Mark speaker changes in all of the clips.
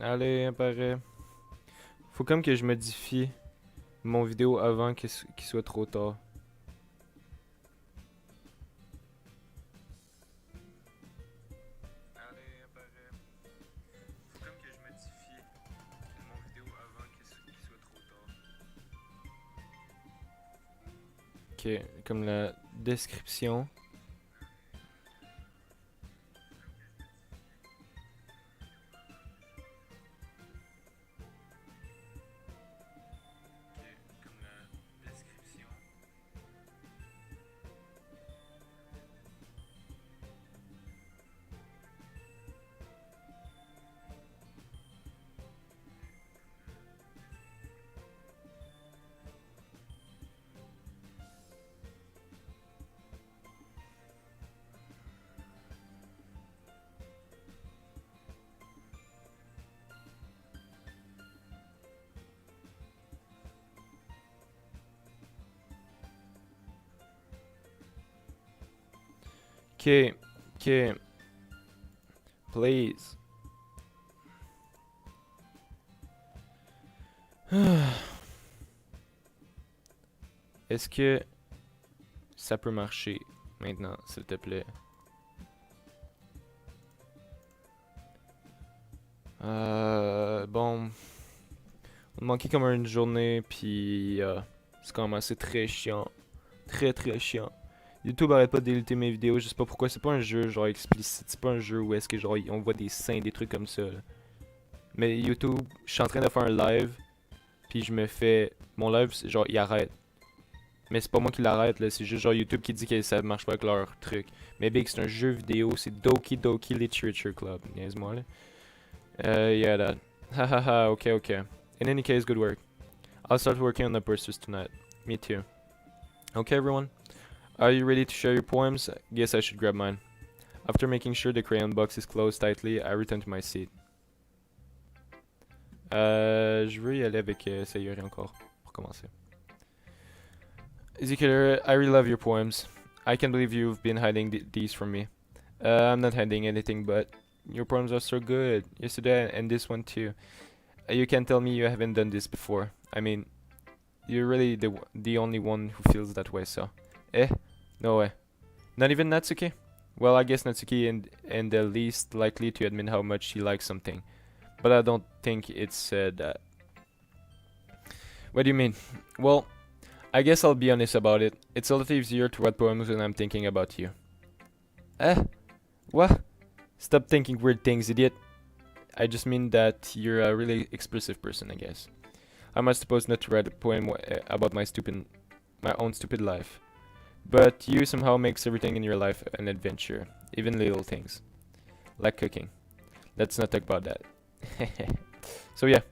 Speaker 1: Allez, apparaît. Faut comme que je modifie mon vidéo avant qu'il soit trop tard. Allez, apparaît. Faut comme que je modifie mon vidéo avant qu'il soit trop tard. Ok, comme la description. Comme la description. Ok, ok. Please. Est-ce que ça peut marcher maintenant, s'il te plaît? Bon. On manquait comme une journée, puis c'est quand même assez très chiant. Très très chiant. YouTube arrête pas de déliter mes vidéos, je sais pas pourquoi. C'est pas un jeu genre explicite, c'est pas un jeu où est-ce que genre on voit des seins, des trucs comme ça. Là. Mais YouTube, je suis en train de faire un live, puis je me fais. Mon live, genre il arrête. Mais c'est pas moi qui l'arrête, là, c'est juste genre YouTube qui dit que ça marche pas avec leur truc. Mais Big, c'est un jeu vidéo, c'est Doki Literature Club. Niaise-moi là. Yeah, that. Hahaha, okay, okay. In any case, good work. I'll start working on the posters tonight. Me too. Okay, everyone. Are you ready to share your poems? Guess I should grab mine. After making sure the crayon box is closed tightly, I return to my seat. Je veux y aller avec Sayuri encore, pour commencer. Ezekiel, I really love your poems. I can't believe you've been hiding these from me. I'm not hiding anything, but your poems are so good. Yesterday and this one too. You can't tell me you haven't done this before. I mean, you're really the only one who feels that way, so. Eh? No way. Not even Natsuki? Well, I guess Natsuki and the least likely to admit how much she likes something. But I don't think it's that. What do you mean? Well, I guess I'll be honest about it. It's a lot easier to write poems when I'm thinking about you. Eh? What? Stop thinking weird things, idiot. I just mean that you're a really expressive person, I guess. How am I supposed not to write a poem about my own stupid life? But you somehow makes everything in your life an adventure, even little things, like cooking. Let's not talk about that. So yeah,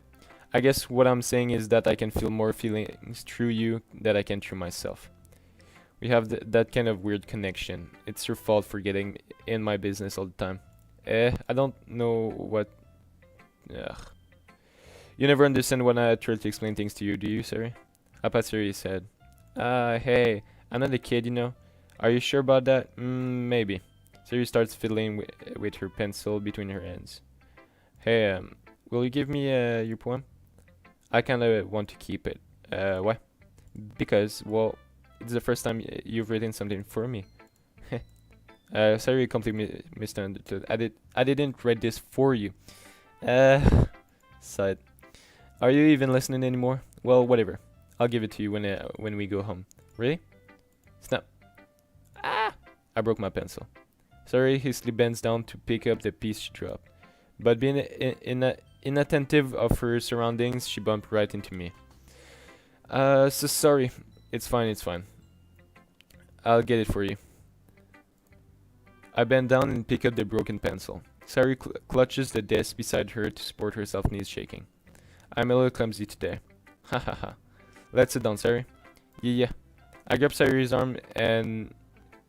Speaker 1: I guess what I'm saying is that I can feel more feelings through you than I can through myself. We have that kind of weird connection. It's your fault for getting in my business all the time. I don't know what. Ugh. You never understand when I try to explain things to you, do you, Sari? Apatsuri said. Hey, I'm not a kid, you know. Are you sure about that? Maybe. Sari starts fiddling with her pencil between her hands. Hey, will you give me your poem? I kinda want to keep it. Why? Because, well, it's the first time you've written something for me. Sorry, completely misunderstood. I didn't write this for you. Sighed. Are you even listening anymore? Well, whatever. I'll give it to you when we go home. Really? Snap. Ah! I broke my pencil. Sorry, hastily bends down to pick up the piece she dropped. But being inattentive of her surroundings, she bumped right into me. So sorry. It's fine, it's fine. I'll get it for you. I bend down and pick up the broken pencil. Sari clutches the desk beside her to support herself, knees shaking. I'm a little clumsy today. Ha ha ha. Let's sit down, Sari. Yeah. I grab Sari's arm and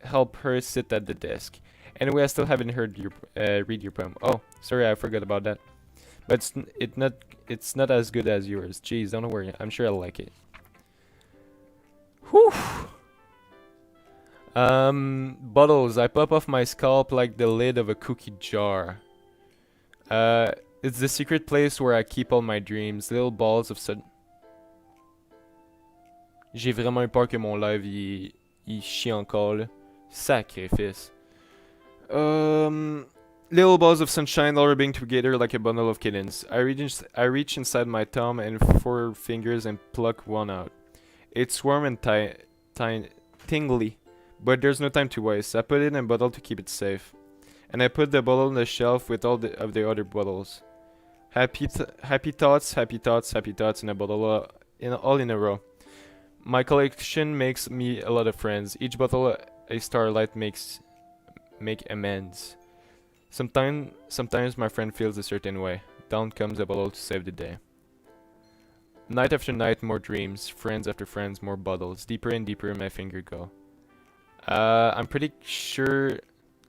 Speaker 1: help her sit at the desk. Anyway, I still haven't heard you read your poem. Oh, sorry, I forgot about that. But it's not as good as yours. Jeez, don't worry. I'm sure I'll like it. Whew. Bottles. I pop off my scalp like the lid of a cookie jar. It's the secret place where I keep all my dreams. Little balls of sun. J'ai vraiment eu peur que mon live il chie encore là. Sacrifice. Little balls of sunshine all rubbing together like a bundle of kittens. I reach inside my thumb and four fingers and pluck one out. It's warm and tingly, but there's no time to waste. I put it in a bottle to keep it safe, and I put the bottle on the shelf with all of the other bottles. Happy thoughts, happy thoughts, happy thoughts in a bottle, all in a row. My collection makes me a lot of friends. Each bottle a starlight make amends. Sometimes my friend feels a certain way. Down comes a bottle to save the day. Night after night, more dreams. Friends after friends, more bottles. Deeper and deeper my finger go. I'm pretty sure,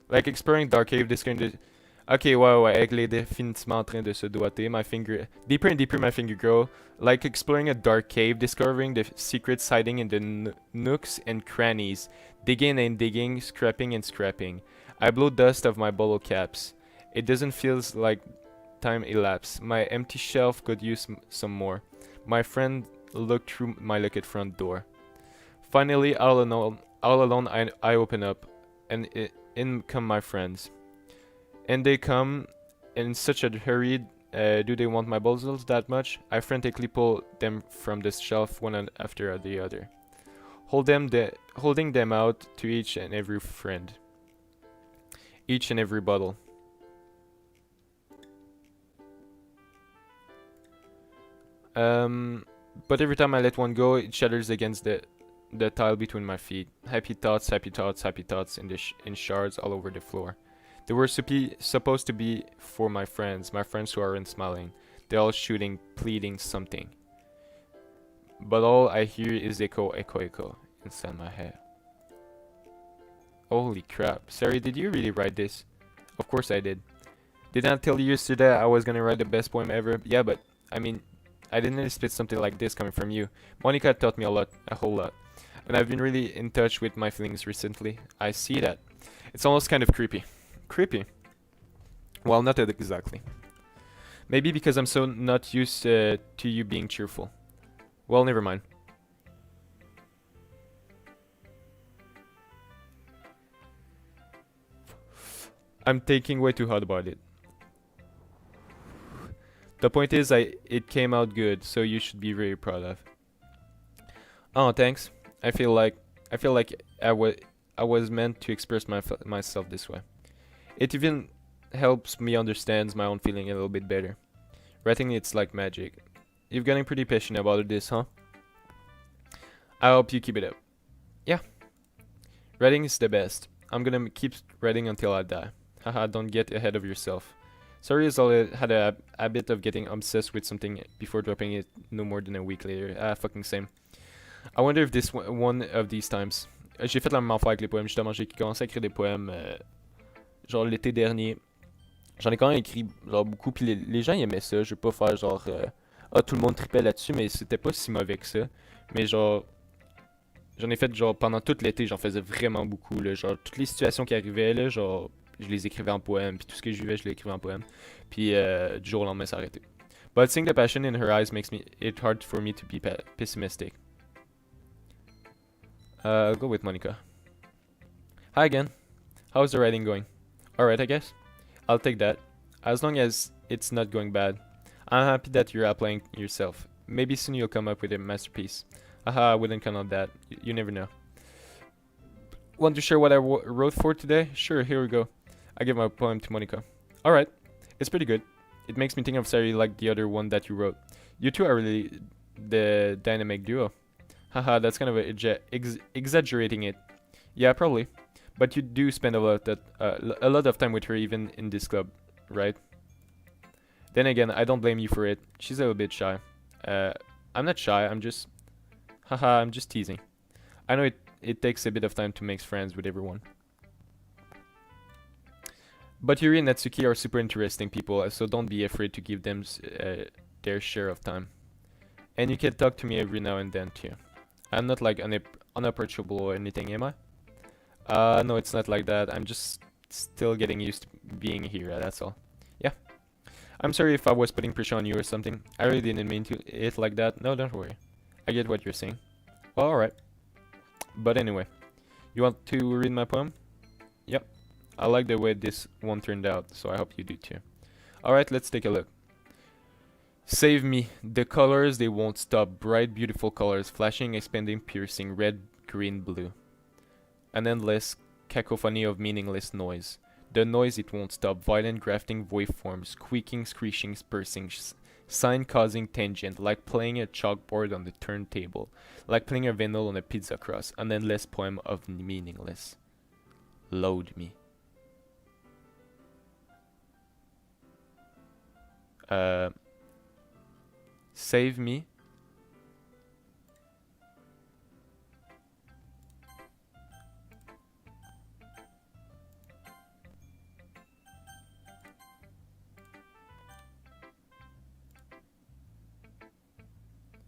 Speaker 1: like exploring dark cave, this kind of. Ok, ouais, avec les définitivement en train de se doiter. My finger, deeper and deeper my finger go. Like exploring a dark cave, discovering the secrets hiding in the nooks and crannies. Digging and digging, scrapping and scrapping. I blow dust of my bottle caps. It doesn't feel like time elapsed. My empty shelf could use some more. My friend looked through my locked front door. Finally, all alone, I open up, and in come my friends. And they come in such a hurry. Do they want my bottles that much? I frantically pull them from the shelf one after the other, holding them out to each and every friend, each and every bottle. But every time I let one go, it shatters against the tile between my feet. Happy thoughts, happy thoughts, happy thoughts in shards all over the floor. They were supposed to be for my friends who aren't smiling. They're all shooting, pleading something. But all I hear is echo, echo, echo inside my head. Holy crap. Sorry, did you really write this? Of course I did. Didn't I tell you yesterday I was gonna write the best poem ever? Yeah, but I mean, I didn't expect something like this coming from you. Monica taught me a whole lot. And I've been really in touch with my feelings recently. I see that. It's almost kind of creepy. Creepy? Well, not exactly. Maybe because I'm so not used to you being cheerful. Well, never mind. I'm thinking way too hard about it. The point is, it came out good, so you should be very proud of. Oh, thanks. I feel like I was meant to express myself this way. It even helps me understand my own feeling a little bit better. Writing it's like magic. You're getting pretty passionate about this, huh? I hope you keep it up. Yeah. Writing is the best. I'm gonna keep writing until I die. Haha, don't get ahead of yourself. Sorry as I had a habit of getting obsessed with something before dropping it no more than a week later. Fucking same. I wonder if this one of these times. J'ai fait la même affaire avec les poèmes. Justement, j'ai commencé à écrire des poèmes genre l'été dernier. J'en ai quand même écrit genre beaucoup, puis les gens ils aimaient ça. Je vais pas faire genre tout le monde tripait là-dessus, mais c'était pas si mauvais que ça. Mais genre j'en ai fait genre pendant tout l'été, j'en faisais vraiment beaucoup là, genre toutes les situations qui arrivaient là, genre je les écrivais en poème, puis tout ce que je vivais, je l'écrivais en poème. Puis du jour au lendemain, ça arrêtait. But seeing the passion in her eyes makes it hard for me to be pessimistic. I'll go with Monica. Hi again. How's the writing going? Alright, I guess. I'll take that. As long as it's not going bad. I'm happy that you're applying yourself. Maybe soon you'll come up with a masterpiece. Haha, I wouldn't count on that. You never know. Want to share what I wrote for today? Sure, here we go. I give my poem to Monica. Alright, it's pretty good. It makes me think of Sari like the other one that you wrote. You two are really the dynamic duo. Haha, that's kind of exaggerating it. Yeah, probably. But you do spend a lot of time with her even in this club, right? Then again, I don't blame you for it. She's a little bit shy. I'm not shy, I'm just teasing. I know it takes a bit of time to make friends with everyone. But Yuri and Natsuki are super interesting people, so don't be afraid to give them their share of time. And you can talk to me every now and then too. I'm not like unapproachable or anything, am I? No, it's not like that. I'm just still getting used to being here, that's all. Yeah. I'm sorry if I was putting pressure on you or something. I really didn't mean to it like that. No, don't worry. I get what you're saying. Well, alright. But anyway, you want to read my poem? Yep. I like the way this one turned out, so I hope you do too. Alright, let's take a look. Save me. The colors, they won't stop. Bright, beautiful colors, flashing, expanding, piercing, red, green, blue. An endless cacophony of meaningless noise. The noise, it won't stop. Violent, grafting waveforms, squeaking, screeching, pursing, sign causing tangent, like playing a chalkboard on the turntable, like playing a vinyl on a pizza crust. An endless poem of meaningless. Load me. Save me.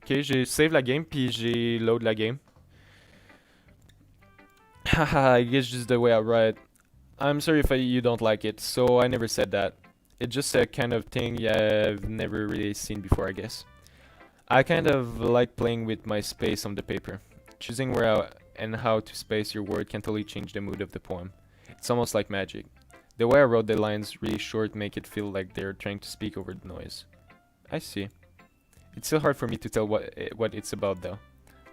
Speaker 1: Ok, j'ai save la game puis j'ai load la game. Haha, I guess just the way I write. I'm sorry if you don't like it, so I never said that. It's just a kind of thing I've never really seen before, I guess. I kind of like playing with my space on the paper. Choosing where and how to space your word can totally change the mood of the poem. It's almost like magic. The way I wrote the lines really short make it feel like they're trying to speak over the noise. I see. It's still hard for me to tell what it's about though.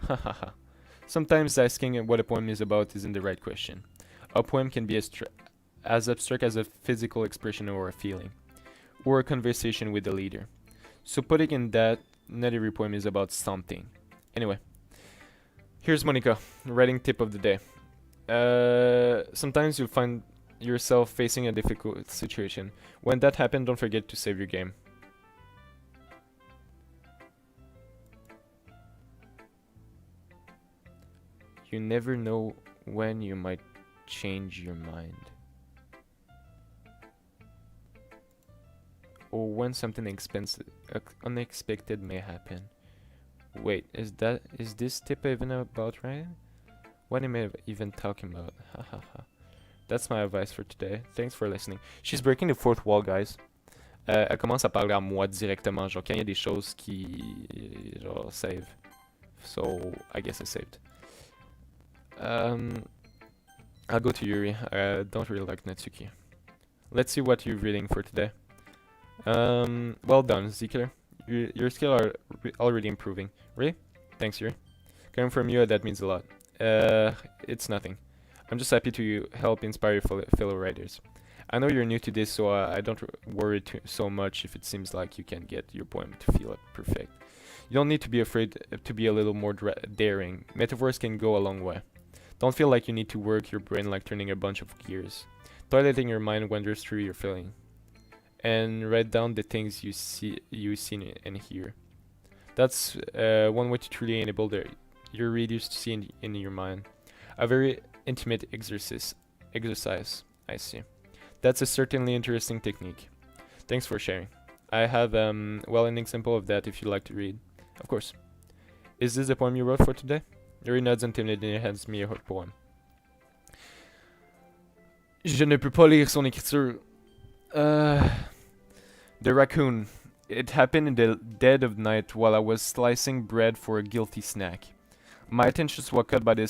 Speaker 1: Hahaha. Sometimes asking what a poem is about isn't the right question. A poem can be as abstract as a physical expression or a feeling, or a conversation with the leader. So putting in that, not every poem is about something. Anyway, here's Monica, writing tip of the day. Sometimes you'll find yourself facing a difficult situation. When that happens, don't forget to save your game. You never know when you might change your mind. Or when something unexpected may happen. Wait, is this tip even about right? What am I even talking about? Hahaha. That's my advice for today. Thanks for listening. She's breaking the fourth wall, guys. Elle commence à parler à moi directement, genre quand il y a des choses qui genre save. So I guess I saved. I'll go to Yuri. I don't really like Natsuki. Let's see what you're reading for today. Well done, Zikler. Your skills are already improving. Really? Thanks, Yuri. Coming from you, that means a lot. It's nothing. I'm just happy to help inspire your fellow writers. I know you're new to this, so I don't worry so much if it seems like you can't get your poem to feel perfect. You don't need to be afraid to be a little more daring. Metaphors can go a long way. Don't feel like you need to work your brain like turning a bunch of gears. Toileting your mind wanders through your feeling. And write down the things you see and hear. That's one way to truly enable your readers to see in your mind. A very intimate exercise. I see. That's a certainly interesting technique. Thanks for sharing. I have an example of that if you'd like to read. Of course. Is this the poem you wrote for today? Yuri nods untimidly and hands me a poem. Je ne peux pas lire son écriture. The raccoon. It happened in the dead of night while I was slicing bread for a guilty snack. My attention was caught by the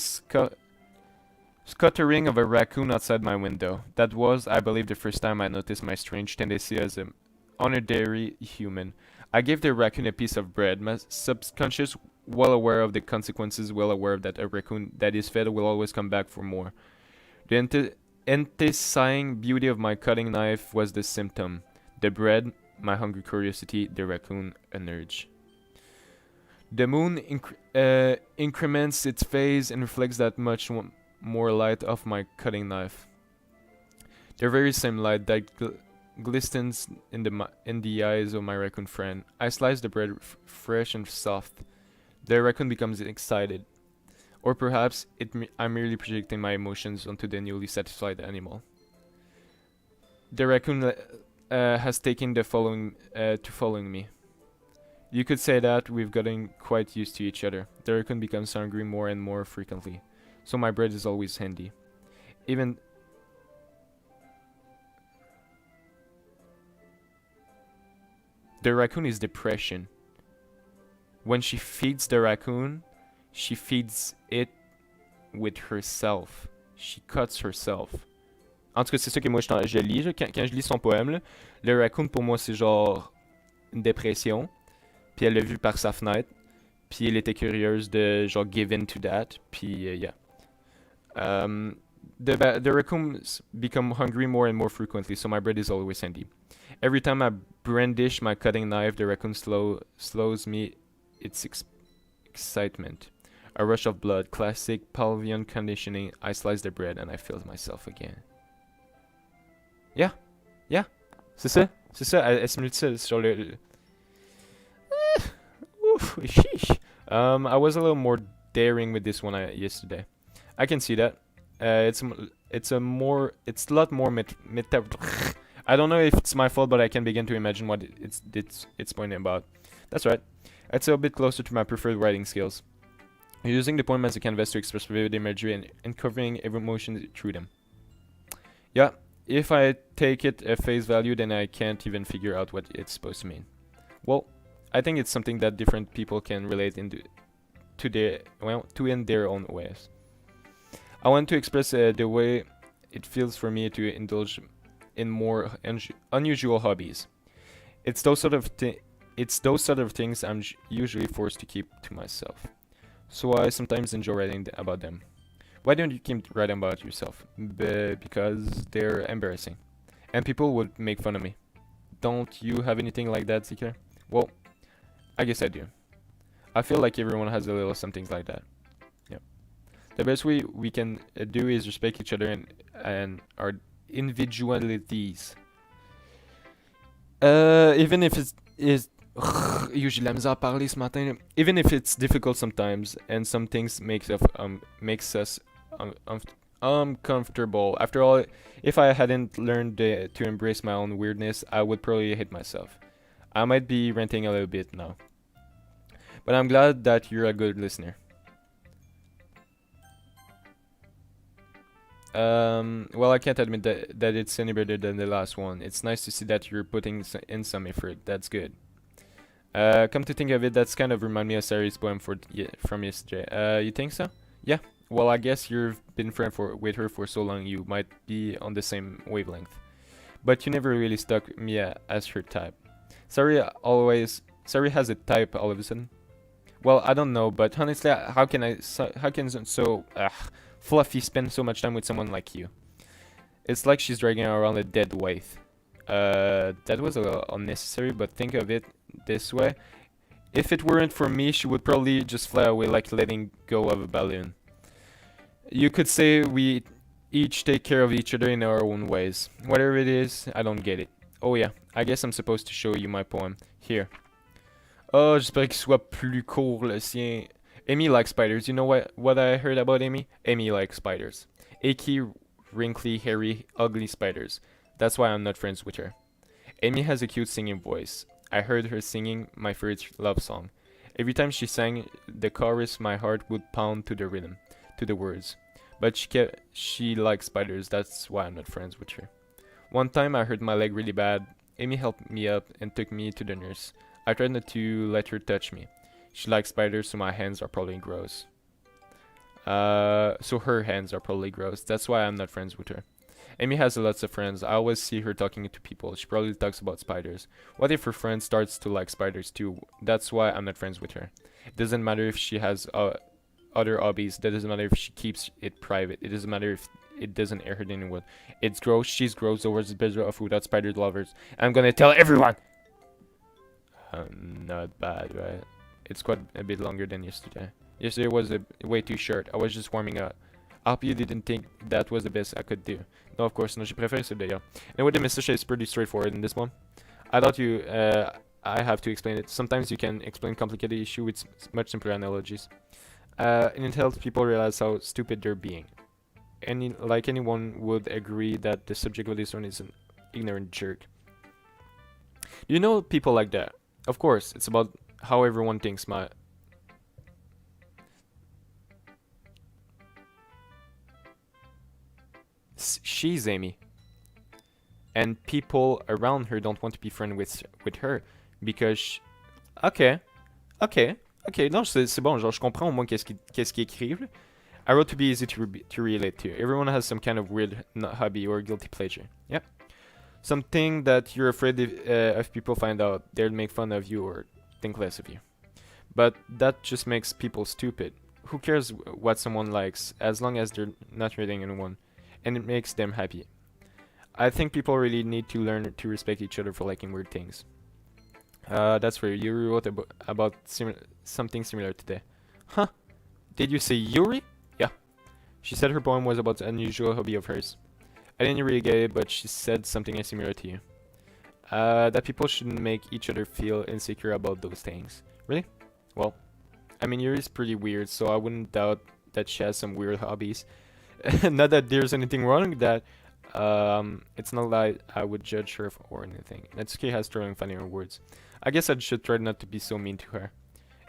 Speaker 1: scuttering of a raccoon outside my window. That was, I believe, the first time I noticed my strange tendency as an honorary human. I gave the raccoon a piece of bread. My subconscious, well aware of the consequences, well aware that a raccoon that is fed will always come back for more. The intensifying beauty of my cutting knife was the symptom. The bread, my hungry curiosity, the raccoon, an urge. The moon increments its phase and reflects that much more light off my cutting knife. The very same light that glistens in the eyes of my raccoon friend. I slice the bread fresh and soft. The raccoon becomes excited. Or perhaps I'm merely projecting my emotions onto the newly satisfied animal. The raccoon has taken to following me. You could say that we've gotten quite used to each other. The raccoon becomes hungry more and more frequently, so my bread is always handy. Even The raccoon is depression. When she feeds the raccoon, she feeds it with herself. She cuts herself. En tout cas, c'est ça que moi je lis. Là. Quand je lis son poème, là, le raccoon pour moi c'est genre une dépression. Puis elle l'a vu par sa fenêtre. Puis elle était curieuse de genre give in to that. Puis yeah. The raccoons become hungry more and more frequently, so my bread is always handy. Every time I brandish my cutting knife, the raccoon slows me its excitement. A rush of blood, classic Pavlovian conditioning. I slice the bread and I feel myself again. Yeah, yeah, c'est ça, c'est ça. Elle se multiplie sur le. Oof, sheesh. I was a little more daring with this one yesterday. I can see that. It's a lot more I don't know if it's my fault, but I can begin to imagine what it's pointing about. That's right. It's a bit closer to my preferred writing skills. Using the poem as a canvas to express vivid imagery and covering every emotion through them. Yeah, if I take it at face value, then I can't even figure out what it's supposed to mean. Well, I think it's something that different people can relate to in their own ways. I want to express the way it feels for me to indulge in more unusual hobbies. It's those sort of things I'm usually forced to keep to myself. So I sometimes enjoy writing about them. Why don't you keep writing about yourself? Because they're embarrassing. And people would make fun of me. Don't you have anything like that, Zika? Well, I guess I do. I feel like everyone has a little something like that. Yeah. The best way we can do is respect each other and our individualities. Even if it's usually la misère à parler ce matin. Even if it's difficult sometimes, and some things makes us uncomfortable. After all, if I hadn't learned to embrace my own weirdness, I would probably hate myself. I might be ranting a little bit now, but I'm glad that you're a good listener. Well, I can't admit that it's any better than the last one. It's nice to see that you're putting in some effort. That's good. Come to think of it, that's kind of remind me of Sari's poem from yesterday. You think so? Yeah. Well, I guess you've been friends with her for so long, you might be on the same wavelength. But you never really stuck me as her type. Sari has a type all of a sudden. Well, I don't know, but honestly, how can Fluffy spend so much time with someone like you? It's like she's dragging around a dead weight. That was a little unnecessary, but think of it this way. If it weren't for me, she would probably just fly away like letting go of a balloon. You could say we each take care of each other in our own ways. Whatever it is, I don't get it. Oh yeah, I guess I'm supposed to show you my poem. Here. Oh, j'espère qu'il soit plus court le sien. Amy likes spiders. You know what I heard about Amy? Amy likes spiders. Achy, wrinkly, hairy, ugly spiders. That's why I'm not friends with her. Amy has a cute singing voice. I heard her singing my favorite love song. Every time she sang the chorus, my heart would pound to the rhythm, to the words. But she likes spiders. That's why I'm not friends with her. One time I hurt my leg really bad. Amy helped me up and took me to the nurse. I tried not to let her touch me. She likes spiders, so my hands are probably gross. So her hands are probably gross. That's why I'm not friends with her. Amy has lots of friends. I always see her talking to people. She probably talks about spiders. What if her friend starts to like spiders too? That's why I'm not friends with her. It doesn't matter if she has other hobbies. That doesn't matter if she keeps it private. It doesn't matter if it doesn't hurt anyone. It's gross. She's gross. The world's better off without spider lovers. I'm gonna tell everyone. Not bad, right? It's quite a bit longer than yesterday. Yesterday was way too short. I was just warming up. I hope you didn't think that was the best I could do. No, of course, no, j'ai préféré celui d'ailleurs. Anyway, the message is pretty straightforward in this one. I thought I have to explain it. Sometimes you can explain complicated issue with much simpler analogies. And it helps people realize how stupid they're being. Like anyone would agree that the subject of this one is an ignorant jerk. You know people like that. Of course, it's about how everyone thinks she's Amy. And people around her don't want to be friends with her. because okay, okay, okay. Non, c'est bon. Genre, je comprends au moins qu'est-ce qu'ils écrivent. I wrote to be easy to relate to. Everyone has some kind of weird hobby or guilty pleasure. Yep. Something that you're afraid if people find out, they'll make fun of you or think less of you. But that just makes people stupid. Who cares what someone likes as long as they're not hurting anyone and it makes them happy? I think people really need to learn to respect each other for liking weird things. That's where you wrote about something similar today. Huh? Did you say Yuri? Yeah. She said her poem was about an unusual hobby of hers. I didn't really get it, but she said something similar to you. That people shouldn't make each other feel insecure about those things. Really? Well, I mean, Yuri's pretty weird, so I wouldn't doubt that she has some weird hobbies. Not that there's anything wrong with that. It's not like I would judge her or anything. Natsuki has strong funnier words. I guess I should try not to be so mean to her.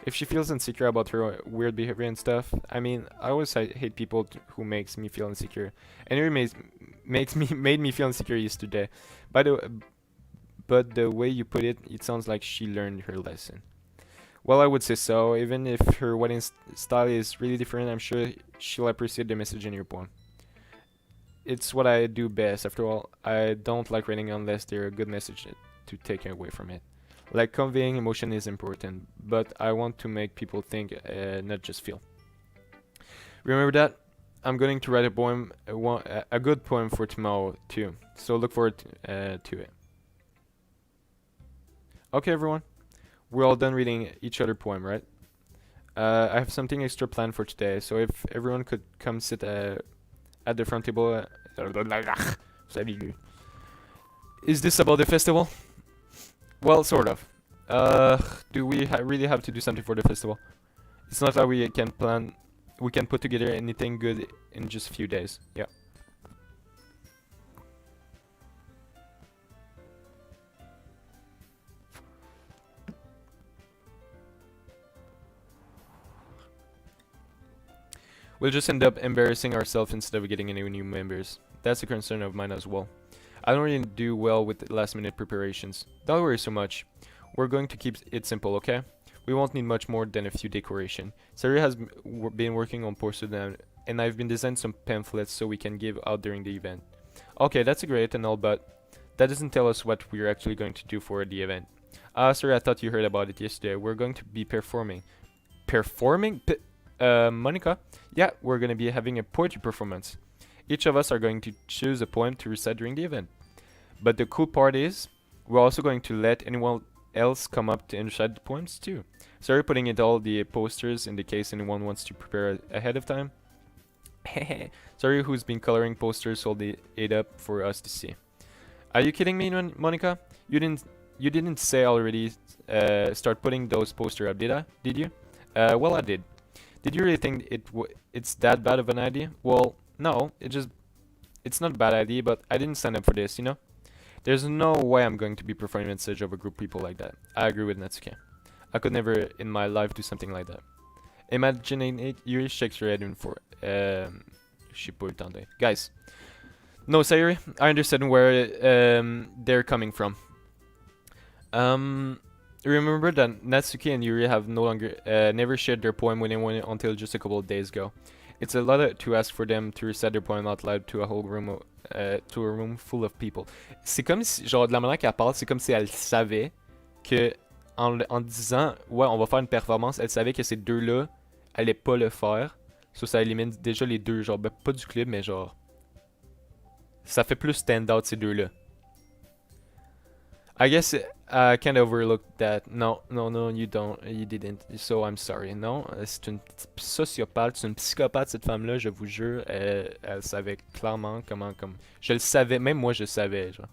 Speaker 1: If she feels insecure about her weird behavior and stuff, I mean, I always hate people who makes me feel insecure. And it made me feel insecure yesterday. But the way you put it, it sounds like she learned her lesson. Well, I would say so. Even if her wedding style is really different, I'm sure she'll appreciate the message in your poem. It's what I do best. After all, I don't like writing unless there's a good message to take away from it. Like conveying emotion is important, but I want to make people think, not just feel. Remember that? I'm going to write a good poem for tomorrow too, so look forward to it. Okay, everyone, we're all done reading each other poem, right? I have something extra planned for today, so if everyone could come sit at the front table. Is this about the festival? Well, sort of. Do we really have to do something for the festival? It's not like we can put together anything good in just a few days. Yeah. We'll just end up embarrassing ourselves instead of getting any new members. That's a concern of mine as well. I don't really do well with last minute preparations. Don't worry so much. We're going to keep it simple, okay? We won't need much more than a few decoration. Sari has been working on posters and I've been designing some pamphlets so we can give out during the event. Okay, that's great and all, but that doesn't tell us what we're actually going to do for the event. Sorry, I thought you heard about it yesterday. We're going to be performing. Performing? Monica? Yeah, we're going to be having a poetry performance. Each of us are going to choose a poem to recite during the event. But the cool part is, we're also going to let anyone else come up to recite the poems too. Sorry putting it all the posters in the case anyone wants to prepare ahead of time. Sorry who's been coloring posters all it up for us to see. Are you kidding me, Monica? You didn't say already start putting those posters up, did I? Did you? Well, I did. Did you really think it's that bad of an idea? Well, no, it's not a bad idea, but I didn't sign up for this, you know? There's no way I'm going to be performing in such of a group of people like that. I agree with Natsuki. I could never in my life do something like that. Imagining it, Yuri shakes her head in for Guys. No, Sayuri, I understand where they're coming from. Remember that Natsuki and Yuri have never shared their poem with anyone until just a couple of days ago. It's a lot to ask for them to recite their poem out loud to a whole room, full of people. C'est comme si, genre, de la manière qu'elle parle, c'est comme si elle savait que, en disant, ouais, on va faire une performance, elle savait que ces deux-là allaient pas le faire. So, ça élimine déjà les deux, genre, ben, pas du club, mais genre, ça fait plus stand-out ces deux-là. I guess I kind of overlooked that. No, you didn't. So I'm sorry. Non, c'est une sociopathe, c'est une psychopathe cette femme-là, je vous jure. Elle savait clairement comment, je le savais, même moi je le savais. Genre.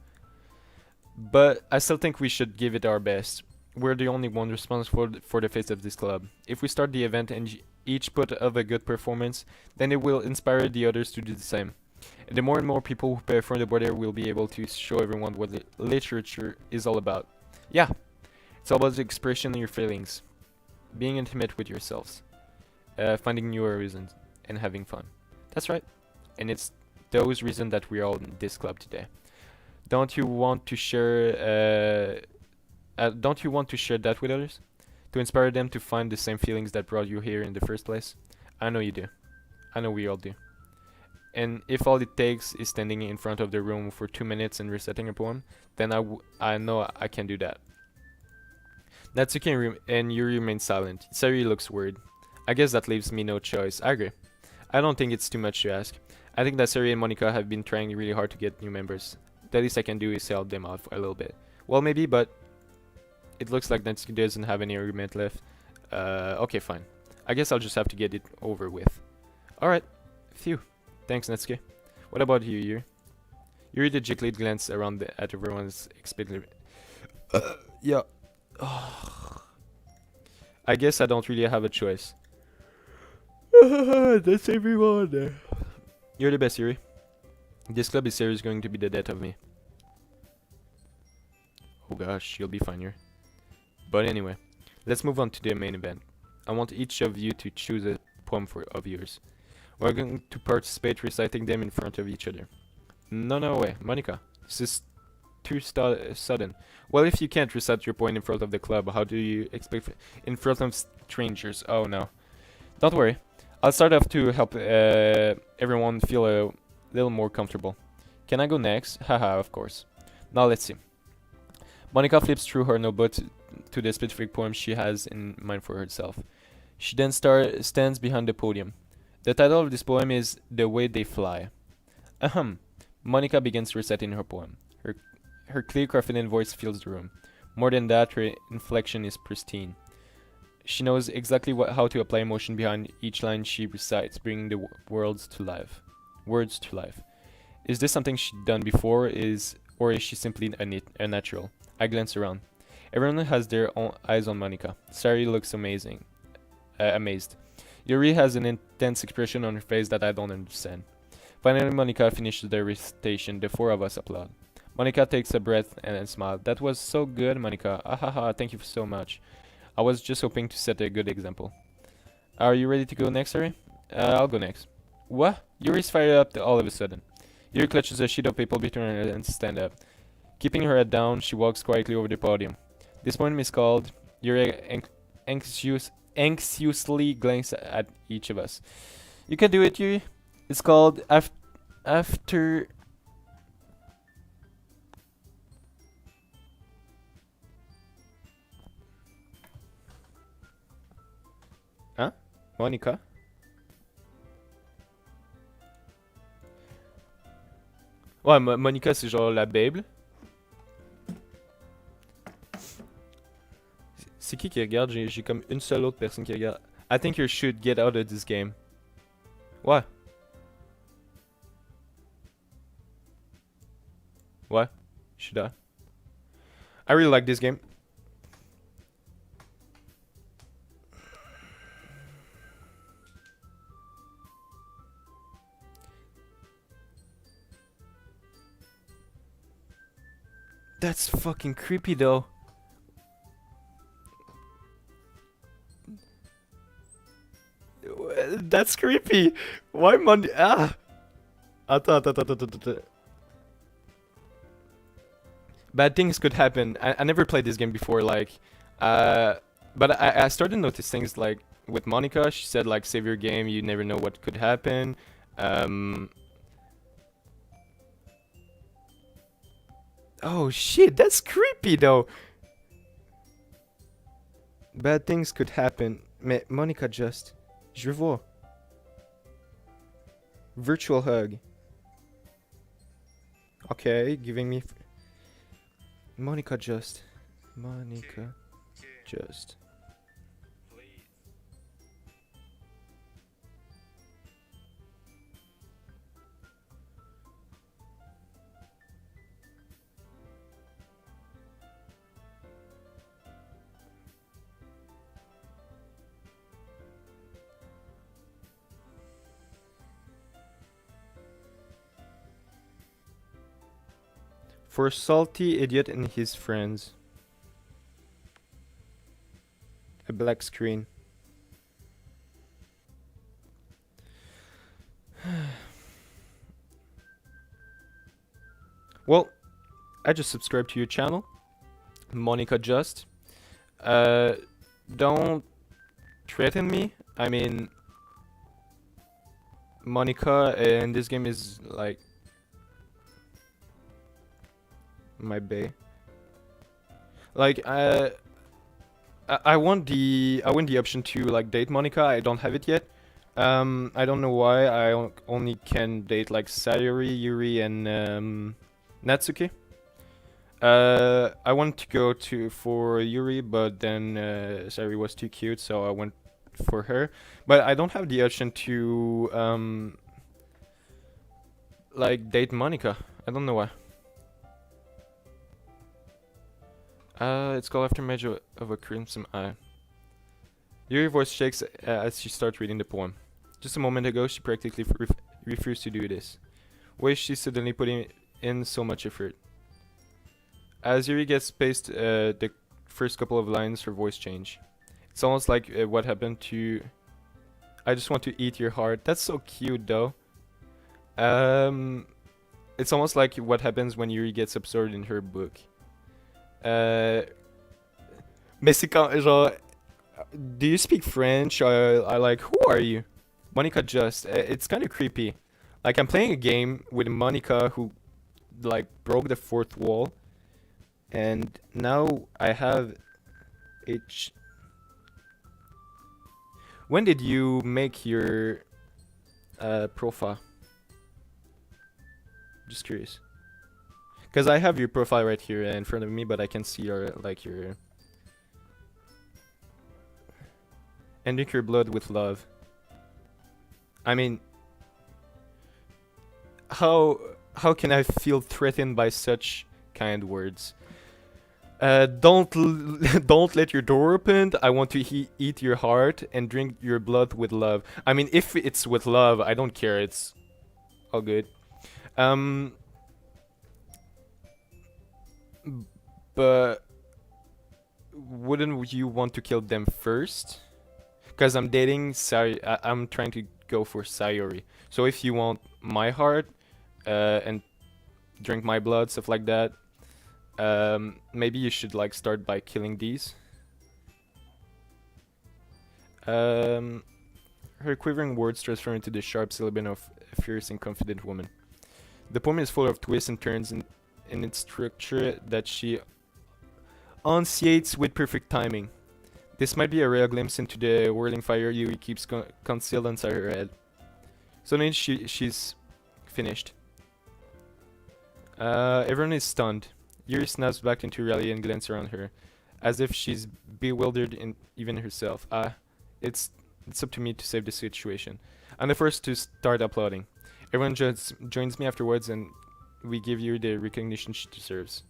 Speaker 1: But I still think we should give it our best. We're the only one responsible for the face of this club. If we start the event and each put up a good performance, then it will inspire the others to do the same. And the more and more people who perform, the better we'll be able to show everyone what literature is all about. Yeah, it's all about the expression of your feelings, being intimate with yourselves, finding new reasons, and having fun. That's right. And it's those reasons that we're all in this club today. Don't you want to share Don't you want to share that with others? To inspire them to find the same feelings that brought you here in the first place? I know you do. I know we all do. And if all it takes is standing in front of the room for 2 minutes and reciting a poem, then I know I can do that. Natsuki and Yuri remain silent. Sayuri looks worried. I guess that leaves me no choice. I agree. I don't think it's too much to ask. I think that Sayuri and Monika have been trying really hard to get new members. The least I can do is help them out a little bit. Well, maybe, but it looks like Natsuki doesn't have any argument left. Okay, fine. I guess I'll just have to get it over with. Alright. Phew. Thanks, Natsuki. What about you, Yuri? Yuri digitally glanced around at everyone's expectantly. Yeah. I guess I don't really have a choice. That's everyone. You're the best, Yuri. This club is seriously going to be the death of me. Oh gosh, you'll be fine here. But anyway, let's move on to the main event. I want each of you to choose a poem of yours. We're going to participate reciting them in front of each other. No way, Monika. This is too sudden. Well, if you can't recite your poem in front of the club, how do you expect in front of strangers? Oh no. Don't worry. I'll start off to help everyone feel a little more comfortable. Can I go next? Haha, of course. Now let's see. Monika flips through her notebook to the specific poem she has in mind for herself. She then stands behind the podium. The title of this poem is The Way They Fly. Ahem. Monika begins reciting her poem. Her clear, confident voice fills the room. More than that, her inflection is pristine. She knows exactly how to apply emotion behind each line she recites, bringing the words to life. Is this something she'd done before, or is she simply a natural? I glance around. Everyone has their own eyes on Monika. Sayuri looks amazed. Yuri has an intense expression on her face that I don't understand. Finally, Monika finishes the recitation. The four of us applaud. Monika takes a breath and smiles. That was so good, Monika. Ahaha, thank you so much. I was just hoping to set a good example. Are you ready to go next, Yuri? I'll go next. What? Yuri's fired up all of a sudden. Yuri clutches a sheet of paper between her and stands up. Keeping her head down, she walks quietly over the podium. This poem is called... Yuri anxiously glances at each of us. You can do it, Yuri. It's called After... Hein? Monika? Ouais, Monika, c'est genre la Bible. C'est qui regarde? J'ai comme une seule autre personne qui regarde. I think you should get out of this game. Ouais. Ouais. Should I? I really like this game. That's fucking creepy though. That's creepy. Why Monday? Ah. Attends. Bad things could happen. I never played this game before, like, but I started to notice things like with Monika. She said like save your game. You never know what could happen. Oh shit, that's creepy though. Bad things could happen. Mais Monika just. Je vois. Virtual hug. Okay, giving me. Monika just. For Salty Idiot and his friends. A black screen. Well, I just subscribed to your channel. Monica just. Uh, don't threaten me. I mean, Monica in this game is like my bae. Like, I want the option to like date Monica. I don't have it yet. I don't know why. Only can date like Sayori, Yuri, and Natsuki. I wanted to go to for Yuri, but then Sayori was too cute, so I went for her. But I don't have the option to like date Monica. I don't know why. It's called After Image of a Crimson Eye. Yuri voice shakes as she starts reading the poem. Just a moment ago, she practically refused to do this. Why is she suddenly putting in so much effort? As Yuri gets past the first couple of lines, her voice change. It's almost like what happened to... I just want to eat your heart. That's so cute, though. It's almost like what happens when Yuri gets absorbed in her book. Mais c'est quand, genre... Do you speak French? I like, who are you? Monica just. It's kind of creepy. Like, I'm playing a game with Monica who, like, broke the fourth wall. And now I have H. When did you make your profile? Just curious. Because I have your profile right here in front of me, but I can see your, like, your... And drink your blood with love. I mean... How can I feel threatened by such kind words? Don't let your door open. I want to eat your heart and drink your blood with love. I mean, if it's with love, I don't care. It's all good. But wouldn't you want to kill them first? Because I'm dating I'm trying to go for Sayori. So if you want my heart and drink my blood, stuff like that, maybe you should like start by killing these. Her quivering words transform into the sharp syllable of a fierce and confident woman. The poem is full of twists and turns in its structure that she enunciates with perfect timing. This might be a rare glimpse into the whirling fire Yui keeps concealed inside her head. Suddenly she's finished. Everyone is stunned. Yuri snaps back into reality and glances around her, as if she's bewildered in even herself. It's up to me to save the situation. I'm the first to start applauding. Everyone joins me afterwards, and we give Yuri the recognition she deserves.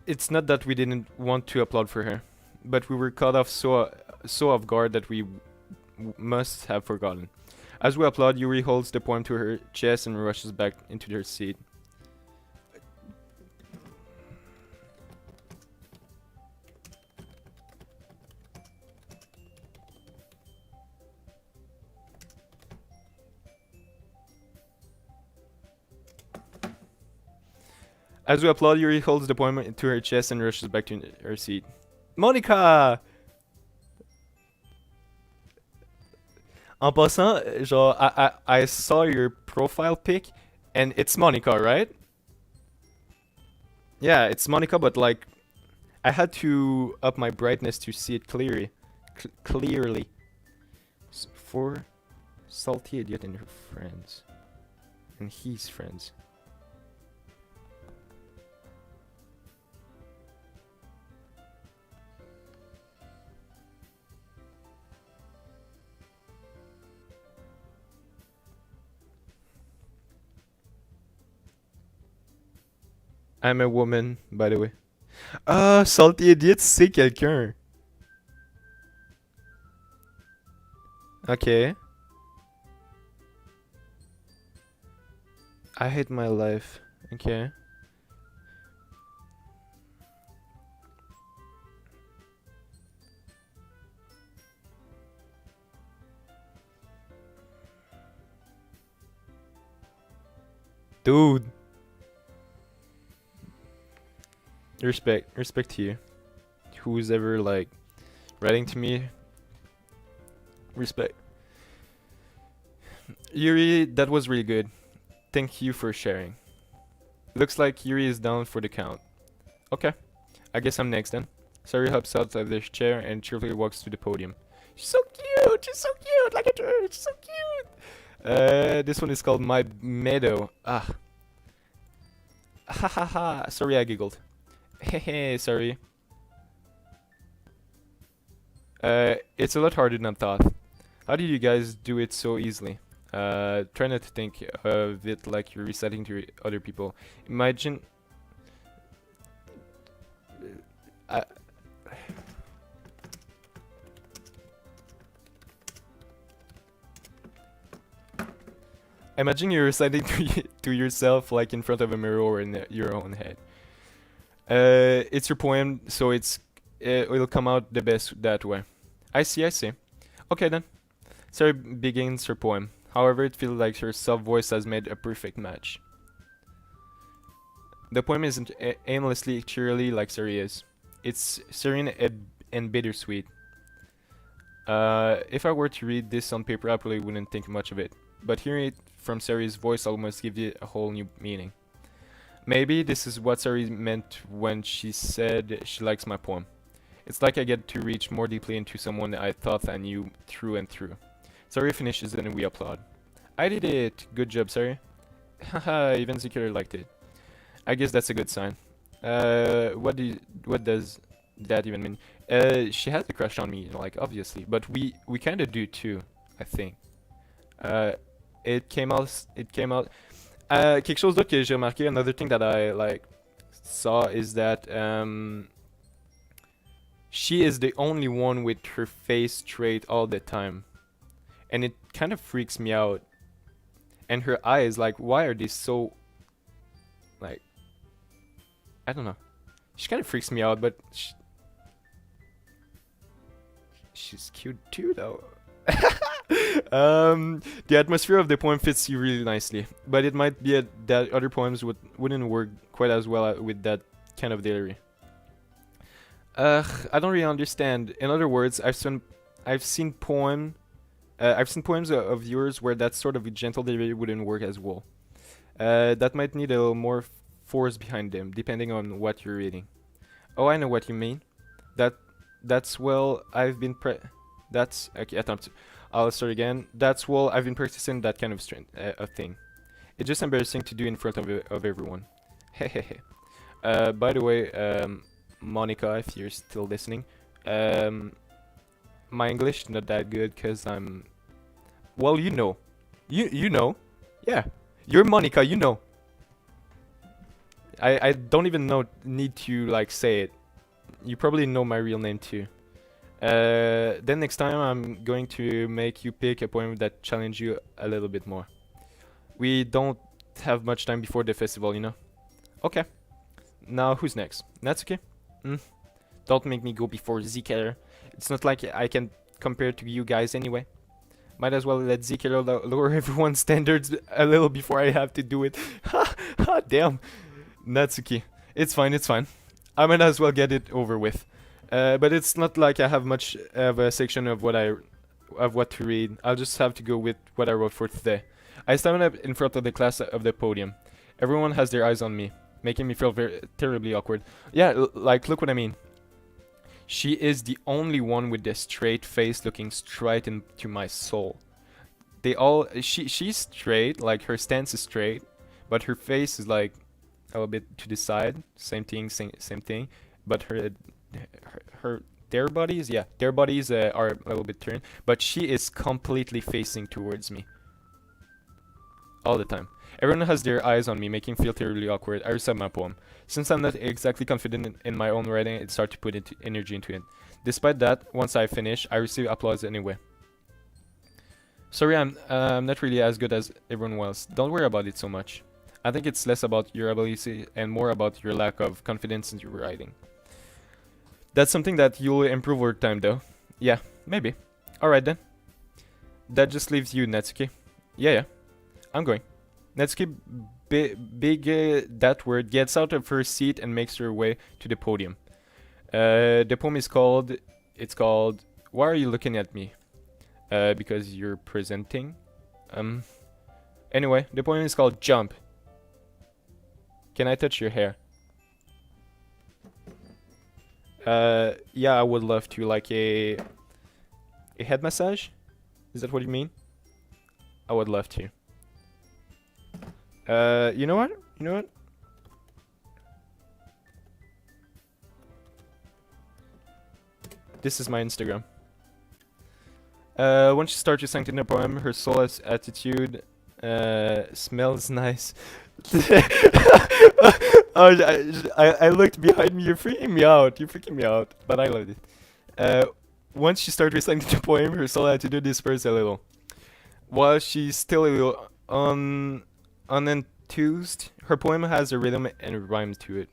Speaker 1: It's not that we didn't want to applaud for her, but we were caught off so off guard that we must have forgotten. As we applaud, Yuri holds the poem to her chest and rushes back into her seat. As we applaud, Yuri holds the poem to her chest and rushes back to her seat. Monica! En passant, genre, I saw your profile pic, and it's Monica, right? Yeah, it's Monica, but like, I had to up my brightness to see it clearly. Clearly. For salty idiot and her friends. And his friends. I'm a woman, by the way. Ah, Salty Idiot, c'est quelqu'un. Okay. I hate my life. Okay. Dude. Respect to you. Who's ever like writing to me. Respect. Yuri, that was really good. Thank you for sharing. Looks like Yuri is down for the count. Okay, I guess I'm next then. Sari hops out of this chair and cheerfully walks to the podium. She's so cute! She's so cute! Like a her! She's so cute! This one is called My Meadow. Ah. Ha ha ha. Sorry, I giggled. Hehe, sorry. It's a lot harder than I thought. How did you guys do it so easily? Try not to think of it like you're reciting to other people. Imagine... Imagine you're reciting to yourself like in front of a mirror or in your own head. It's your poem, so it'll come out the best that way. I see. Okay then. Sarah begins her poem. However, it feels like her soft voice has made a perfect match. The poem isn't aimlessly cheerily like Sari is. It's serene and bittersweet. If I were to read this on paper, I probably wouldn't think much of it. But hearing it from Sari's voice almost gives it a whole new meaning. Maybe this is what Sari meant when she said she likes my poem. It's like I get to reach more deeply into someone I thought I knew through and through. Sari finishes and we applaud. I did it! Good job, Sari. Haha, even Zikir liked it. I guess that's a good sign. What does that even mean? She has a crush on me, like, obviously. But we kinda do too, I think. It came out... quelque chose d'autre que j'ai remarqué, another thing that I, like, saw is that, she is the only one with her face straight all the time. And it kind of freaks me out. And her eyes, like, why are they so... like... I don't know. She kind of freaks me out, but... she's cute too, though. The atmosphere of the poem fits you really nicely. But it might be that other poems wouldn't work quite as well with that kind of delivery. I don't really understand. In other words, I've seen poems of yours where that sort of gentle delivery wouldn't work as well. That might need a little more force behind them, depending on what you're reading. Oh, I know what you mean. That's well, I've been that's okay. Attempt. I'll start again. That's well, I've been practicing that kind of thing. It's just embarrassing to do in front of everyone. Hehehe. By the way, Monica, if you're still listening, my English not that good because I'm... well, you know. You know. Yeah. You're Monica, you know. I don't even need to, like, say it. You probably know my real name too. Then next time I'm going to make you pick a poem that challenges you a little bit more. We don't have much time before the festival, you know? Okay. Now who's next? Natsuki? Don't make me go before Zikir. It's not like I can compare to you guys anyway. Might as well let Zikir lower everyone's standards a little before I have to do it. Ha damn. Natsuki. It's fine. I might as well get it over with. But it's not like I have much of a section of what to read. I'll just have to go with what I wrote for today. I stand up in front of the class of the podium. Everyone has their eyes on me, making me feel terribly awkward. Yeah, like, look what I mean. She is the only one with the straight face looking straight into my soul. She's straight, like her stance is straight, but her face is like a little bit to the side. Same thing. But their bodies are a little bit turned, but she is completely facing towards me. All the time. Everyone has their eyes on me, making me feel terribly awkward. I recite my poem. Since I'm not exactly confident in my own writing, it's hard to put energy into it. Despite that, once I finish, I receive applause anyway. Sorry, I'm not really as good as everyone else. Don't worry about it so much. I think it's less about your ability and more about your lack of confidence in your writing. That's something that you'll improve over time, though. Yeah, maybe. Alright then. That just leaves you, Natsuki. Yeah. I'm going. Natsuki that word, gets out of her seat and makes her way to the podium. The poem is called. It's called. Why are you looking at me? Because you're presenting. Anyway, the poem is called Jump. Can I touch your hair? Yeah, I would love to. Like a head massage? Is that what you mean? I would love to. You know what? You know what? This is my Instagram. Once she starts reciting the poem, her soul's attitude smells nice. I looked behind me. You're freaking me out. You're freaking me out. But I loved it. Once she started reciting the poem, her soul attitude dispersed a little. While she's still a little unenthused, her poem has a rhythm and a rhyme to it.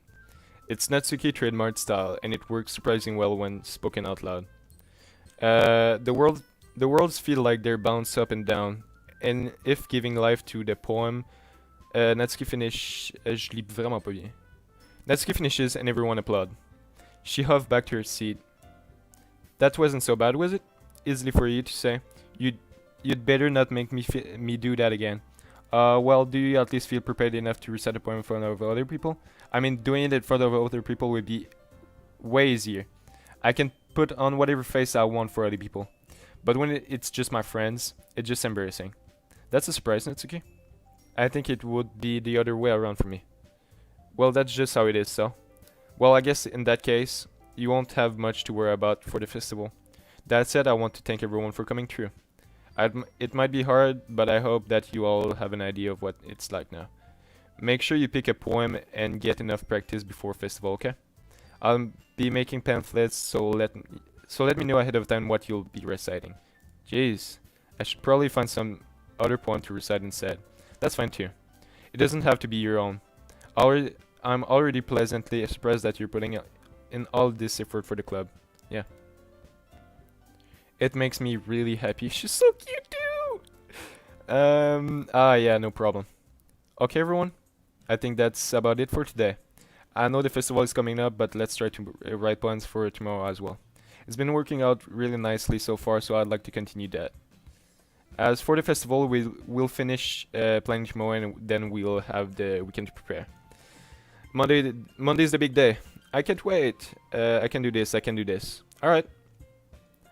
Speaker 1: It's Natsuki trademark style, and it works surprisingly well when spoken out loud. The worlds feel like they're bounced up and down, and if giving life to the poem, Natsuki je lis vraiment pas bien. Natsuki finishes and everyone applaud. She huffed back to her seat. That wasn't so bad, was it? Easily for you to say. You'd better not make me do that again. Well, do you at least feel prepared enough to recite a poem in front of other people? I mean, doing it in front of other people would be way easier. I can put on whatever face I want for other people. But when it's just my friends, it's just embarrassing. That's a surprise, Natsuki. I think it would be the other way around for me. Well, that's just how it is, so. Well, I guess in that case, you won't have much to worry about for the festival. That said, I want to thank everyone for coming through. It might be hard, but I hope that you all have an idea of what it's like now. Make sure you pick a poem and get enough practice before festival, okay? I'll be making pamphlets, so let me know ahead of time what you'll be reciting. Jeez, I should probably find some other poem to recite instead. That's fine too. It doesn't have to be your own. I'm already pleasantly surprised that you're putting in all this effort for the club. Yeah. It makes me really happy. She's so cute too! Yeah, no problem. Okay, everyone. I think that's about it for today. I know the festival is coming up, but let's try to write plans for tomorrow as well. It's been working out really nicely so far, so I'd like to continue that. As for the festival, we'll finish planning tomorrow, and then we'll have the weekend to prepare. Monday's the big day. I can't wait. I can do this. I can do this. All right.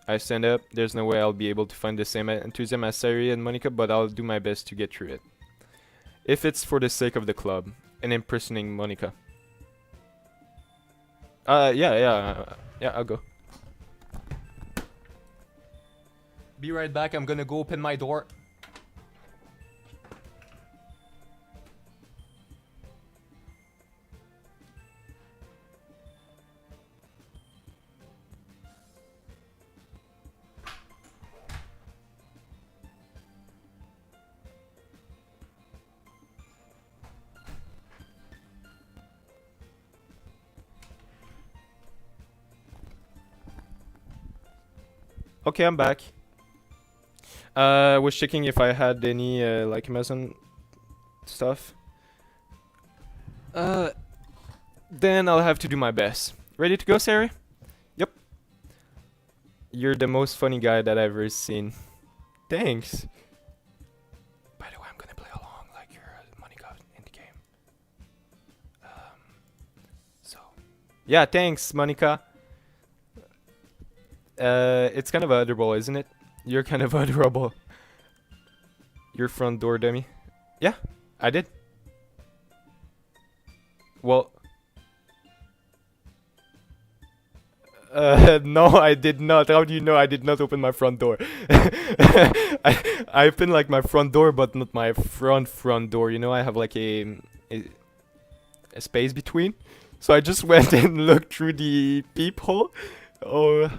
Speaker 1: I stand up. There's no way I'll be able to find the same enthusiasm as Sari and Monica, but I'll do my best to get through it. If it's for the sake of the club and impersonating Monica. Yeah, I'll go. Be right back. I'm gonna go open my door. Okay, I'm back. Was checking if I had any like Amazon stuff. Then I'll have to do my best. Ready to go, Sari? Yep. You're the most funny guy that I've ever seen. Thanks. By the way, I'm gonna play along like you're Monica in the game. So. Yeah, thanks, Monica. It's kind of adorable, isn't it? You're kind of adorable. Your front door dummy. Yeah, I did. Well. No, I did not. How do you know I did not open my front door? I opened like my front door, but not my front door. You know, I have like a space between. So I just went and looked through the peephole. Oh,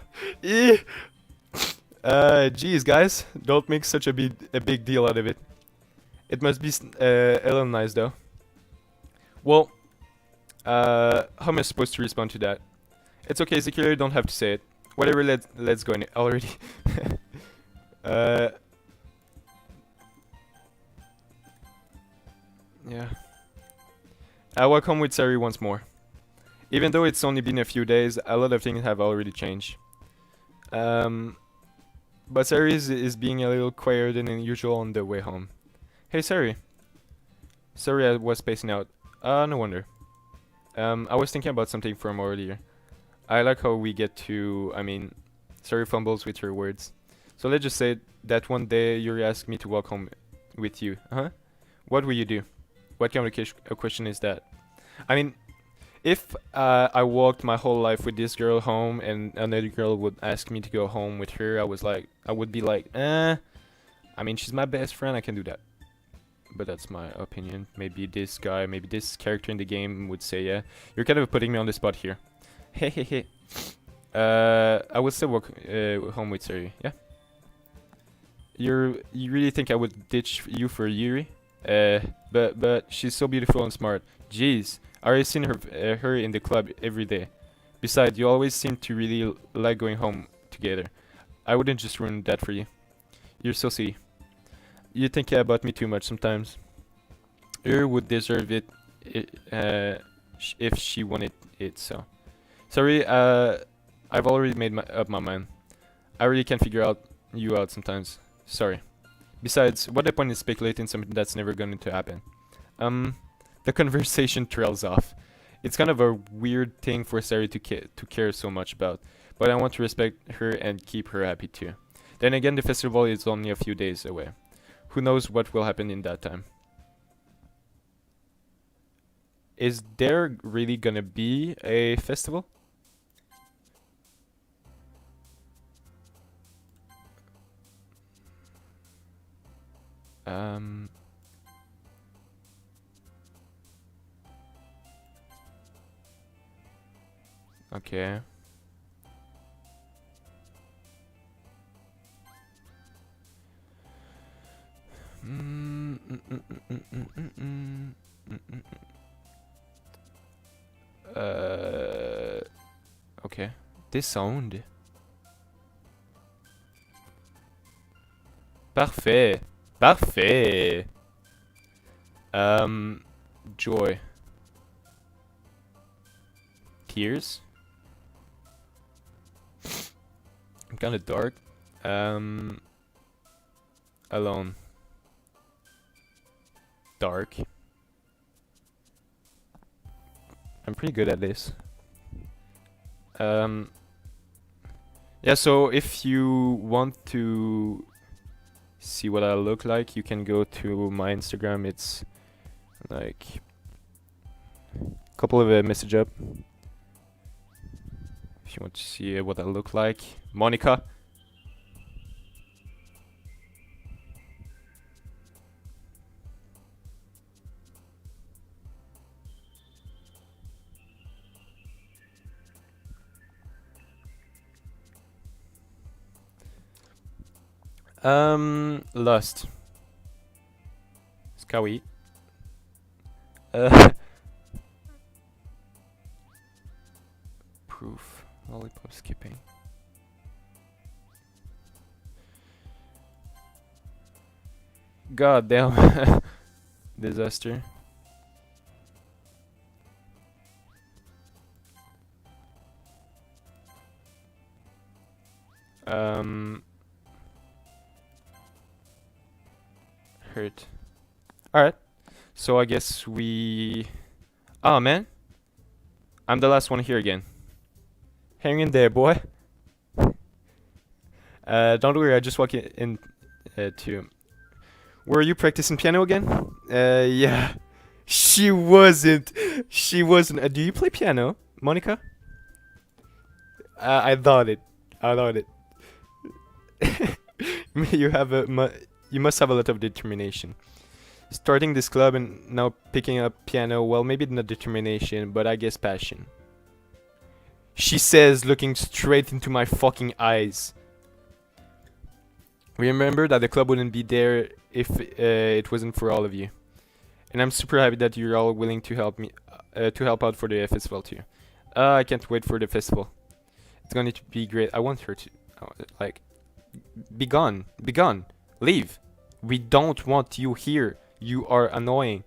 Speaker 1: geez, guys, don't make such a big deal out of it. It must be a little nice, though. Well, how am I supposed to respond to that? It's okay, Ezekiel, you don't have to say it. Whatever, let's go in it already. Yeah. I walk home with Sari once more. Even though it's only been a few days, a lot of things have already changed. But Sari is being a little quieter than usual on the way home. Hey Sari. Sorry I was spacing out. No wonder. I was thinking about something from earlier. I like how we get to, Sari fumbles with her words. So let's just say that one day Yuri asked me to walk home with you. Huh? What will you do? What kind of a question is that? I mean, if I walked my whole life with this girl home and another girl would ask me to go home with her, I would be like, she's my best friend, I can do that. But that's my opinion. Maybe this character in the game would say, yeah. You're kind of putting me on the spot here. Hey. I would still walk home with Sari, yeah? You really think I would ditch you for Yuri? But she's so beautiful and smart. Jeez, I already seen her in the club every day. Besides, you always seem to really like going home together. I wouldn't just ruin that for you. You're so sweet. You think about me too much sometimes. Yuri would deserve it if she wanted it, so. Sorry, I've already made up my mind. I really can't figure you out sometimes. Sorry. Besides, what the point in speculating something that's never going to happen? The conversation trails off. It's kind of a weird thing for Sari to care so much about, but I want to respect her and keep her happy too. Then again, the festival is only a few days away. Who knows what will happen in that time? Is there really gonna be a festival? Okay. Okay. This sound. Parfait. Parfait. Joy. Tears. I'm kind of dark. Alone. Dark. I'm pretty good at this. Yeah, so if you want to see what I look like, you can go to my Instagram. It's like a couple of message up. If you want to see what I look like. Monica. Lust. Skawi. Proof. Lollipop skipping. God damn. Disaster. Hurt. Alright. So I guess we... Oh man. I'm the last one here again. Hang in there, boy. Don't worry, I just walked in to... Were you practicing piano again? Yeah. She wasn't. She wasn't. Do you play piano, Monica? I thought it. I thought it. You must have a lot of determination. Starting this club and now picking up piano, well, maybe not determination, but I guess passion. She says, looking straight into my fucking eyes. Remember that the club wouldn't be there if it wasn't for all of you. And I'm super happy that you're all willing to help me, to help out for the festival too. I can't wait for the festival. It's going to be great. I want her to, be gone, leave. We don't want you here. You are annoying.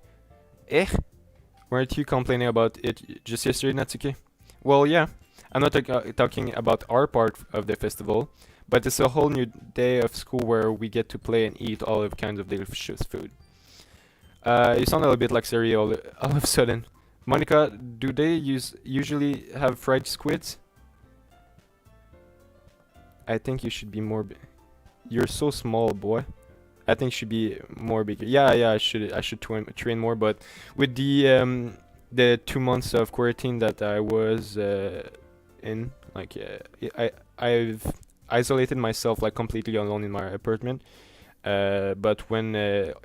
Speaker 1: Weren't you complaining about it just yesterday, Natsuki? Well, yeah. I'm not talking about our part of the festival, but it's a whole new day of school where we get to play and eat all of kinds of delicious food. You sound a little bit like Sari all of a sudden. Monica, do they usually have fried squids? I think you should be more. You're so small, boy. I think you should be more bigger. Yeah. I should train more. But with the 2 months of quarantine that I was in, like I've isolated myself like completely alone in my apartment. But when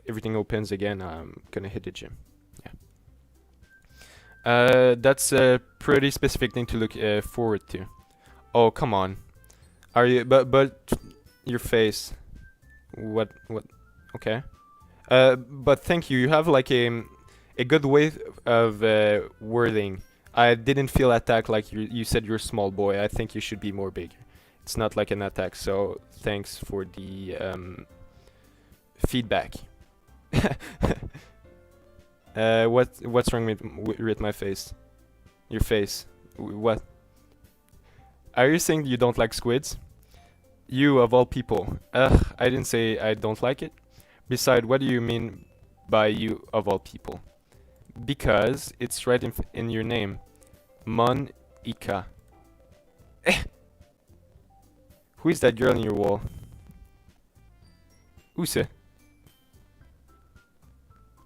Speaker 1: everything opens again, I'm gonna hit the gym. Yeah. That's a pretty specific thing to look forward to. Oh, come on. Are you? But your face. What? Okay. But thank you. You have like a good way of wording. I didn't feel attacked like you said you're a small boy. I think you should be more bigger. It's not like an attack. So thanks for the feedback. What's wrong with my face? Your face. What? Are you saying you don't like squids? You of all people. Ugh, I didn't say I don't like it. Besides, what do you mean by you of all people? Because it's right in your name. Mon Ika. Who is that girl in your wall? Use.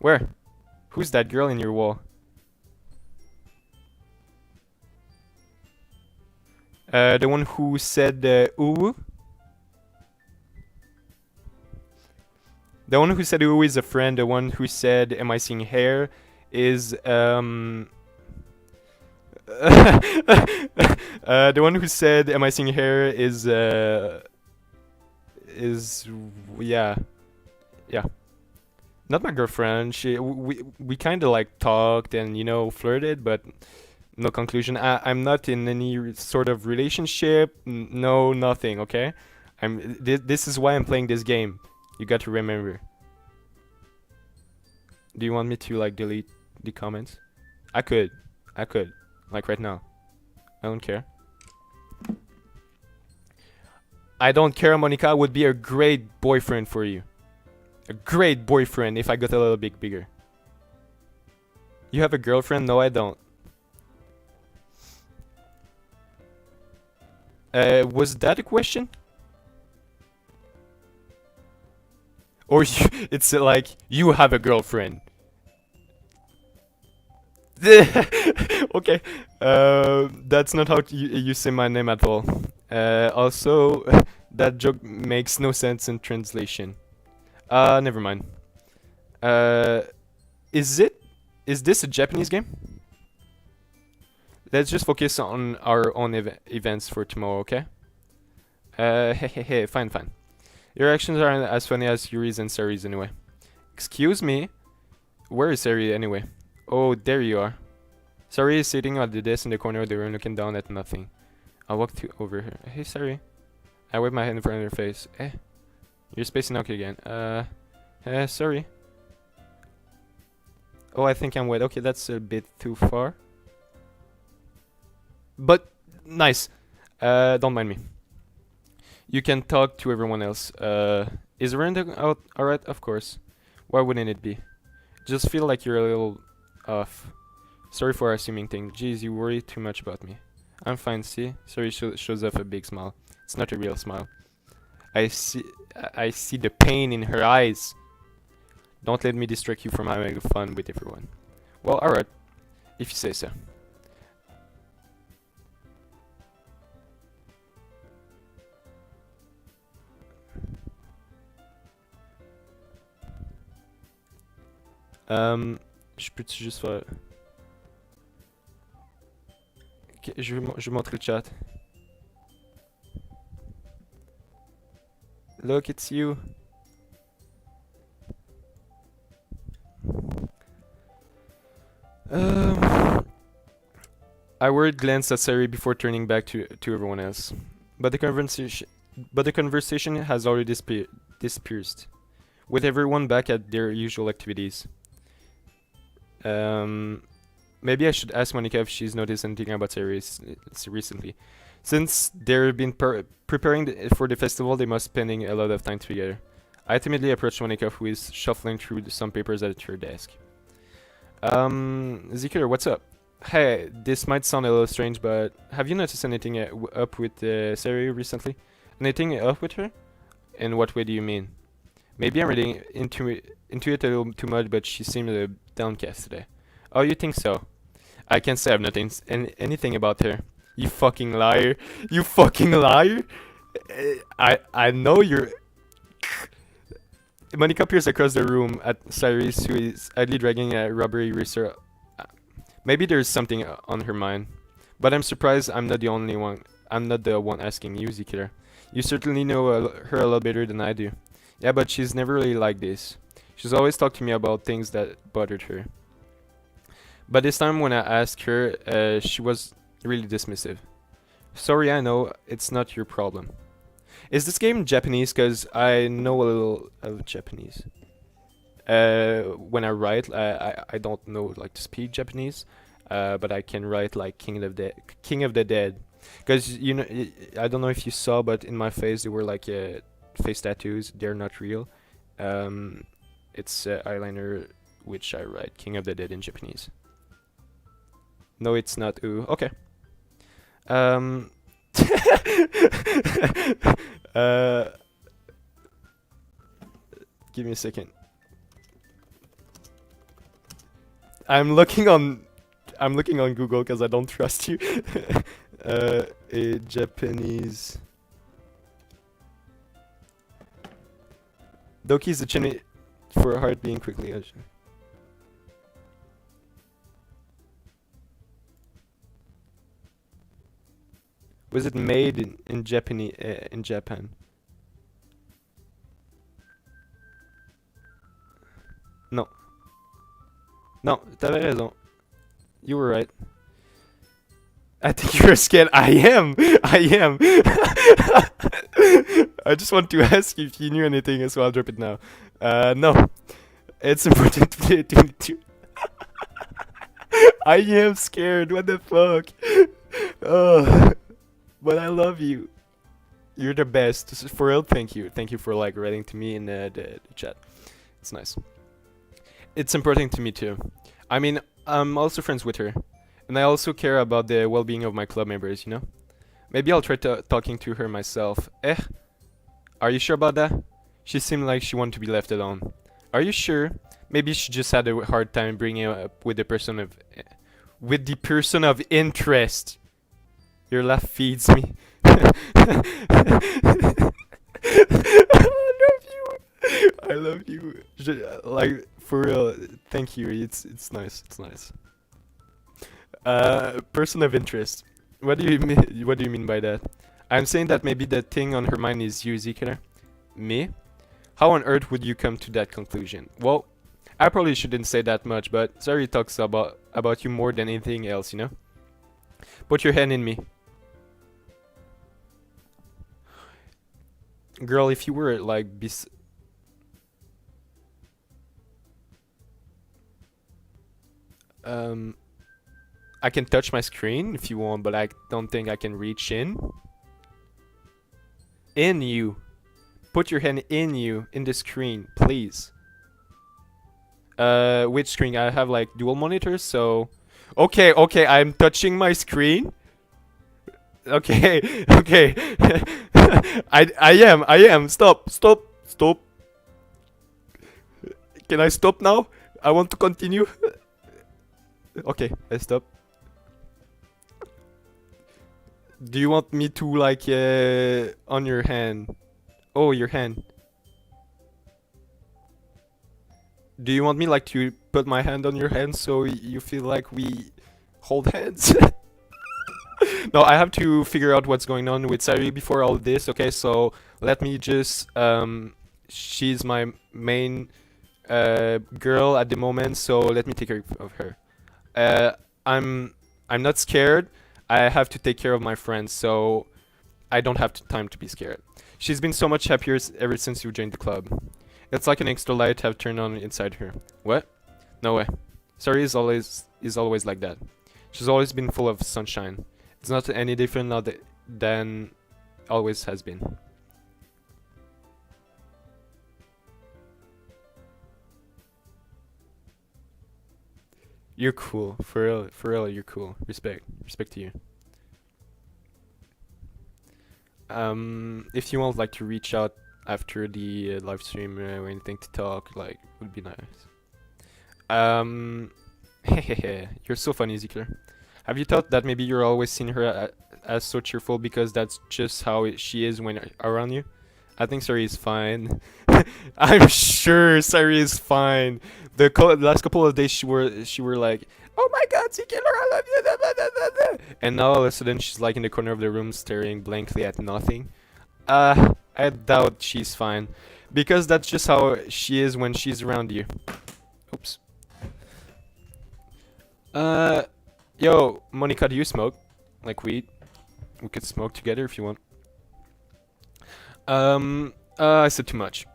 Speaker 1: Where? Who's that girl in your wall? The one who said ooh? The one who said ooh is a friend. The one who said am I seeing hair is the one who said am I seeing hair is yeah. Not my girlfriend. We kind of like talked and flirted, but no conclusion. I'm not in any sort of relationship. No, nothing. Okay. This is why I'm playing this game. You got to remember. Do you want me to like delete the comments? I could. Like right now. I don't care. I don't care, Monica. I would be a great boyfriend for you. A great boyfriend if I got a little bit bigger. You have a girlfriend? No, I don't. Was that a question? Or it's like you have a girlfriend. Okay. That's not how you say my name at all. Also, that joke makes no sense in translation. Never mind. Is this a Japanese game? Let's just focus on our own events for tomorrow, okay? Hey, fine. Your actions aren't as funny as Yuri's and Sari's anyway. Excuse me? Where is Sari anyway? Oh, there you are. Sari is sitting at the desk in the corner of the room looking down at nothing. I walked over her. Hey, Sari. I waved my hand in front of her face. You're spacing out again. Sorry. Oh, I think I'm wet. Okay, that's a bit too far. But, nice. Don't mind me. You can talk to everyone else. Is Random out alright? Of course. Why wouldn't it be? Just feel like you're a little off. Sorry for assuming things. Jeez, you worry too much about me. I'm fine, see? Sorry shows off a big smile. It's not a real smile. I see the pain in her eyes. Don't let me distract you from having fun with everyone. Well, alright. If you say so. Je peux-tu juste faire... Ok, je vais montrer le chat. Look, it's you. I worried glanced at Sari before turning back to everyone else. But the conversation has already dispersed, with everyone back at their usual activities. Maybe I should ask Monica if she's noticed anything about series recently. Since they've been preparing for the festival, they must spending a lot of time together. I timidly approached Monica, who is shuffling through some papers at her desk. Ezekiel, what's up? Hey, this might sound a little strange, but have you noticed anything up with Sari recently? Anything up with her? In what way do you mean? Maybe I'm reading into it a little too much, but she seemed a downcast today. Oh, you think so? I can't say I've noticed anything about her. You fucking liar! You fucking liar! I know you're. Monica appears across the room at Cyrus, who is idly dragging a rubbery wrister. Maybe there's something on her mind, but I'm surprised I'm not the only one. I'm not the one asking you, Zikira. You certainly know her a lot better than I do. Yeah, but she's never really like this. She's always talked to me about things that bothered her. But this time when I asked her, she was really dismissive. Sorry, I know, it's not your problem. Is this game Japanese? Cause I know a little of Japanese. When I write, I don't know like to speak Japanese, but I can write like King of the Dead. Cause you know, I don't know if you saw, but in my face there were like face tattoos. They're not real. It's eyeliner, which I write King of the Dead in Japanese. No, it's not. Ooh, okay. Give me a second. I'm looking on Google because I don't trust you. A Japanese doki is the chin for a heart being quickly. Was it made in Japanese in Japan? No. No, t'avais raison. You were right. I think you're scared. I am. I am. I just want to ask you if you knew anything, so I'll drop it now. No. It's important to I am scared. What the fuck? Oh. But I love you. You're the best. For real, thank you. Thank you for like writing to me in the chat. It's nice. It's important to me too. I mean, I'm also friends with her. And I also care about the well-being of my club members, you know? Maybe I'll try talking to her myself. Are you sure about that? She seemed like she wanted to be left alone. Are you sure? Maybe she just had a hard time bringing up with the person of interest. Your laugh feeds me. I love you. I love you. Like for real. Thank you. It's nice. It's nice. Person of interest. What do you mean? What do you mean by that? I'm saying that maybe the thing on her mind is you, Zikira. Me? How on earth would you come to that conclusion? Well, I probably shouldn't say that much, but Sari talks about you more than anything else, you know? Put your hand in me. Girl, if you were like I can touch my screen if you want, but I don't think I can reach in. In you. Put your hand in you, in the screen, please. Which screen? I have like dual monitors, so... Okay, I'm touching my screen. Okay, okay. I am. Stop. Can I stop now? I want to continue. Okay, I stop. Do you want me to like on your hand? Oh, your hand. Do you want me like to put my hand on your hand so you feel like we hold hands? No, I have to figure out what's going on with Sari before all this. Okay, so let me just she's my main girl at the moment, so let me take care of her. I'm not scared. I have to take care of my friends, so I don't have time to be scared. She's been so much happier ever since you joined the club. It's like an extra light have turned on inside her. What? No way. Sari is always like that. She's always been full of sunshine. It's not any different now than always has been. You're cool. For real, you're cool. Respect to you. If you want like to reach out after the live stream or anything to talk, like would be nice. Um, you're so funny, Ziegler. Have you thought that maybe you're always seeing her as so cheerful because that's just how she is when around you? I think Sari is fine. I'm sure Sari is fine. The last couple of days she were like, "Oh my God, Ziegler, I love you," da, da, da, da, da." And now all of a sudden she's like in the corner of the room staring blankly at nothing. I doubt she's fine, because that's just how she is when she's around you. Oops. Uh, yo, Monica, do you smoke? Like weed? We could smoke together if you want. I said too much.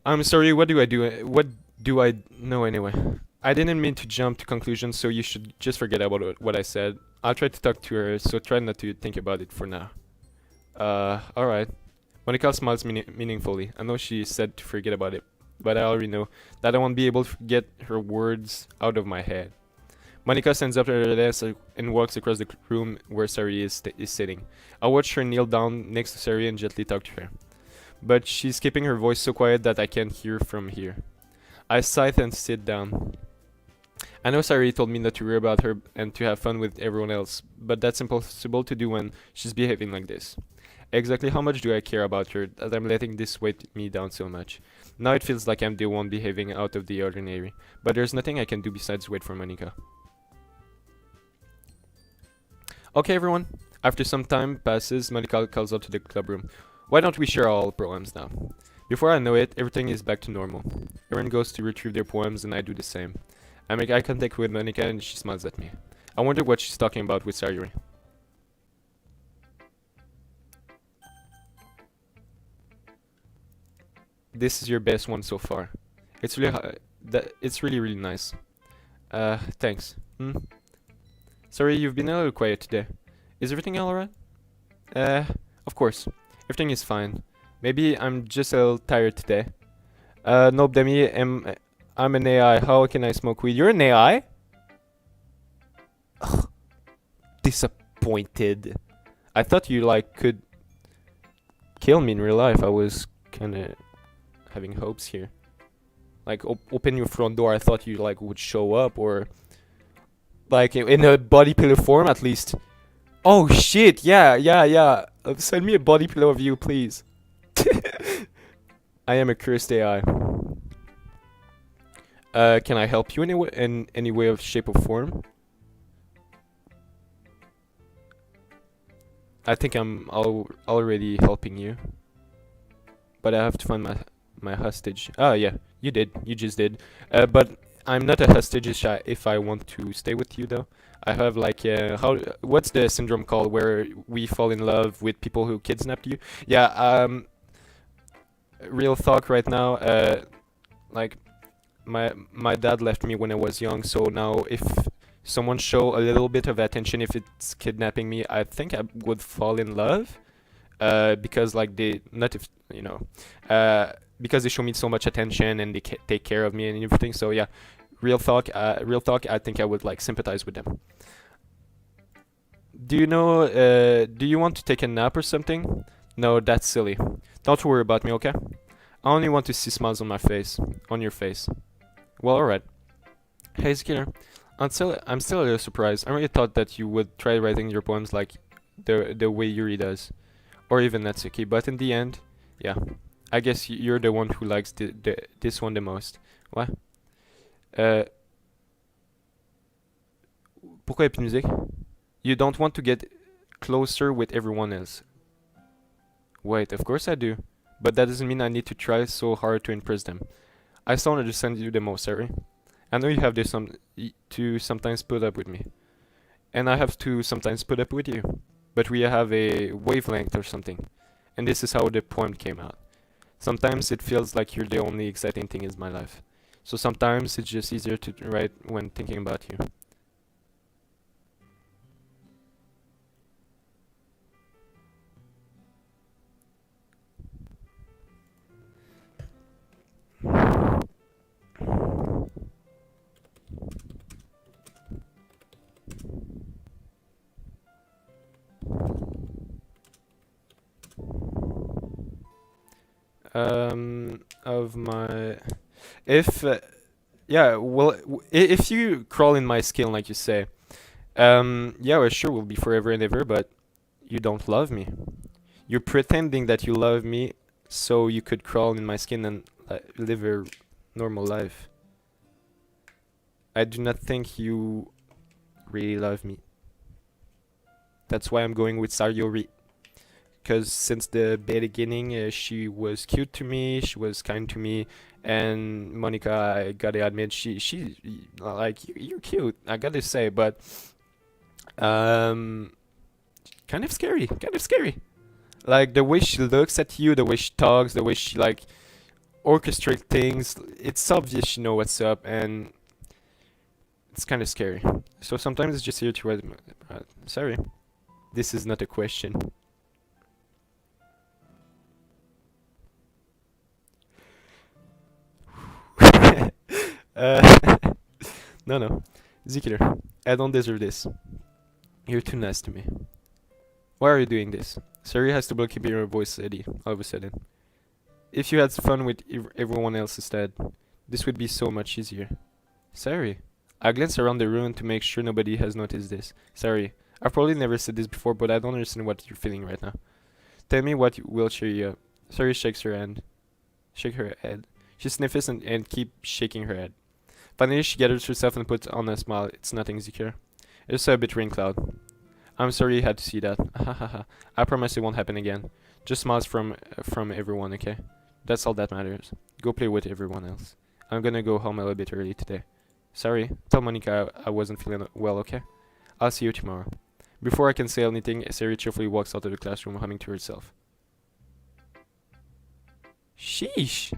Speaker 1: I'm sorry, what do I do? What do I know anyway? I didn't mean to jump to conclusions, so you should just forget about what I said. I'll try to talk to her, so try not to think about it for now. Alright. Monica smiles meaningfully. I know she said to forget about it, but I already know that I won't be able to get her words out of my head. Monica stands up to her desk and walks across the room where Sari is sitting. I watch her kneel down next to Sari and gently talk to her. But she's keeping her voice so quiet that I can't hear from here. I sigh and sit down. I know Sari told me not to worry about her and to have fun with everyone else, but that's impossible to do when she's behaving like this. Exactly how much do I care about her that I'm letting this weight me down so much? Now it feels like I'm the one behaving out of the ordinary, but there's nothing I can do besides wait for Monica. Okay, everyone. After some time passes, Monica calls out to the club room. Why don't we share all poems now? Before I know it, everything is back to normal. Everyone goes to retrieve their poems and I do the same. I make eye contact with Monica and she smiles at me. I wonder what she's talking about with Sayuri. This is your best one so far. It's really nice. Thanks. Sorry, you've been a little quiet today. Is everything alright? Of course. Everything is fine. Maybe I'm just a little tired today. Nope, Demi, I'm an AI. How can I smoke weed? You're an AI? Ugh, disappointed. I thought you, like, could kill me in real life. I was kinda having hopes here. Like, open your front door. I thought you, like, would show up, or like in a body pillow form at least. Oh shit! Yeah. Send me a body pillow of you, please. I am a cursed AI. Can I help you in any way of shape or form? I think I'm already helping you, but I have to find my hostage. Oh yeah, you did. You just did. But I'm not a hostage if I want to stay with you though. I have like what's the syndrome called where we fall in love with people who kidnapped you? Yeah. Real talk right now. Like my dad left me when I was young, so now if someone show a little bit of attention, if it's kidnapping me, I think I would fall in love. Because like they not if you know, because they show me so much attention and they take care of me and everything. So yeah, real talk. I think I would like sympathize with them. Do you know? Do you want to take a nap or something? No, that's silly. Don't worry about me, okay? I only want to see smiles on my face, on your face. Well, alright. Hey, Skiller. I'm still a little surprised. I really thought that you would try writing your poems like the way Yuri does, or even Natsuki. But in the end, yeah, I guess you're the one who likes this one the most. What? Pourquoi y a plus de musique? You don't want to get closer with everyone else. Wait, of course I do. But that doesn't mean I need to try so hard to impress them. I still understand you the most, Harry. I know you have to sometimes put up with me. And I have to sometimes put up with you. But we have a wavelength or something. And this is how the poem came out. Sometimes it feels like you're the only exciting thing in my life. So sometimes it's just easier to write when thinking about you. Of my, if yeah, well, if you crawl in my skin like you say, yeah, well, sure, we'll be forever and ever, but you don't love me. You're pretending that you love me so you could crawl in my skin and live a normal life. I do not think you really love me. That's why I'm going with Sayori. Because since the beginning, she was cute to me, she was kind to me, and Monica, I gotta admit, she like you're cute, I gotta say, but um, kind of scary, kind of scary. Like the way she looks at you, the way she talks, the way she like orchestrate things. It's obvious you know what's up, and it's kind of scary. So sometimes it's just here to write. Sorry, this is not a question. uh, no, no, Zikir, I don't deserve this. You're too nice to me. Why are you doing this? Sorry has to block keeping your voice steady all of a sudden. If you had fun with everyone else instead, this would be so much easier. Sorry. I glance around the room to make sure nobody has noticed this. Sorry. I've probably never said this before, but I don't understand what you're feeling right now. Tell me what will cheer you up. Sorry shakes her hand. Shake her head. She sniffs and keeps shaking her head. Finally, she gathers herself and puts on a smile. It's nothing, Zikir. It's a bit rain cloud. I'm sorry you had to see that. I promise it won't happen again. Just smiles from everyone, okay? That's all that matters. Go play with everyone else. I'm gonna go home a little bit early today. Sorry. Tell Monica I wasn't feeling well, okay? I'll see you tomorrow. Before I can say anything, Sari cheerfully walks out of the classroom humming to herself. Sheesh.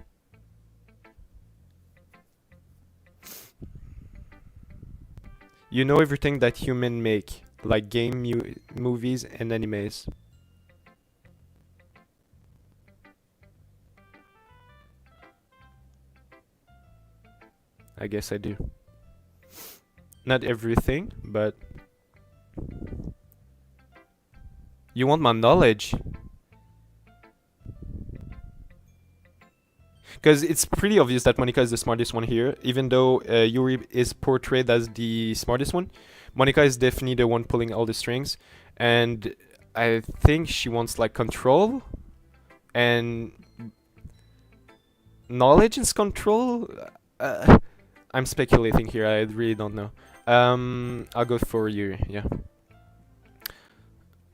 Speaker 1: You know everything that humans make, like game, movies, and animes. I guess I do. Not everything, but you want my knowledge. Because it's pretty obvious that Monica is the smartest one here, even though Yuri is portrayed as the smartest one. Monica is definitely the one pulling all the strings, and I think she wants like control and knowledge is control. I'm speculating here. I really don't know. I'll go for Yuri. Yeah.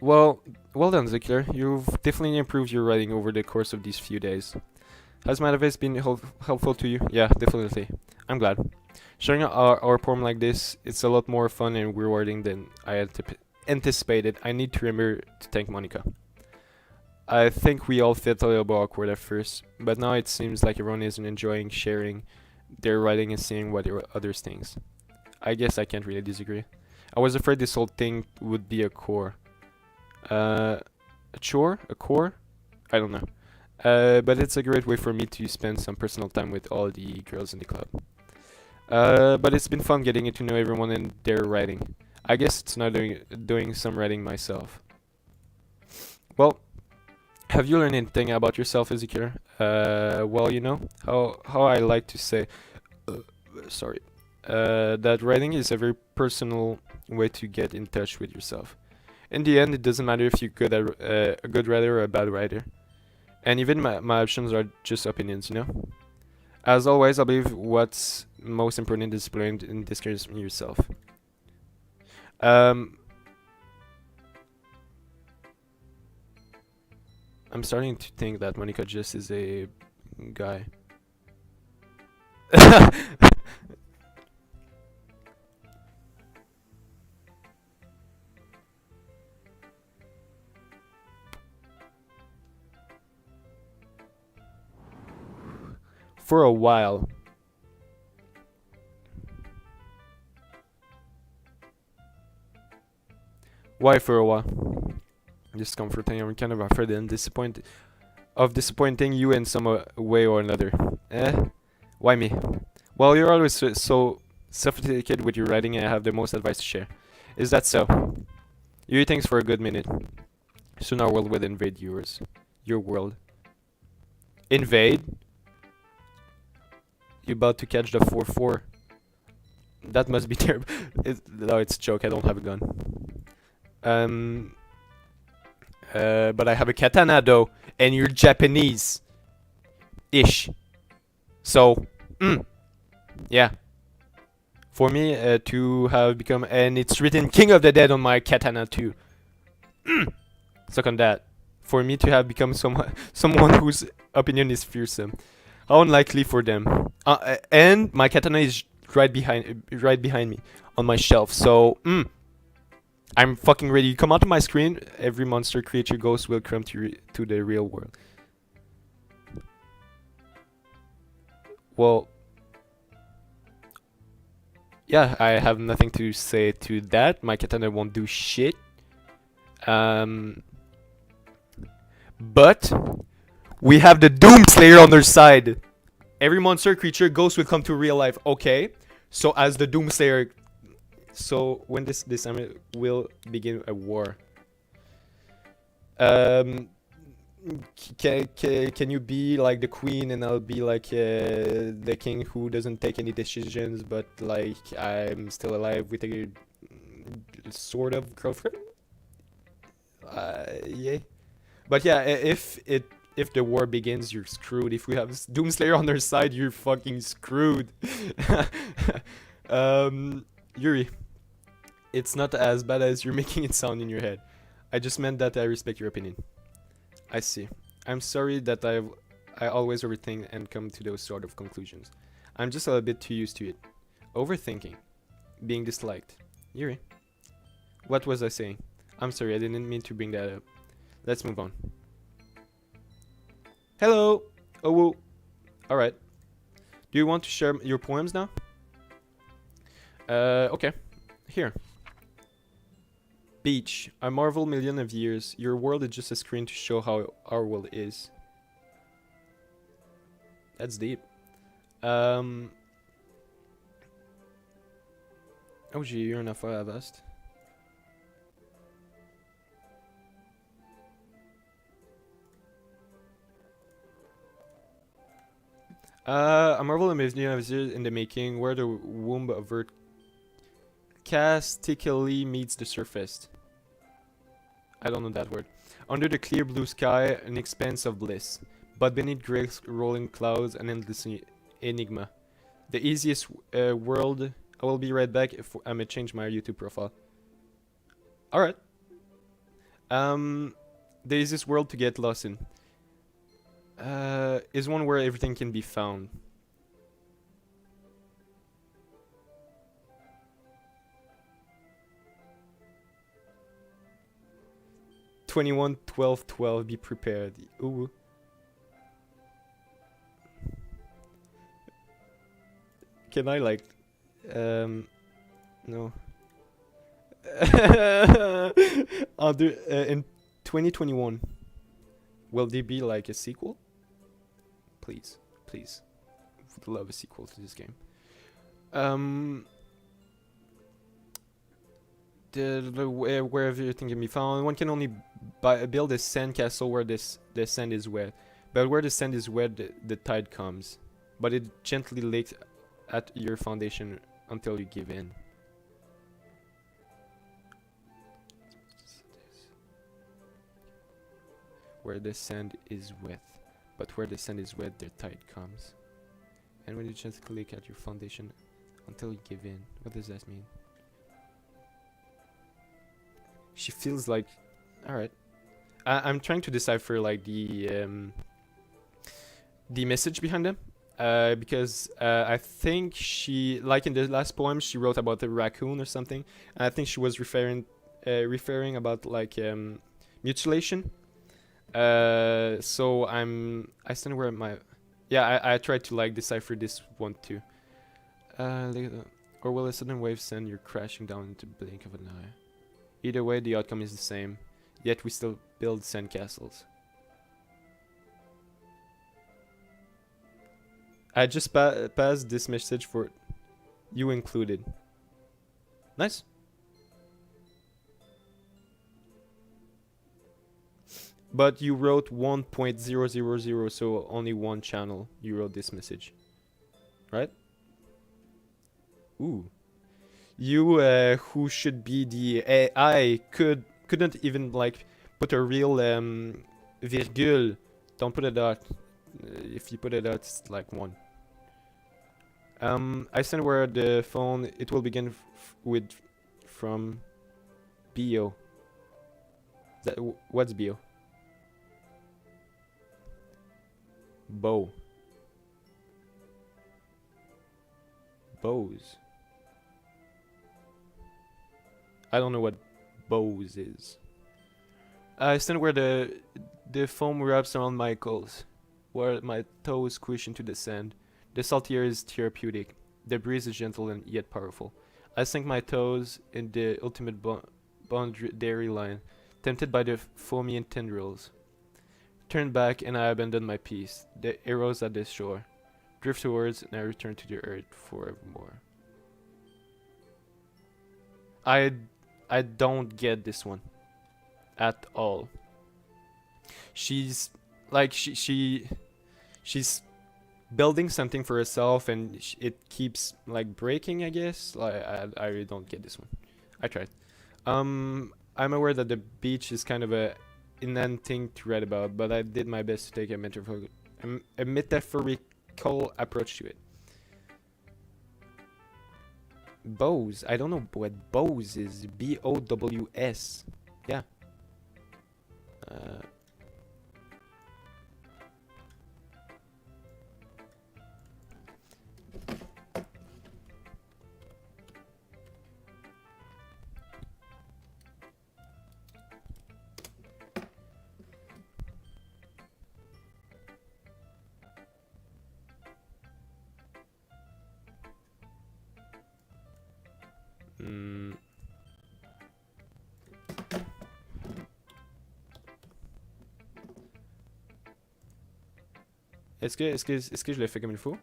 Speaker 1: Well done, Zikir. You've definitely improved your writing over the course of these few days. Has my advice been helpful to you? Yeah, definitely. I'm glad. Sharing our poem like this, it's a lot more fun and rewarding than I had anticipated. I need to remember to thank Monica. I think we all felt a little bit awkward at first, but now it seems like everyone is enjoying sharing their writing and seeing what others think. I guess I can't really disagree. I was afraid this whole thing would be a core. A chore? A core? I don't know. But it's a great way for me to spend some personal time with all the girls in the club. But it's been fun getting to know everyone and their writing. I guess it's not doing some writing myself. Well, have you learned anything about yourself, Ezekiel? Well, you know how I like to say, sorry, that writing is a very personal way to get in touch with yourself. In the end, it doesn't matter if you're good at a good writer or a bad writer. And even my options are just opinions, you know? As always, I believe what's most important is learning and discovering yourself. I'm starting to think that Monica just is a guy. For a while. Why for a while? Discomforting. I'm kind of afraid and disappointing you in some way or another. Why me? Well, you're always so sophisticated with your writing, and I have the most advice to share. Is that so? You eat things for a good minute. Soon our world will invade yours. Your world. Invade? You about to catch the 4-4? That must be terrible. No, it's a joke. I don't have a gun. But I have a katana though, and you're Japanese. Ish. So, yeah. For me to have become, and it's written King of the Dead on my katana too. Suck on that. For me to have become someone whose opinion is fearsome. How unlikely for them. And my katana is right behind me on my shelf. So, I'm fucking ready. You come onto my screen, every monster, creature, ghost will come to the real world. Well, yeah, I have nothing to say to that. My katana won't do shit. But we have the Doomslayer on their side. Every monster, creature, ghost will come to real life. Okay, so as the Doomslayer, so when this time will begin a war. Can you be like the queen and I'll be like the king who doesn't take any decisions, but like I'm still alive with a sort of girlfriend? Yeah. But yeah, if the war begins, you're screwed. If we have Doomslayer on their side, you're fucking screwed. Yuri, it's not as bad as you're making it sound in your head. I just meant that I respect your opinion. I see. I'm sorry that I always overthink and come to those sort of conclusions. I'm just a little bit too used to it. Overthinking. Being disliked. Yuri. What was I saying? I'm sorry, I didn't mean to bring that up. Let's move on. Hello! Oh, whoa. Alright. Do you want to share your poems now? Okay. Here. Beach. I marvel million of years. Your world is just a screen to show how our world is. That's deep. Oh gee, you're enough for Avast. A marvel of million of years in the making, where the womb of Earth castically meets the surface. I don't know that word. Under the clear blue sky, an expanse of bliss. But beneath grey rolling clouds, an endless enigma. The easiest world. I will be right back if I may change my YouTube profile. Alright. The easiest world to get lost in. Is one where everything can be found. (21, 12, 12). Be prepared. Ooh. Can I like no. In 2021, will there be like a sequel? Please, please, would love a sequel to this game. Where everything can be found. One can only build a sand castle where the sand is wet, but where the sand is wet, the tide comes. But it gently leaks at your foundation until you give in. Where the sand is wet, but where the sand is wet, the tide comes. And when you gently leak at your foundation until you give in. What does that mean? She feels like, all right. I'm trying to decipher like the message behind them, because I think she, like in the last poem, she wrote about the raccoon or something. And I think she was referring about like mutilation. So I stand where my, yeah, I tried to like decipher this one too. Or will a sudden wave send you crashing down into the blink of an eye? Either way, the outcome is the same. Yet we still build sandcastles. I just passed this message for you included. Nice. But you wrote 1.000, so only one channel you wrote this message. Right? Ooh. You, who should be the AI, couldn't even, like, put a real, virgule. Don't put a dot. If you put a dot, it's like 1. I send where the phone, it will begin with, from, bio. What's bio? Bow. Bows. I don't know what bows is. I stand where the foam wraps around my ankles, where my toes squish into the sand. The salty air is therapeutic. The breeze is gentle and yet powerful. I sink my toes in the ultimate boundary line, tempted by the foamy tendrils. Turn back and I abandon my peace. The arrows at the shore. Drift towards and I return to the earth forevermore. I don't get this one at all. She's like she's building something for herself and it keeps like breaking, I guess. Like I really don't get this one. I tried. I'm aware that the beach is kind of a inane thing to write about, but I did my best to take a metaphorical approach to it. Bows. I don't know what bows is. B-O-W-S. Yeah. Est-ce que je le fais comme il faut?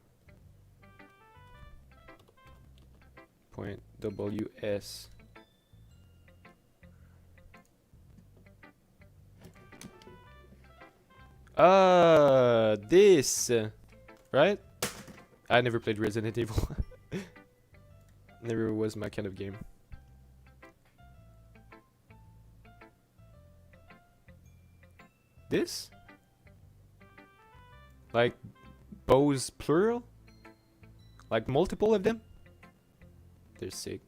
Speaker 1: Point WS. This, right? I never played Resident Evil. Never was my kind of game. This? Like bows plural? Like multiple of them? They're sick.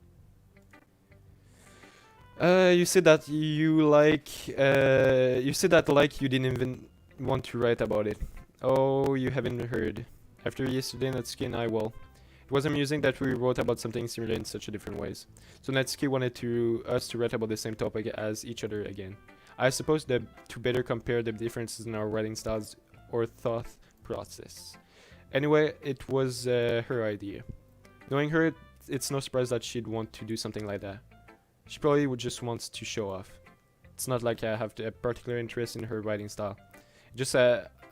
Speaker 1: You said that you like you didn't even want to write about it. Oh, you haven't heard. After yesterday, Natsuki and I, well, it was amusing that we wrote about something similar in such a different ways. So Natsuki wanted us to write about the same topic as each other again. I suppose that to better compare the differences in our writing styles or thought process. Anyway, it was her idea. Knowing her, it's no surprise that she'd want to do something like that. She probably would just wants to show off. It's not like I have a particular interest in her writing style.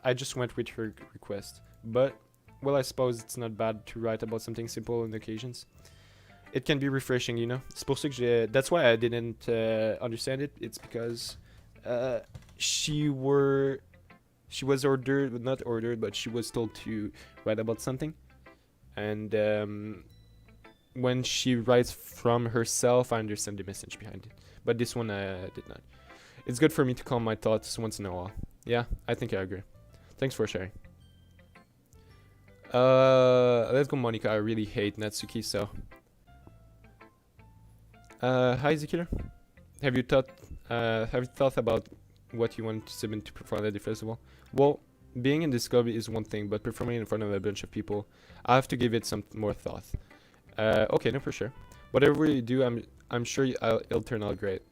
Speaker 1: I just went with her request. But, well, I suppose it's not bad to write about something simple on occasions. It can be refreshing, you know. That's why I didn't understand it. It's because she was ordered, not ordered, but she was told to write about something. And when she writes from herself, I understand the message behind it. But this one I did not. It's good for me to calm my thoughts once in a while. Yeah, I think I agree. Thanks for sharing. Let's go, Monica. I really hate Natsuki, so. Hi, Ezekiel. Have you thought about what you want to submit to perform at the festival? Well, being in this club is one thing, but performing in front of a bunch of people, I have to give it some more thought. Okay, no, for sure. Whatever you do, I'm sure it'll turn out great.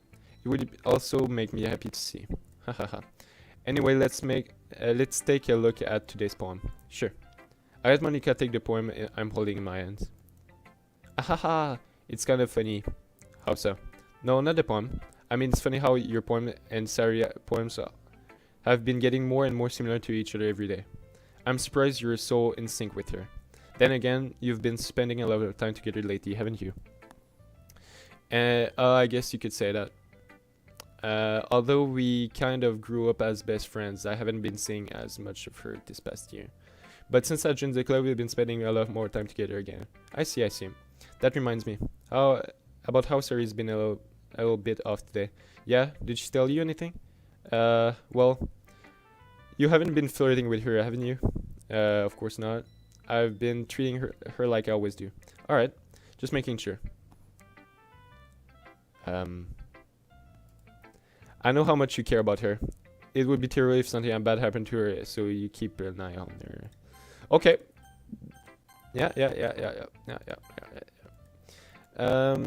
Speaker 1: It would also make me happy to see. Hahaha. Anyway, let's take a look at today's poem. Sure. I let Monica take the poem I'm holding in my hands. Ahaha! It's kind of funny. How so? No, not the poem. I mean, it's funny how your poem and Sari poems have been getting more and more similar to each other every day. I'm surprised you're so in sync with her. Then again, you've been spending a lot of time together lately, haven't you? I guess you could say that. Although we kind of grew up as best friends, I haven't been seeing as much of her this past year. But since I joined the club, we've been spending a lot more time together again. I see, I see. That reminds me. How Sari's been a little bit off today. Yeah, did she tell you anything? Well, you haven't been flirting with her, haven't you? Of course not. I've been treating her like I always do. Alright, just making sure. I know how much you care about her. It would be terrible if something bad happened to her, so you keep an eye on her. Okay. Yeah.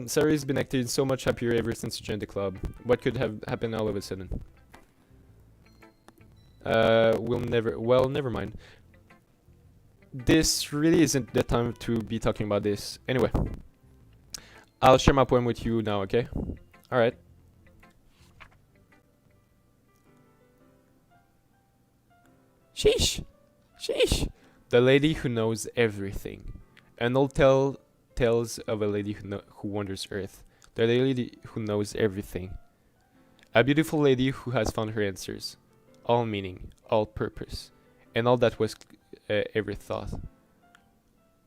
Speaker 1: Sari's been acting so much happier ever since you joined the club. What could have happened all of a sudden? Never mind. This really isn't the time to be talking about this. Anyway, I'll share my poem with you now, okay? Alright. Sheesh! Sheesh! The lady who knows everything. An old tales of a lady who wanders earth. The lady who knows everything. A beautiful lady who has found her answers. All meaning, all purpose, and all that was ever thought.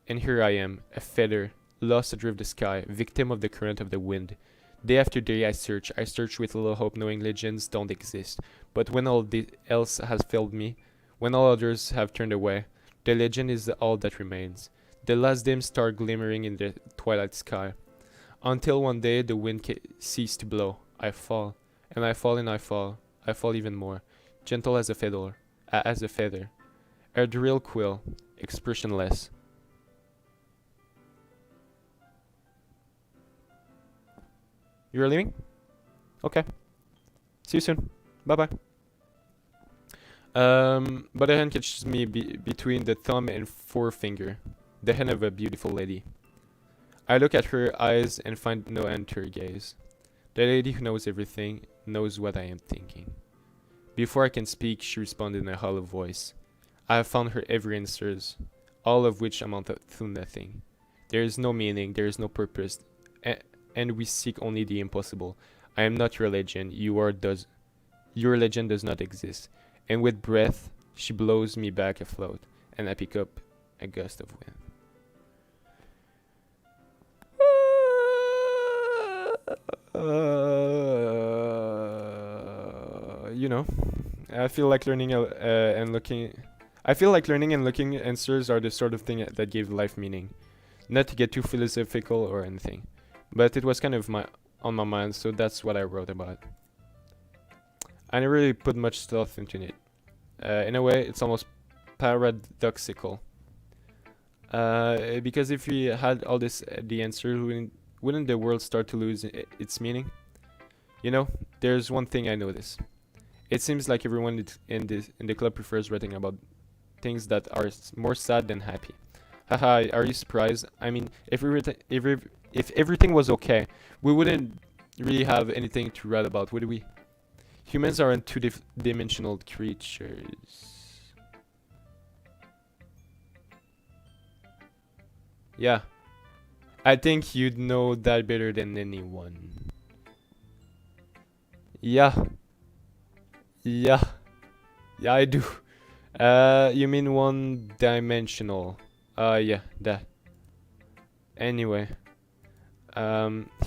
Speaker 1: And here I am, a feather, lost adrift the sky, victim of the current of the wind. Day after day I search with little hope, knowing legends don't exist. But when all else has failed me, when all others have turned away, the legend is all that remains. The last dim star glimmering in the twilight sky. Until one day the wind ceased to blow. I fall, and I fall and I fall. I fall even more, gentle as a feather, a drill quill, expressionless. You're leaving? Okay. See you soon. Bye bye. But a hand catches me between the thumb and forefinger, the hand of a beautiful lady. I look at her eyes and find no end to her gaze. The lady who knows everything knows what I am thinking. Before I can speak, she responded in a hollow voice. I have found her every answers, all of which amount to nothing. There is no meaning, there is no purpose, and we seek only the impossible. I am not your legend, your legend does not exist. And with breath, she blows me back afloat, and I pick up a gust of wind. You know, I feel like learning and looking. I feel like learning and looking answers are the sort of thing that give life meaning. Not to get too philosophical or anything, but it was kind of on my mind, so that's what I wrote about. I never really put much thought into it. In a way, it's almost paradoxical. Because if we had all the answers, wouldn't the world start to lose its meaning? You know, there's one thing I notice. It seems like everyone in the club prefers writing about things that are more sad than happy. Haha, are you surprised? I mean, if everything was okay, we wouldn't really have anything to write about, would we? Humans aren't two-dimensional creatures. Yeah. I think you'd know that better than anyone. Yeah. Yeah. Yeah, I do. You mean one-dimensional. Yeah, that. Anyway.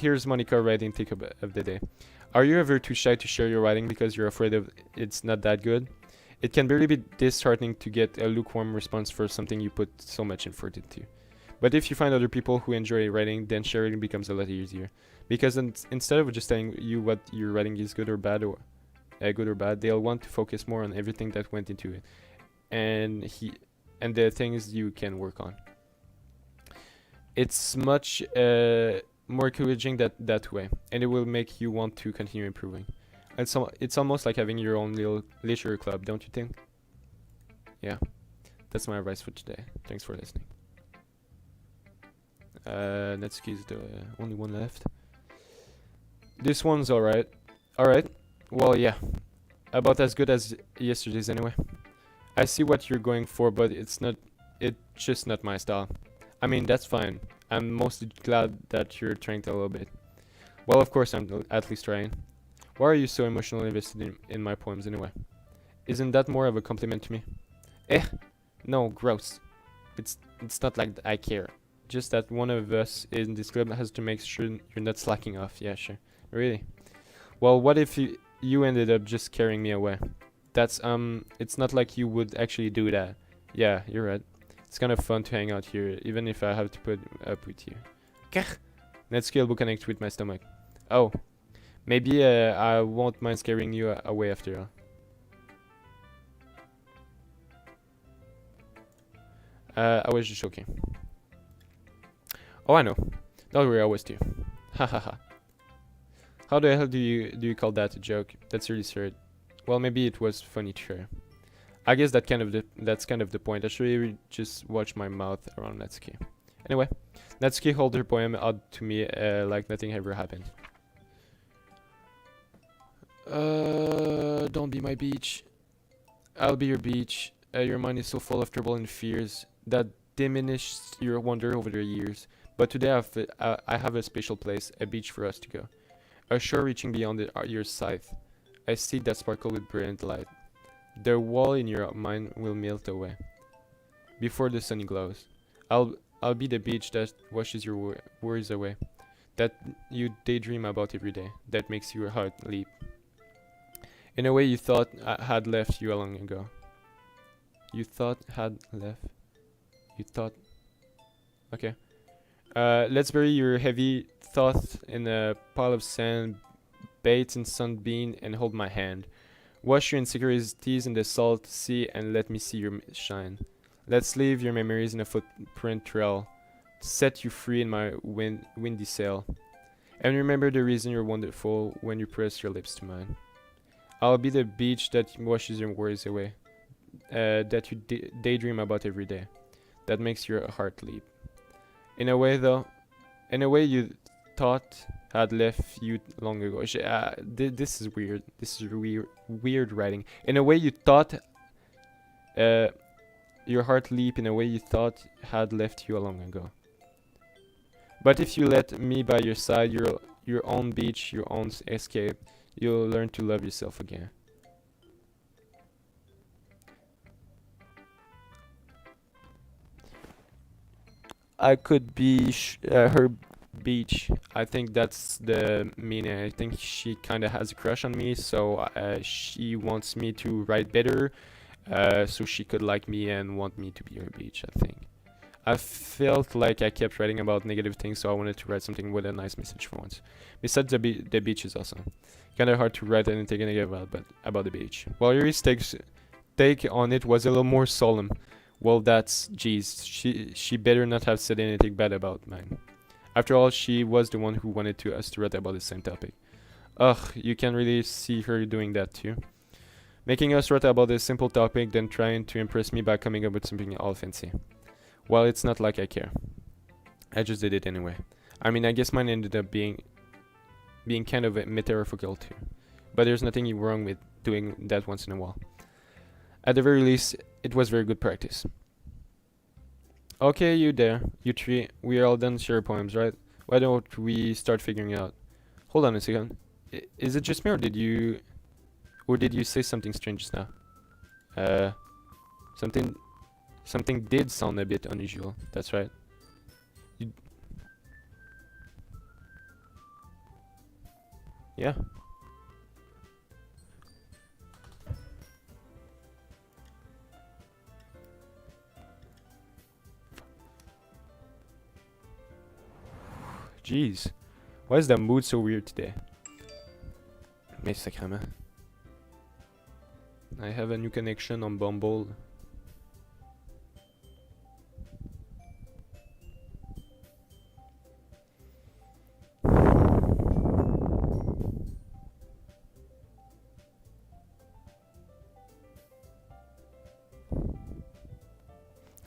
Speaker 1: Here's Monica writing take of the day. Are you ever too shy to share your writing because you're afraid of it's not that good? It can really be disheartening to get a lukewarm response for something you put so much effort into. But if you find other people who enjoy writing, then sharing becomes a lot easier. Because instead of just telling you what your writing is good or bad, they'll want to focus more on everything that went into it, and the things you can work on. It's much more encouraging that way, and it will make you want to continue improving. It's almost like having your own little literature club, don't you think? Yeah, that's my advice for today. Thanks for listening. Natsuki is the only one left. This one's alright. Alright. Well, yeah. About as good as yesterday's anyway. I see what you're going for, but it's just not my style. I mean, that's fine. I'm mostly glad that you're trying to a little bit. Well, of course I'm at least trying. Why are you so emotionally invested in my poems anyway? Isn't that more of a compliment to me? Eh, no, gross. It's not like I care. Just that one of us in this club has to make sure you're not slacking off. Yeah, sure. Really? Well, what if you ended up just carrying me away? That's, it's not like you would actually do that. Yeah, you're right. It's kind of fun to hang out here, even if I have to put up with you. Net skill will connect with my stomach. Oh, maybe I won't mind carrying you away after all. I was just joking. Oh, I know. Don't worry, I was too. Hahaha. How the hell do you call that a joke? That's really absurd. Well, maybe it was funny to her. I guess that's kind of the point. I should really just watch my mouth around Natsuki. Anyway, Natsuki held her poem out to me like nothing ever happened. Don't be my beach. I'll be your beach. Your mind is so full of trouble and fears that diminishes your wonder over the years. But today I have a special place, a beach for us to go. A shore reaching beyond your scythe. A sea that sparkles with brilliant light. The wall in your mind will melt away before the sun glows. I'll be the beach that washes your worries away, that you daydream about every day, that makes your heart leap. In a way you thought I had left you long ago. You thought had left. You thought. Okay. Let's bury your heavy thoughts in a pile of sand, bathe in sunbeam, and hold my hand. Wash your insecurities in the salt sea and let me see your shine. Let's leave your memories in a footprint trail. Set you free in my windy sail. And remember the reason you're wonderful when you press your lips to mine. I'll be the beach that washes your worries away. That you daydream about every day. That makes your heart leap. In a way you thought had left you long ago. This is weird. This is weird writing. In a way you thought your heart leap in a way you thought had left you long ago. But if you let me by your side, your own beach, your own escape, you'll learn to love yourself again. I could be her beach. I think that's the meaning. I think she kind of has a crush on me, so she wants me to write better, so she could like me and want me to be her beach, I think. I felt like I kept writing about negative things, so I wanted to write something with a nice message for once. Besides, the beach is awesome. Kind of hard to write anything negative about the beach. Well, Yuri's take on it was a little more solemn. Well, that's geez. She better not have said anything bad about mine. After all, she was the one who wanted us to write about the same topic. Ugh, you can really see her doing that too. Making us write about a simple topic, then trying to impress me by coming up with something all fancy. Well, it's not like I care. I just did it anyway. I mean, I guess mine ended up being kind of metaphorical too. But there's nothing wrong with doing that once in a while. At the very least, it was very good practice. Okay, you there. You three. We are all done with your poems, right? Why don't we start figuring out? Hold on a second. Is it just me, or did you say something strange just now? Something did sound a bit unusual. That's right. Yeah. Jeez. Why is the mood so weird today? Mais sacrément. I have a new connection on Bumble.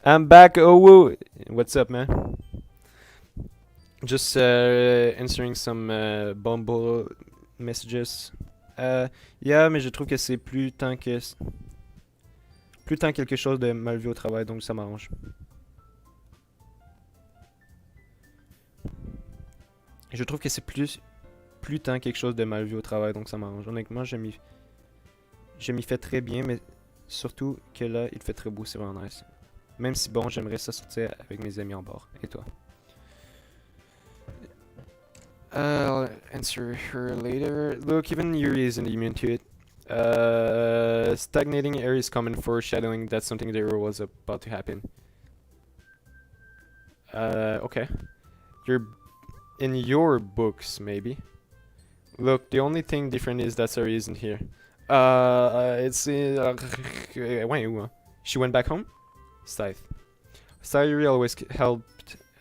Speaker 1: I'm back. Oh, woo. What's up, man? Just answering some Bumble messages. Yeah, mais je trouve que c'est plus tant quelque chose de mal vu au travail, donc ça m'arrange. Je trouve que c'est plus tant quelque chose de mal vu au travail, donc ça m'arrange. Honnêtement, je m'y fais très bien, mais surtout que là, il fait très beau, c'est vraiment nice. Même si bon, j'aimerais ça sortir avec mes amis en bord. Et toi? I'll answer her later. Look, even Yuri isn't immune to it. Stagnating air is common foreshadowing that something there was about to happen. Okay. You're in your books, maybe. Look, the only thing different is that Sari isn't here. It's wait, she went back home. Scythe. Sari always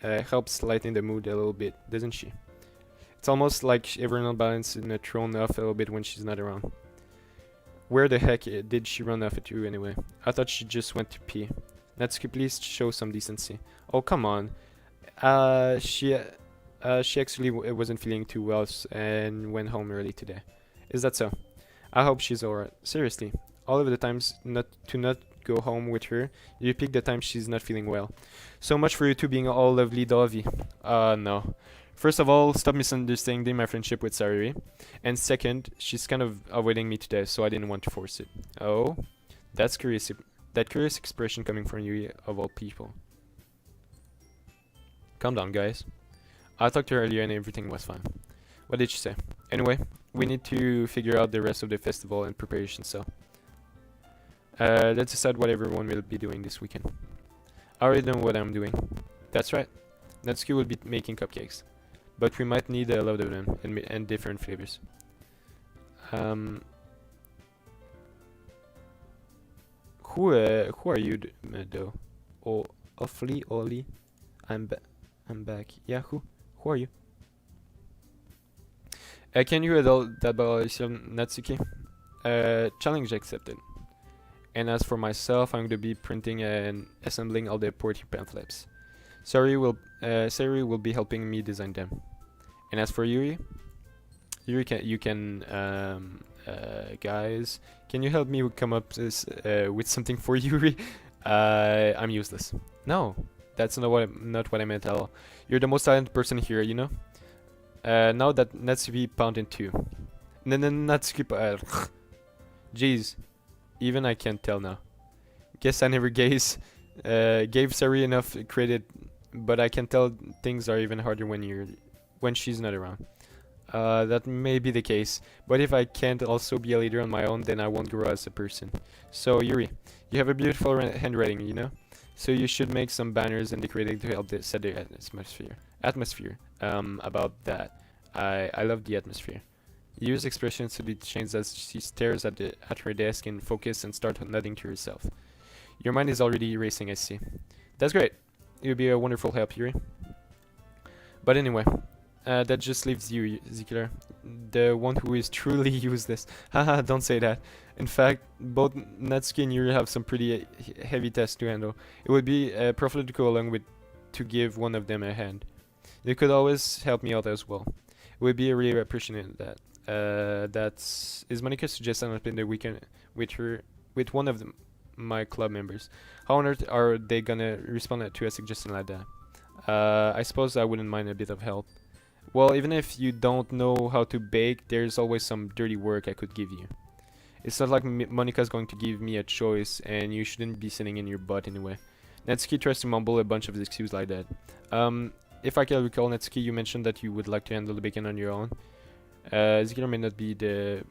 Speaker 1: helps lighten the mood a little bit, doesn't she? It's almost like everyone balance in a thrown off a little bit when she's not around. Where the heck did she run off to anyway? I thought she just went to pee. Natsuki, please show some decency. Oh, come on. She actually wasn't feeling too well and went home early today. Is that so? I hope she's alright. Seriously, all of the times not go home with her, you pick the time she's not feeling well. So much for you two being all lovely-dovey. No. First of all, stop misunderstanding my friendship with Sariri. And second, she's kind of avoiding me today, so I didn't want to force it. Oh, that's curious. That curious expression coming from you, of all people. Calm down, guys. I talked to her earlier and everything was fine. What did she say? Anyway, we need to figure out the rest of the festival and preparation, so... let's decide what everyone will be doing this weekend. I already know what I'm doing. That's right. Natsuki will be making cupcakes. But we might need a lot of them and different flavors. Who are you though? Oh, Oli. I'm back. Yeah, who are you? Can you adult that Natsuki? Challenge accepted. And as for myself, I'm gonna be printing and assembling all the porty pamphlets. Sari will be helping me design them. And as for Yuri, guys, can you help me come up with something for Yuri? I'm useless. No, that's not what I meant at all. You're the most talented person here, you know. Now that Natsuki pounded too. Natsuki. Jeez, even I can't tell now. Guess I never gave Sari enough credit. But I can tell things are even harder when she's not around. That may be the case, but if I can't also be a leader on my own, then I won't grow as a person. So Yuri, you have a beautiful handwriting, you know. So you should make some banners and decorating to help set the atmosphere. About that, I love the atmosphere. Use expressions to be changed as she stares at her desk and focus and start nodding to herself. Your mind is already racing, I see. That's great. It would be a wonderful help, Yuri. But anyway, that just leaves you, Ziegler, the one who is truly useless. Haha, don't say that. In fact, both Natsuki and Yuri have some pretty heavy tests to handle. It would be profitable to go along with to give one of them a hand. They could always help me out as well. It would be really appreciated that. Is Monica suggesting I spend the weekend with one of my club members? How on earth are they gonna respond to a suggestion like that? I suppose I wouldn't mind a bit of help. Well, even if you don't know how to bake, there's always some dirty work I could give you. It's not like Monica's going to give me a choice, and you shouldn't be sitting in your butt anyway. Natsuki tries to mumble a bunch of excuses like that. If I can recall, Natsuki, you mentioned that you would like to handle the bacon on your own. Ziegler may not be the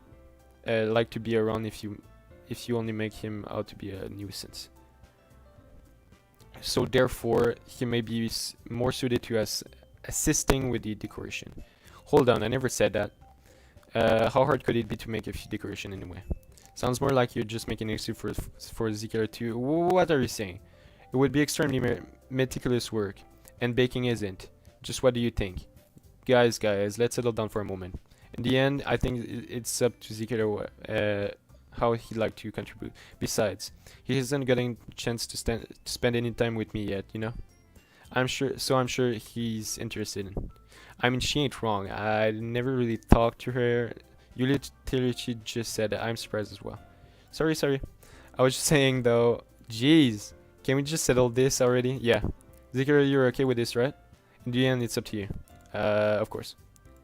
Speaker 1: like to be around if you only make him out to be a nuisance. So therefore, he may be more suited to assisting with the decoration. Hold on, I never said that. How hard could it be to make a decoration anyway? Sounds more like you're just making an excuse for Ziegler to... What are you saying? It would be extremely meticulous work, and baking isn't. Just what do you think? Guys, let's settle down for a moment. In the end, I think it's up to Ziegler how he'd like to contribute. Besides, he hasn't gotten a chance to spend any time with me yet, you know? I'm sure he's interested in. I mean, she ain't wrong. I never really talked to her You literally just said that. I'm surprised as well. Sorry. I was just saying though, jeez. Can we just settle this already? Yeah. Zikira, you're okay with this, right? In the end, it's up to you. Of course.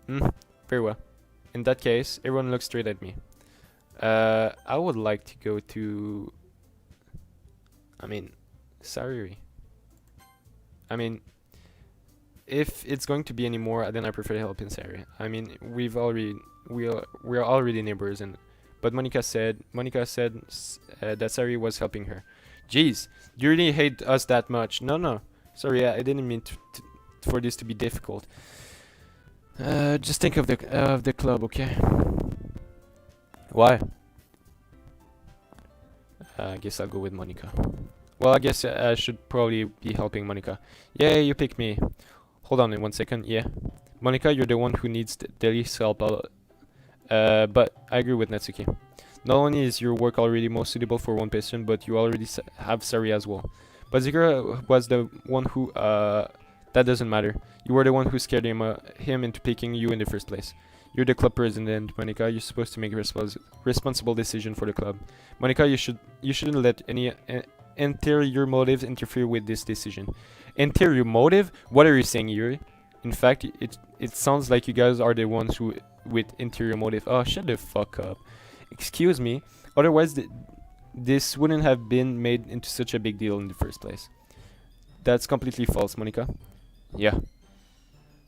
Speaker 1: Very well. In that case, everyone looks straight at me. I would like to go to... I mean, Sariri. I mean, if it's going to be any more, then I prefer help in Sariri. I mean, we're already neighbors, but Monica said that Sariri was helping her. Jeez, you really hate us that much? No. Sorry, I didn't mean for this to be difficult. Just think of the club, okay? Why? I guess I'll go with Monica. Well, I guess I should probably be helping Monica. Yeah, you picked me. Hold on 1 second. Yeah, Monica, you're the one who needs the least help. But I agree with Natsuki. Not only is your work already most suitable for one person, but you already have Sari as well. But Zikura was the one who that doesn't matter. You were the one who scared him into picking you in the first place. You're the club president, Monica. You're supposed to make a responsible decision for the club. Monica, you shouldn't let any interior motives interfere with this decision. Interior motive? What are you saying, Yuri? In fact, it sounds like you guys are the ones who with interior motive. Oh, shut the fuck up. Excuse me. Otherwise, this wouldn't have been made into such a big deal in the first place. That's completely false, Monica. Yeah.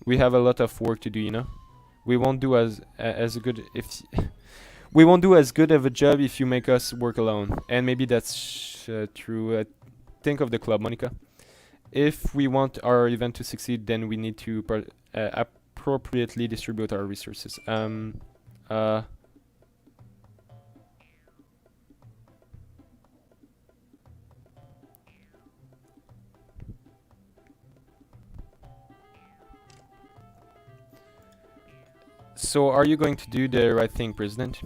Speaker 1: We have a lot of work to do, you know. We won't do as good if we won't do as good of a job if you make us work alone. And maybe that's true. Think of the club, Monica. If we want our event to succeed, then we need to appropriately distribute our resources. So are you going to do the right thing, President?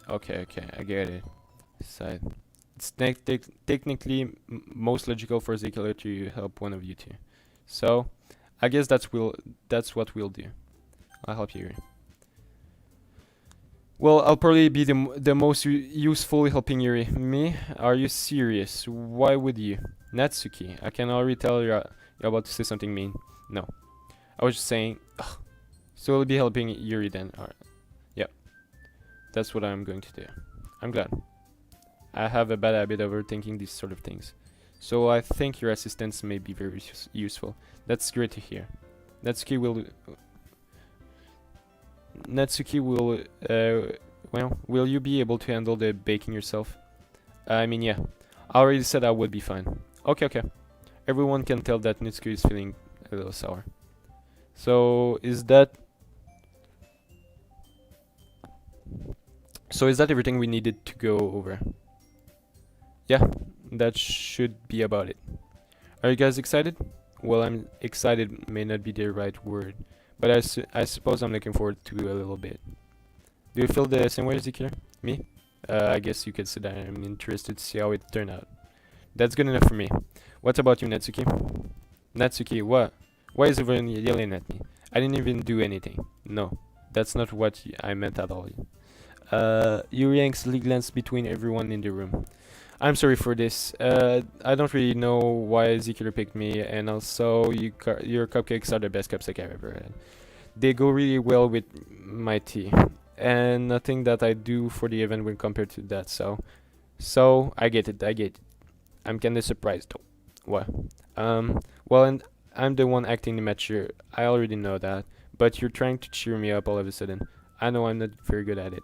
Speaker 1: Okay, I get it. So it's technically most logical for Ezekiel to help one of you two. So I guess that's what we'll do. I'll help you. Well, I'll probably be the most useful helping Yuri. Me? Are you serious? Why would you? Natsuki, I can already tell you're about to say something mean. No. I was just saying... Ugh. So we'll be helping Yuri then. Alright. Yep. That's what I'm going to do. I'm glad. I have a bad habit of overthinking these sort of things. So I think your assistance may be very useful. That's great to hear. Natsuki will... well, will you be able to handle the baking yourself? I mean, yeah. I already said I would be fine. Okay. Everyone can tell that Natsuki is feeling a little sour. So is that everything we needed to go over? Yeah, that should be about it. Are you guys excited? Well, I'm excited may not be the right word, but I suppose I'm looking forward to a little bit. Do you feel the same way, Ezekiel? Me? I guess you could say that I'm interested to see how it turned out. That's good enough for me. What about you, Natsuki? Natsuki, what? Why is everyone yelling at me? I didn't even do anything. No, that's not what I meant at all. Yuri anxiously glanced between everyone in the room. I'm sorry for this. I don't really know why Ezekiel picked me, and also your cupcakes are the best cupcakes I've ever had. They go really well with my tea, and nothing that I do for the event will compare to that. So I get it. I'm kinda surprised though. What? Well, and I'm the one acting immature. I already know that, but you're trying to cheer me up all of a sudden. I know I'm not very good at it.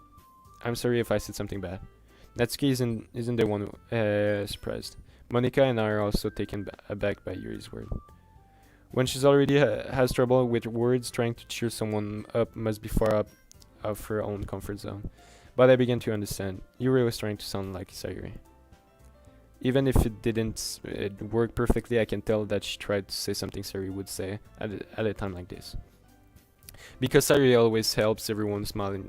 Speaker 1: I'm sorry if I said something bad. Natsuki isn't the one surprised. Monica and I are also taken aback by Yuri's word. When she's already has trouble with words, trying to cheer someone up must be far up of her own comfort zone. But I began to understand. Yuri was trying to sound like Sayuri. Even if it didn't work perfectly, I can tell that she tried to say something Sayuri would say at a time like this. Because Sayuri always helps everyone smile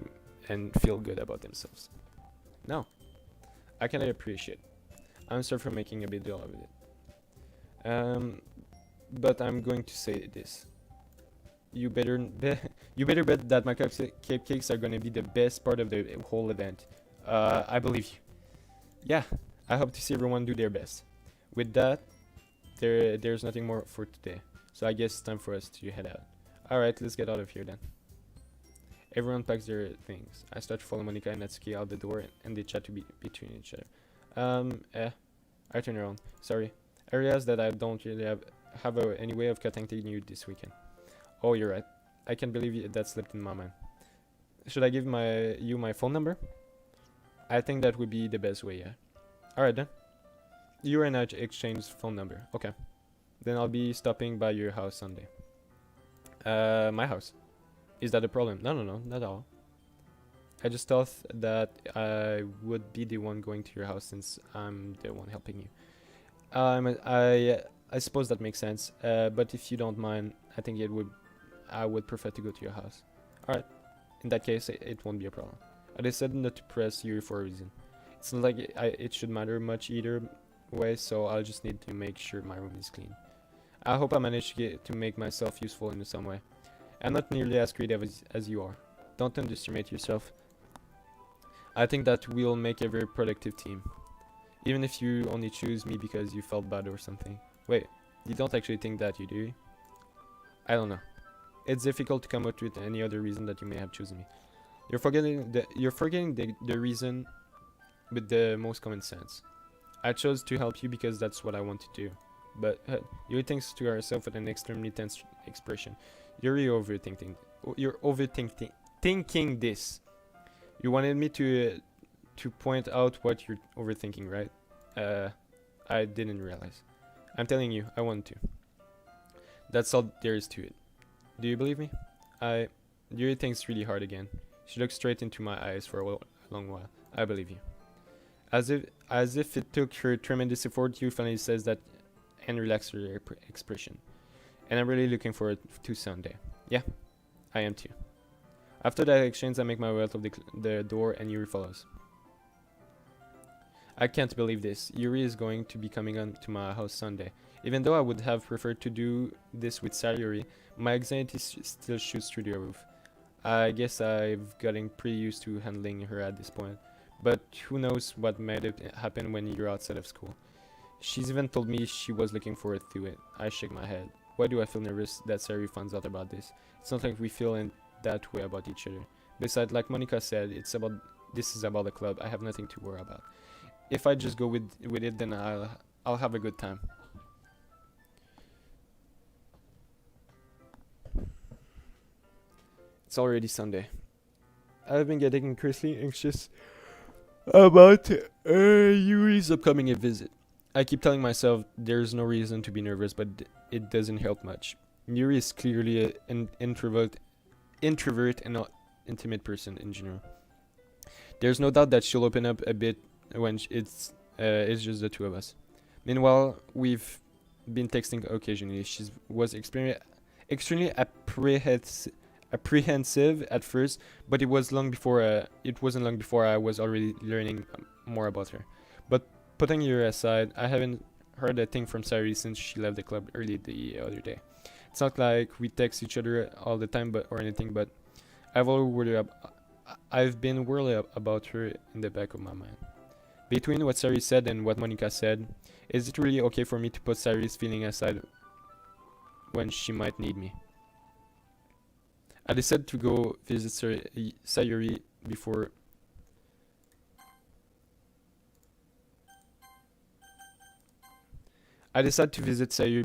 Speaker 1: and feel good about themselves. No, I can appreciate. I'm sorry for making a big deal of it. But I'm going to say this. You better you better bet that my cupcakes are gonna be the best part of the whole event. I believe you. Yeah, I hope to see everyone do their best. With that, there's nothing more for today. So I guess it's time for us to head out. Alright, let's get out of here then. Everyone packs their things. I start to follow Monica and Natsuki out the door and they chat between each other. I turn around. Sorry. I realize that I don't really have any way of contacting you this weekend. Oh, you're right. I can't believe that slipped in my mind. Should I give you my phone number? I think that would be the best way, yeah. Alright then. You and I exchange phone number. Okay. Then I'll be stopping by your house Sunday. My house. Is that a problem? No, not at all. I just thought that I would be the one going to your house since I'm the one helping you. I suppose that makes sense. But if you don't mind, I would prefer to go to your house. Alright. In that case, it won't be a problem. I decided not to press you for a reason. It's not like it should matter much either way, so I'll just need to make sure my room is clean. I hope I manage to make myself useful in some way. I'm not nearly as creative as you are. Don't underestimate yourself. I think that we'll make a very productive team. Even if you only choose me because you felt bad or something. Wait, you don't actually think that, do you? I don't know. It's difficult to come up with any other reason that you may have chosen me. You're forgetting the reason with the most common sense. I chose to help you because that's what I want to do. But Yuri thinks to herself with an extremely tense expression. You're overthinking this. You wanted me to point out what you're overthinking, right? I didn't realize. I'm telling you, I want to. That's all there is to it. Do you believe me? Yuri thinks really hard again. She looks straight into my eyes for a long while. I believe you. As if it took her tremendous effort, you finally says that and relaxes her expression. And I'm really looking forward to Sunday. Yeah, I am too. After that exchange, I make my way out of the door and Yuri follows. I can't believe this. Yuri is going to be coming on to my house Sunday. Even though I would have preferred to do this with Sayuri, my anxiety still shoots through the roof. I guess I've gotten pretty used to handling her at this point. But who knows what might happen when you're outside of school. She's even told me she was looking forward to it. I shake my head. Why do I feel nervous that Sayuri finds out about this? It's not like we feel in that way about each other. Besides, like Monica said, this is about the club. I have nothing to worry about. If I just go with it, then I'll have a good time. It's already Sunday. I've been getting increasingly anxious about Yuri's upcoming visit. I keep telling myself there's no reason to be nervous, but it doesn't help much. Yuri is clearly an introvert and an intimate person in general. There's no doubt that she'll open up a bit when it's just the two of us. Meanwhile, we've been texting occasionally. She was extremely apprehensive at first, but it wasn't long before I was already learning more about her. But putting her aside, I haven't heard a thing from Sayuri since she left the club early the other day. It's not like we text each other all the time, but I've been worried about her in the back of my mind. Between what Sayuri said and what Monica said, is it really okay for me to put Sayuri's feeling aside when she might need me? I decided to go visit Sayuri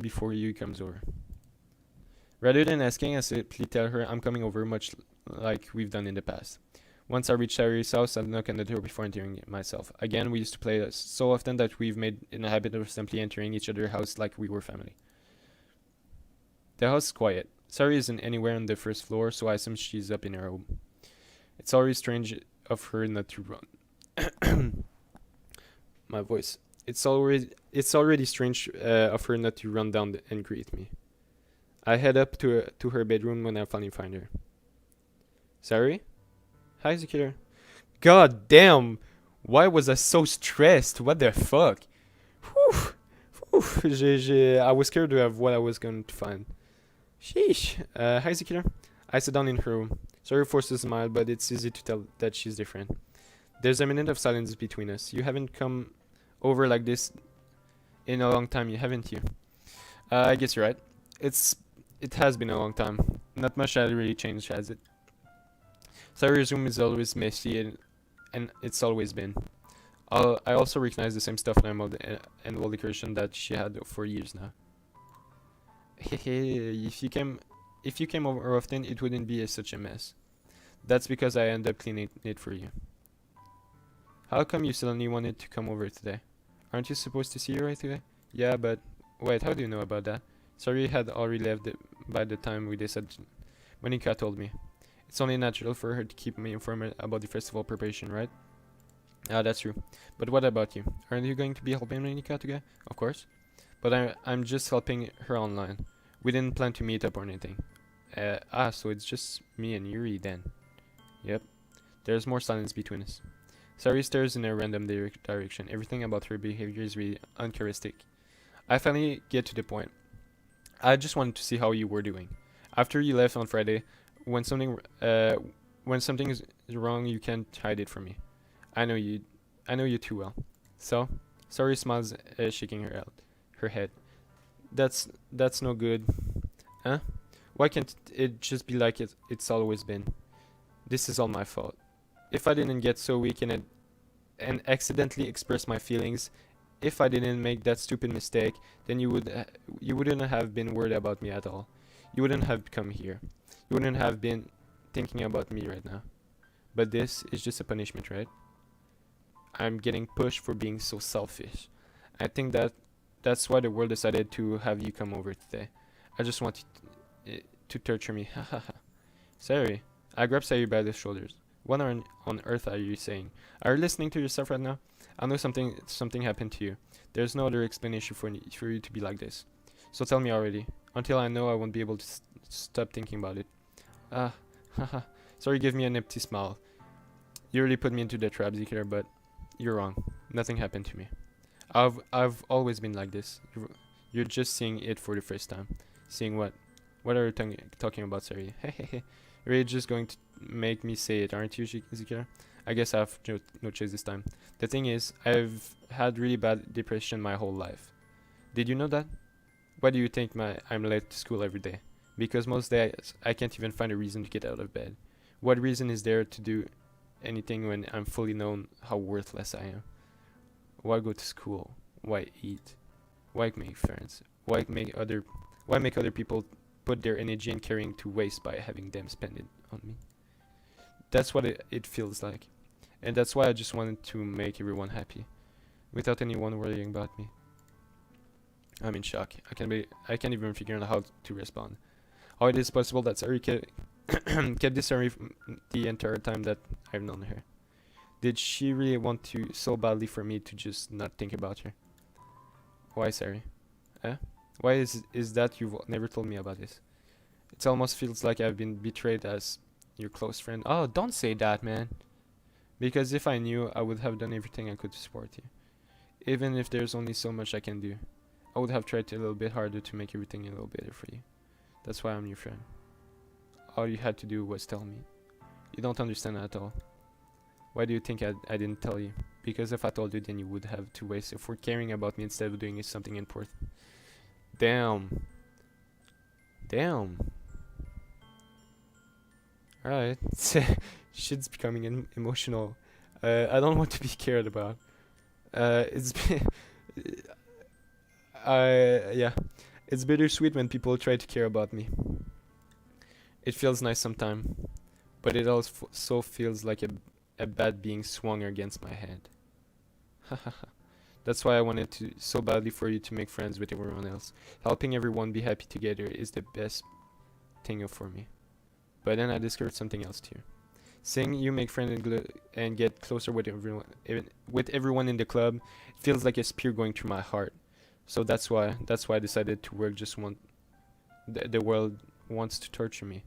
Speaker 1: before Yuri comes over. Rather than asking, I simply tell her I'm coming over, much like we've done in the past. Once I reach Sayuri's house, I knock on the door before entering it myself. Again, we used to play so often that we've made it a habit of simply entering each other's house like we were family. The house is quiet. Sayuri isn't anywhere on the first floor, so I assume she's up in her room. It's already strange of her not to run. My voice. It's already strange of her not to run down and greet me. I head up to her bedroom when I finally find her. Sayuri? Hi, Zakira. God damn! Why was I so stressed? What the fuck? Whew. I was scared of what I was going to find. Sheesh. Hi, Zakira. I sat down in her room. Sorry forced a smile, but it's easy to tell that she's different. There's a minute of silence between us. You haven't come over like this in a long time, haven't you? I guess you're right. It has been a long time. Not much has really changed, has it? Sarah's room is always messy, and it's always been. I also recognize the same stuff and wall decoration that she had for years now. Hehe, if you came over often, it wouldn't be such a mess. That's because I end up cleaning it for you. How come you suddenly wanted to come over today? Aren't you supposed to see her right away? Yeah, but wait, how do you know about that? Sorry, had already left by the time we decided. Monica told me. It's only natural for her to keep me informed about the festival preparation, right? Ah, that's true. But what about you? Aren't you going to be helping Monica today? Of course. But I'm just helping her online. We didn't plan to meet up or anything. So it's just me and Yuri then. Yep. There's more silence between us. Sari stares in a random direction. Everything about her behavior is really uncharacteristic. I finally get to the point. I just wanted to see how you were doing. After you left on Friday, when something is wrong, you can't hide it from me. I know you too well. So, Sari smiles, shaking her head. That's no good. Huh? Why can't it just be like it's always been? This is all my fault. If I didn't get so weak and accidentally express my feelings, if I didn't make that stupid mistake, then you wouldn't have been worried about me at all. You wouldn't have come here. You wouldn't have been thinking about me right now. But this is just a punishment, right? I'm getting pushed for being so selfish. I think that's why the world decided to have you come over today. I just want you to torture me. Sorry. I grabbed Sayuri by the shoulders. What on earth are you saying? Are you listening to yourself right now? I know something happened to you. There's no other explanation for you to be like this. So tell me already. Until I know, I won't be able to stop thinking about it. Haha. Sorry, give me an empty smile. You really put me into the trap, Zikir, but you're wrong. Nothing happened to me. I've always been like this. You're just seeing it for the first time. Seeing what? What are you talking about, Sari? Hehehe. You're just going to make me say it, aren't you, Zikira? I guess I have no choice this time. The thing is, I've had really bad depression my whole life. Did you know that? Why do you think I'm late to school every day? Because most days I can't even find a reason to get out of bed. What reason is there to do anything when I'm fully known how worthless I am? Why go to school? Why eat? Why make friends? Why make other people put their energy and caring to waste by having them spend it on me? That's what it feels like. And that's why I just wanted to make everyone happy, without anyone worrying about me. I'm in shock. I can't even figure out how to respond. How it is possible that Sari kept this Sari the entire time that I've known her. Did she really want to so badly for me to just not think about her? Why, Sari? Eh? Why is that you've never told me about this? It almost feels like I've been betrayed as your close friend. Oh, don't say that, man. Because if I knew, I would have done everything I could to support you. Even if there's only so much I can do, I would have tried a little bit harder to make everything a little better for you. That's why I'm your friend. All you had to do was tell me. You don't understand at all. Why do you think I didn't tell you? Because if I told you, then you would have to waste it for caring about me instead of doing something important. Damn. Alright. Shit's becoming emotional. I don't want to be cared about. It's yeah. It's bittersweet when people try to care about me. It feels nice sometimes, but it also feels like a bat being swung against my head. That's why I wanted to so badly for you to make friends with everyone else. Helping everyone be happy together is the best thing for me. But then I discovered something else too. Seeing you make friends and get closer with everyone in the club, it feels like a spear going through my heart. So that's why I decided to work. The world wants to torture me.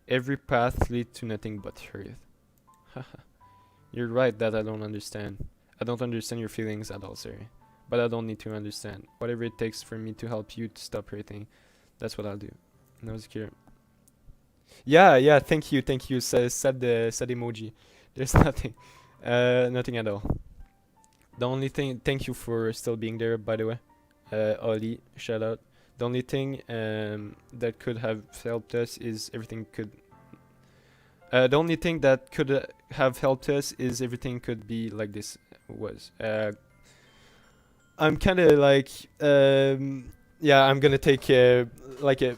Speaker 1: Every path leads to nothing but hurt. You're right that I don't understand. I don't understand your feelings at all, sorry. But I don't need to understand. Whatever it takes for me to help you to stop hurting, that's what I'll do. Nose cure. Yeah, yeah. Thank you. Sad emoji. There's nothing, nothing at all. The only thing. Thank you for still being there, by the way. Ollie, shout out. The only thing that could have helped us is everything could. The only thing that could have helped us is everything could be like this was. I'm kind of like, yeah. I'm gonna take like a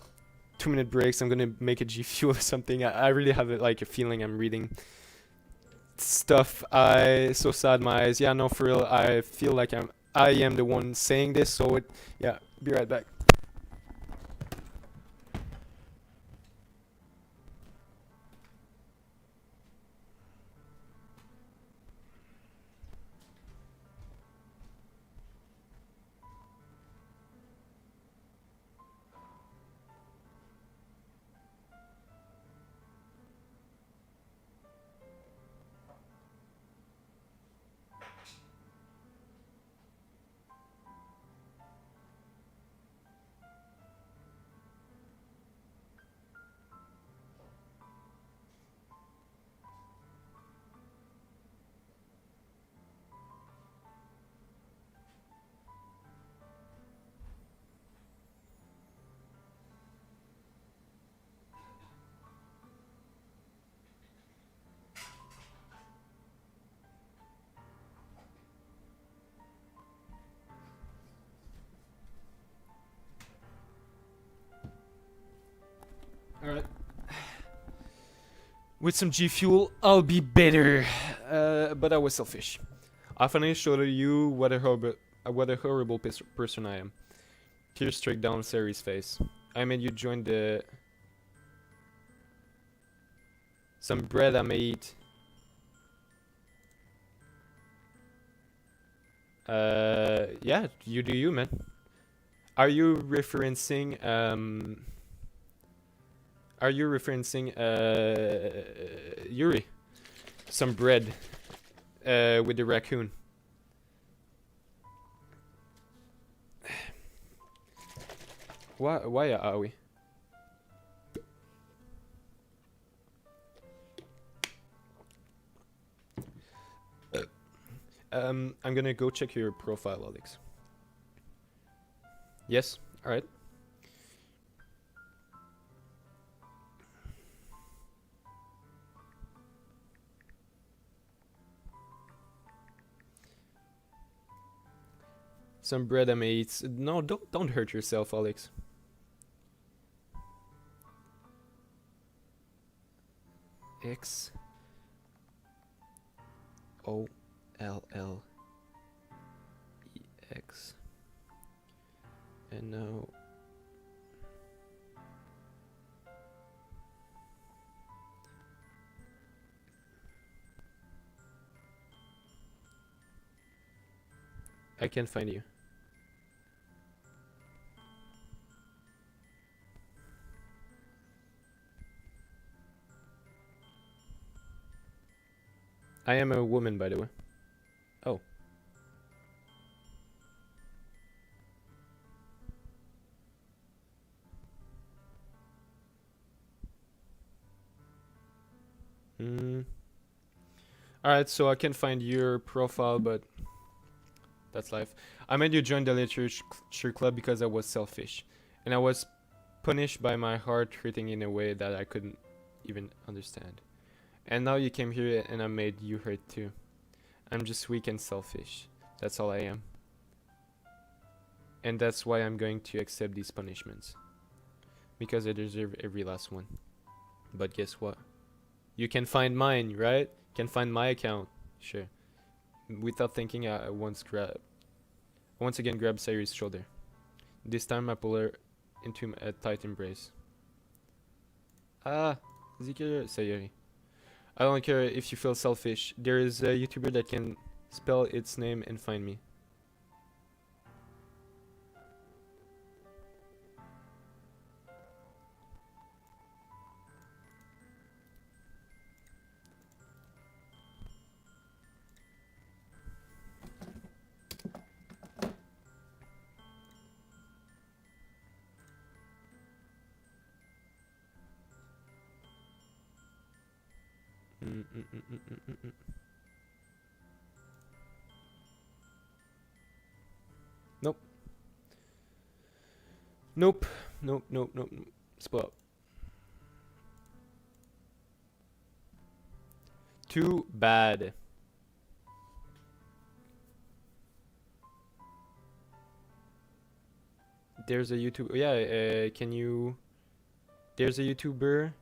Speaker 1: 2 minute breaks. I'm gonna make a G Fuel or something. I really have like a feeling I'm reading stuff. I so sad my eyes. Yeah, no, for real. I feel like I am the one saying this. So it, yeah. Be right back. All right. With some G Fuel, I'll be better. But I was selfish. I finally showed you what a horrible person I am. Tears streaked down Sari's face. I made you join the. Some bread I may eat. Yeah, you do you, man. Are you referencing Yuri? Some bread with the raccoon. Why are we? I'm gonna go check your profile, Alex. Yes? Alright. Some bread I may eat. No, don't hurt yourself, Alex. X O L L E X. And now I can't find you. I am a woman, by the way. Oh. Alright, so I can find your profile, but that's life. I made you join the literature club because I was selfish. And I was punished by my heart hurting in a way that I couldn't even understand. And now you came here and I made you hurt too. I'm just weak and selfish. That's all I am. And that's why I'm going to accept these punishments. Because I deserve every last one. But guess what? You can find mine, right? Can find my account. Sure. Without thinking, I once again grabbed Sayuri's shoulder. This time I pull her into a tight embrace. Ah, Zikir Sayuri. I don't care if you feel selfish. There is a YouTuber that can spell its name and find me. Nope. Nope. Nope. Nope. Nope. Nope. Split up. Too bad. There's a YouTube. Yeah. Can you? There's a YouTuber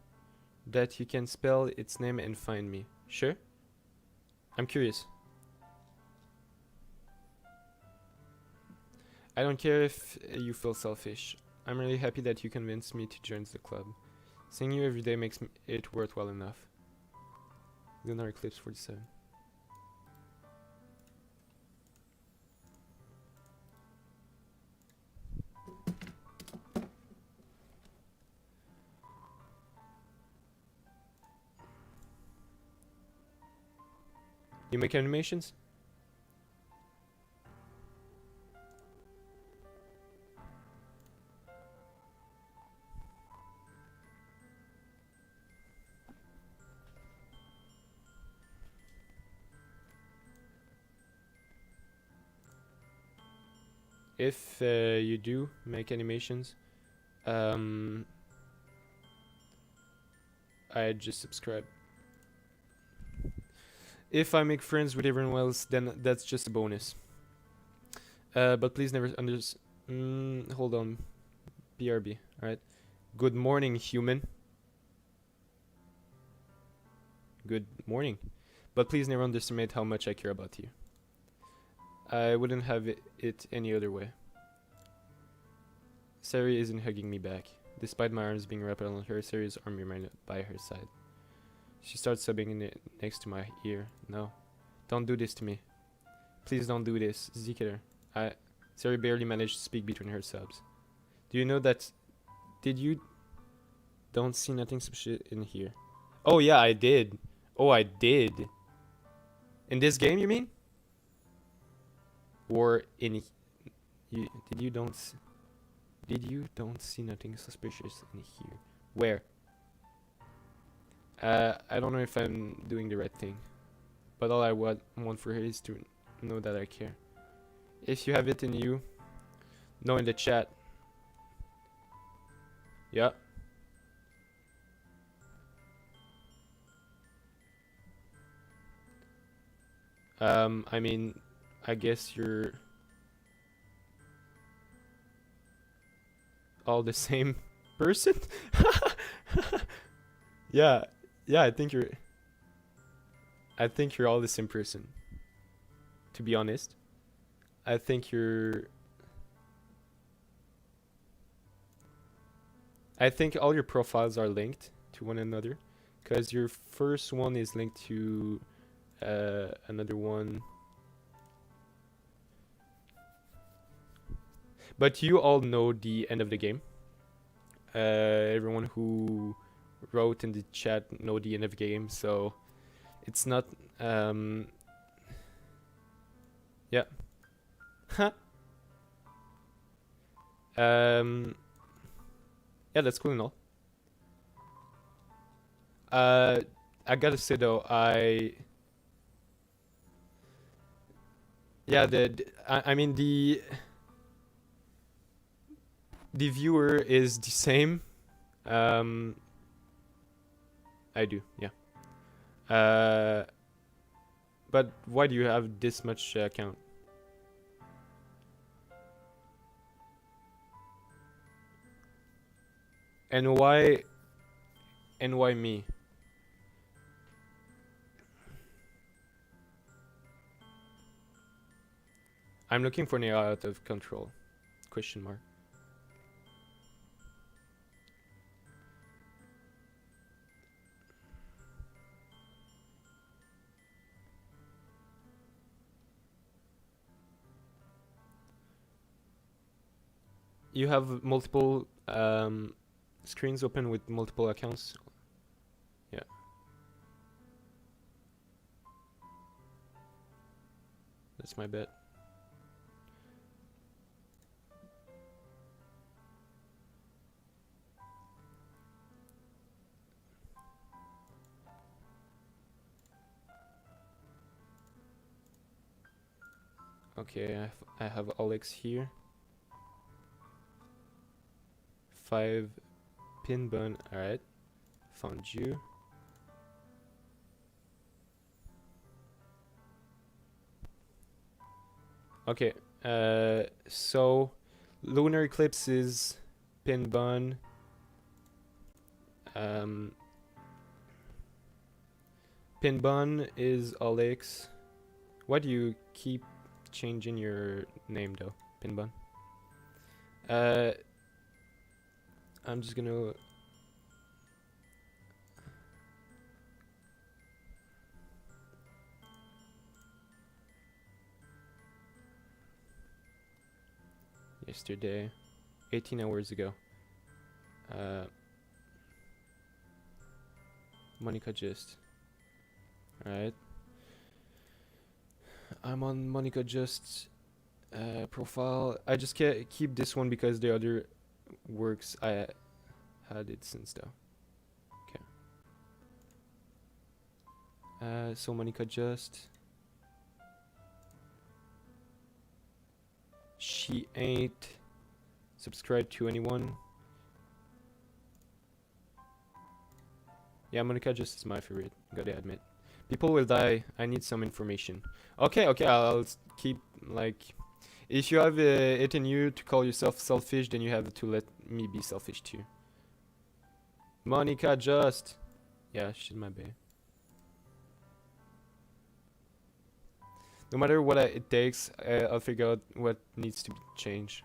Speaker 1: that you can spell its name and find me. Sure. I'm curious. I don't care if you feel selfish. I'm really happy that you convinced me to join the club. Seeing you every day makes it worthwhile enough. Lunar Eclipse 47. You make animations? If you do make animations, I just subscribe. If I make friends with everyone else, then that's just a bonus. But please never hold on. BRB, alright. Good morning, human. Good morning. But please never underestimate how much I care about you. I wouldn't have it any other way. Sari isn't hugging me back. Despite my arms being wrapped around her, Sari's arm remained by her side. She starts sobbing next to my ear. No. Don't do this to me. Please don't do this. Zikir. Sari barely managed to speak between her sobs. Do you know that... Did you... Don't see nothing some shit in here. Oh yeah, I did. Oh, I did. In this game, you mean? Or in... Did you don't see nothing suspicious in here? Where? I don't know if I'm doing the right thing. But all I want for her is to know that I care. If you have it in you, know in the chat. Yeah. I mean, I guess you're all the same person? Yeah, I think you're all the same person. To be honest. I think all your profiles are linked to one another. Because your first one is linked to another one. But you all know the end of the game. Everyone who wrote in the chat know the end of the game, so it's not yeah. Yeah, that's cool and all. I gotta say though, I mean the viewer is the same. I do, yeah. But why do you have this much count? And why me? I'm looking for an out of control. Question mark. You have multiple screens open with multiple accounts. Yeah. That's my bet. Okay, I have Alex here. 5 pin bun. Alright. Found you. Okay. So lunar eclipse is pin bun. Pin bun is Alex. Why do you keep changing your name though? Pin bun. I'm just gonna. Yesterday, 18 hours ago. Monica Just. Alright. I'm on Monica Just profile. I just can't keep this one because the other works I had it since though. Okay. So Monica Just. She ain't subscribed to anyone. Yeah, Monica Just is my favorite, gotta admit. People will die, I need some information. Okay, I'll keep, like... If you have it in you to call yourself selfish, then you have to let me be selfish too. Monica Just! Yeah, she's my bae. No matter what it takes, I'll figure out what needs to change.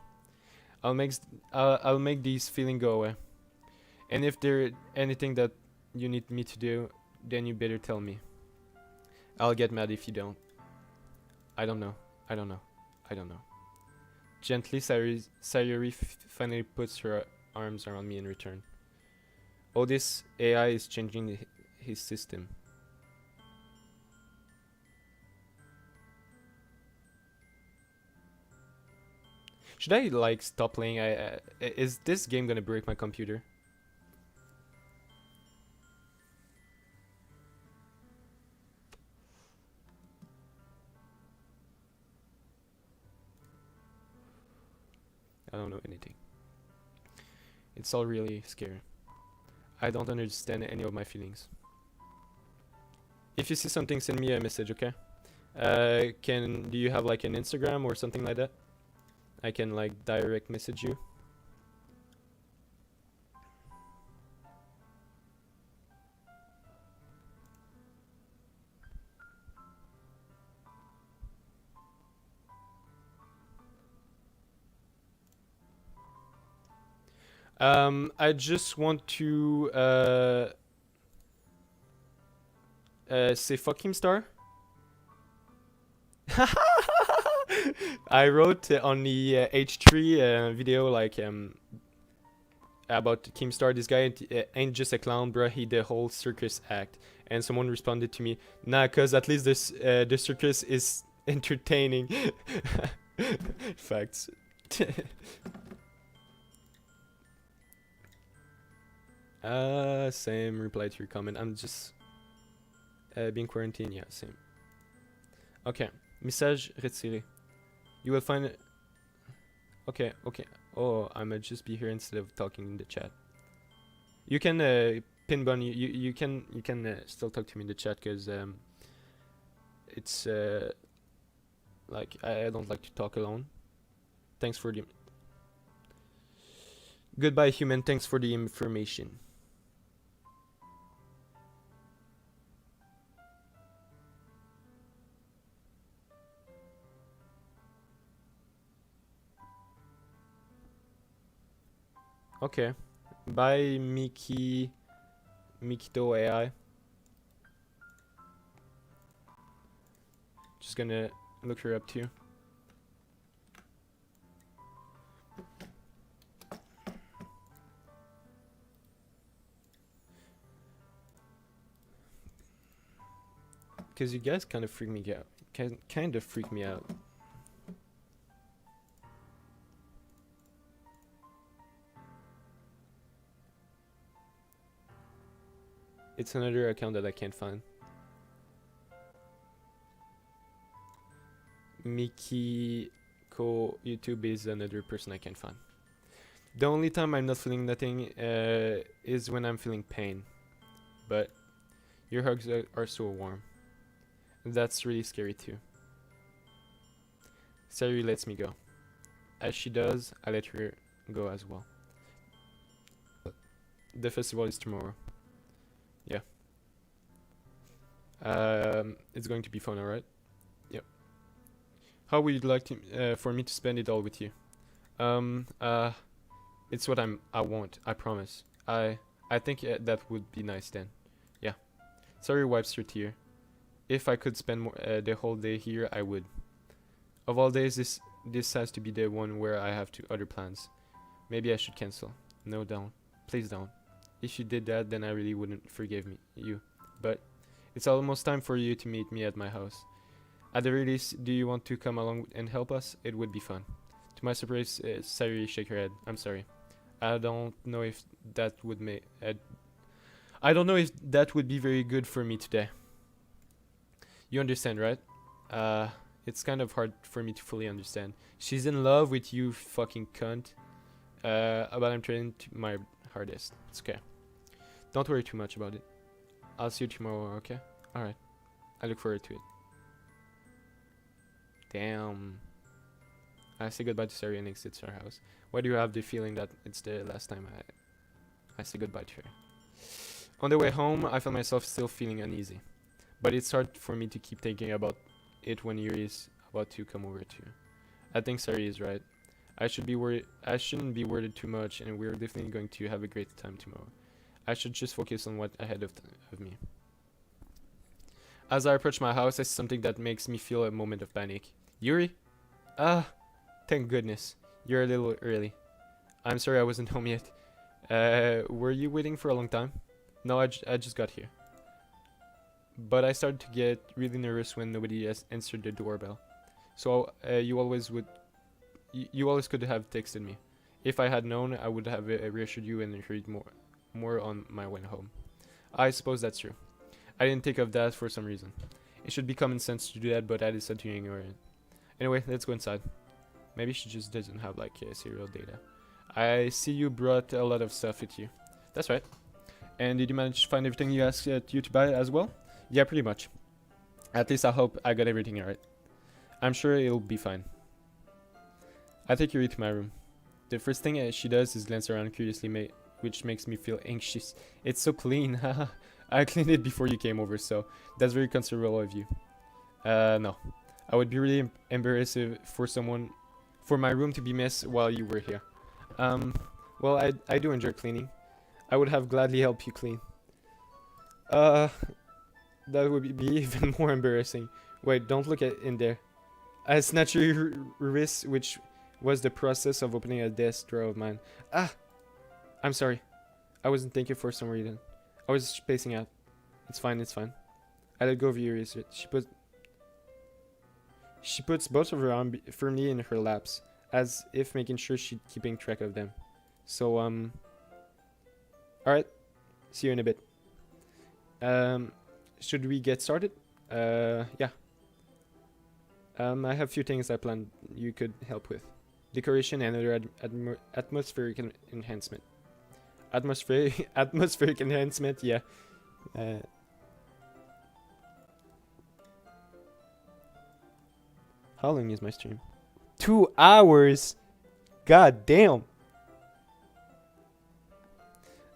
Speaker 1: I'll make these feelings go away. And if there's anything that you need me to do, then you better tell me. I'll get mad if you don't. I don't know. Gently, Sayuri finally puts her arms around me in return. Oh, this AI is changing his system. Should I like stop playing? Is this game gonna break my computer? I don't know anything. It's all really scary. I don't understand any of my feelings. If you see something, send me a message, okay? Do you have like an Instagram or something like that? I can like direct message you. I just want to say fuck him, Star. I wrote on the H3 video like about Keemstar. This guy ain't just a clown, bruh. He the whole circus act. And someone responded to me, nah, cause at least this the circus is entertaining. Facts. Same reply to your comment. I'm just being quarantined. Yeah, same. Okay. Message retiré. You will find it. Okay. Oh, I might just be here instead of talking in the chat. You can pin bun. You can still talk to me in the chat because it's like I don't like to talk alone. Thanks for the goodbye, human. Thanks for the information. Okay. Bye, Mikito AI. Just gonna look her up too. Cause you guys kind of freak me out. Kind of freak me out. It's another account that I can't find. Miki Ko YouTube is another person I can't find. The only time I'm not feeling nothing is when I'm feeling pain. But your hugs are so warm. That's really scary too. Sari lets me go. As she does, I let her go as well. The festival is tomorrow. Yeah. It's going to be fun, alright? Yep. How would you like to, for me to spend it all with you? It's what I want, I promise. I think that would be nice then. Yeah. Sorry wipes her tear. If I could spend the whole day here, I would. Of all days, this has to be the one where I have other plans. Maybe I should cancel. No, don't. Please don't. If you did that, then I really wouldn't forgive you. But it's almost time for you to meet me at my house. At the very least, do you want to come along and help us? It would be fun. To my surprise, Sari shake her head. I'm sorry. I don't know if that would I don't know if that would be very good for me today. You understand, right? It's kind of hard for me to fully understand. She's in love with you, fucking cunt. But I'm trying my hardest. It's okay. Don't worry too much about it. I'll see you tomorrow, okay? Alright. I look forward to it. Damn. I say goodbye to Sari and exit her house. Why do you have the feeling that it's the last time I say goodbye to her? On the way home, I found myself still feeling uneasy. But it's hard for me to keep thinking about it when Yuri is about to come over too. I think Sari is right. I shouldn't be worried too much, and we're definitely going to have a great time tomorrow. I should just focus on what's ahead of me. As I approach my house, I see something that makes me feel a moment of panic. Yuri? Thank goodness. You're a little early. I'm sorry I wasn't home yet. Were you waiting for a long time? No, I just got here. But I started to get really nervous when nobody answered the doorbell. So you always could have texted me. If I had known, I would have reassured you and heard more on my way home. I suppose that's true. I didn't think of that for some reason. It should be common sense to do that, but I decided to ignore it. Anyway, let's go inside. Maybe she just doesn't have like serial data. I see you brought a lot of stuff with you. That's right. And did you manage to find everything you asked you to buy as well? Yeah, pretty much. At least I hope I got everything right. I'm sure it'll be fine. I take Yuri to my room. The first thing she does is glance around curiously, which makes me feel anxious. It's so clean, haha. I cleaned it before you came over, so that's very considerate of you. No. I would be really embarrassed for my room to be messed while you were here. Well, I do enjoy cleaning. I would have gladly helped you clean. That would be even more embarrassing. Wait, don't look in there. I snatched your wrist, which was the process of opening a desk drawer of mine. I'm sorry. I wasn't thinking for some reason. I was spacing out. It's fine, it's fine. I let go of your wrist. She puts both of her arms firmly in her laps, as if making sure she's keeping track of them. So, alright. See you in a bit. Should we get started? Yeah. I have a few things I planned you could help with. Decoration and other atmospheric enhancement. Atmospheric enhancement, yeah. How long is my stream? 2 hours! God damn!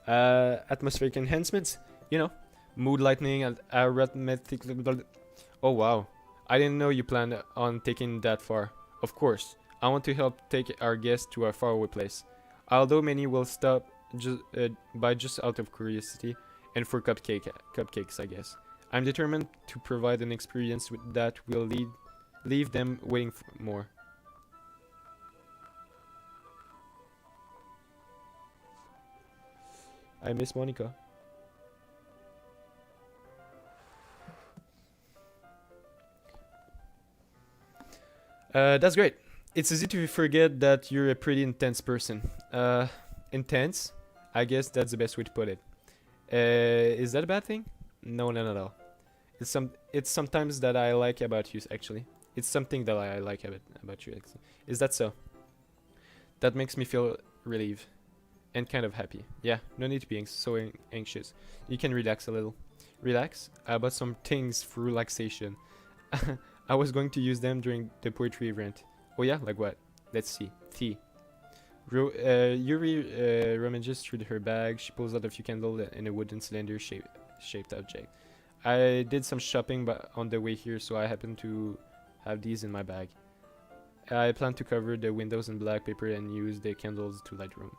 Speaker 1: Atmospheric enhancements? You know, mood lightening and arithmetic. Oh wow. I didn't know you planned on taking that far. Of course, I want to help take our guests to a faraway place. Although many will stop just out of curiosity and for cupcakes, I guess. I'm determined to provide an experience that will leave them waiting for more. I miss Monica. That's great. It's easy to forget that you're a pretty intense person. Intense? I guess that's the best way to put it. Is that a bad thing? No, not at all. It's sometimes that I like about you, actually. It's something that I like about you. Is that so? That makes me feel relieved and kind of happy. Yeah, no need to be so anxious. You can relax a little. Relax? I bought some things for relaxation. I was going to use them during the poetry event. Oh yeah, like what? Let's see. Tea. Yuri rummages through her bag. She pulls out a few candles and a wooden cylinder shaped object. I did some shopping but on the way here, so I happen to have these in my bag. I plan to cover the windows in black paper and use the candles to light the room.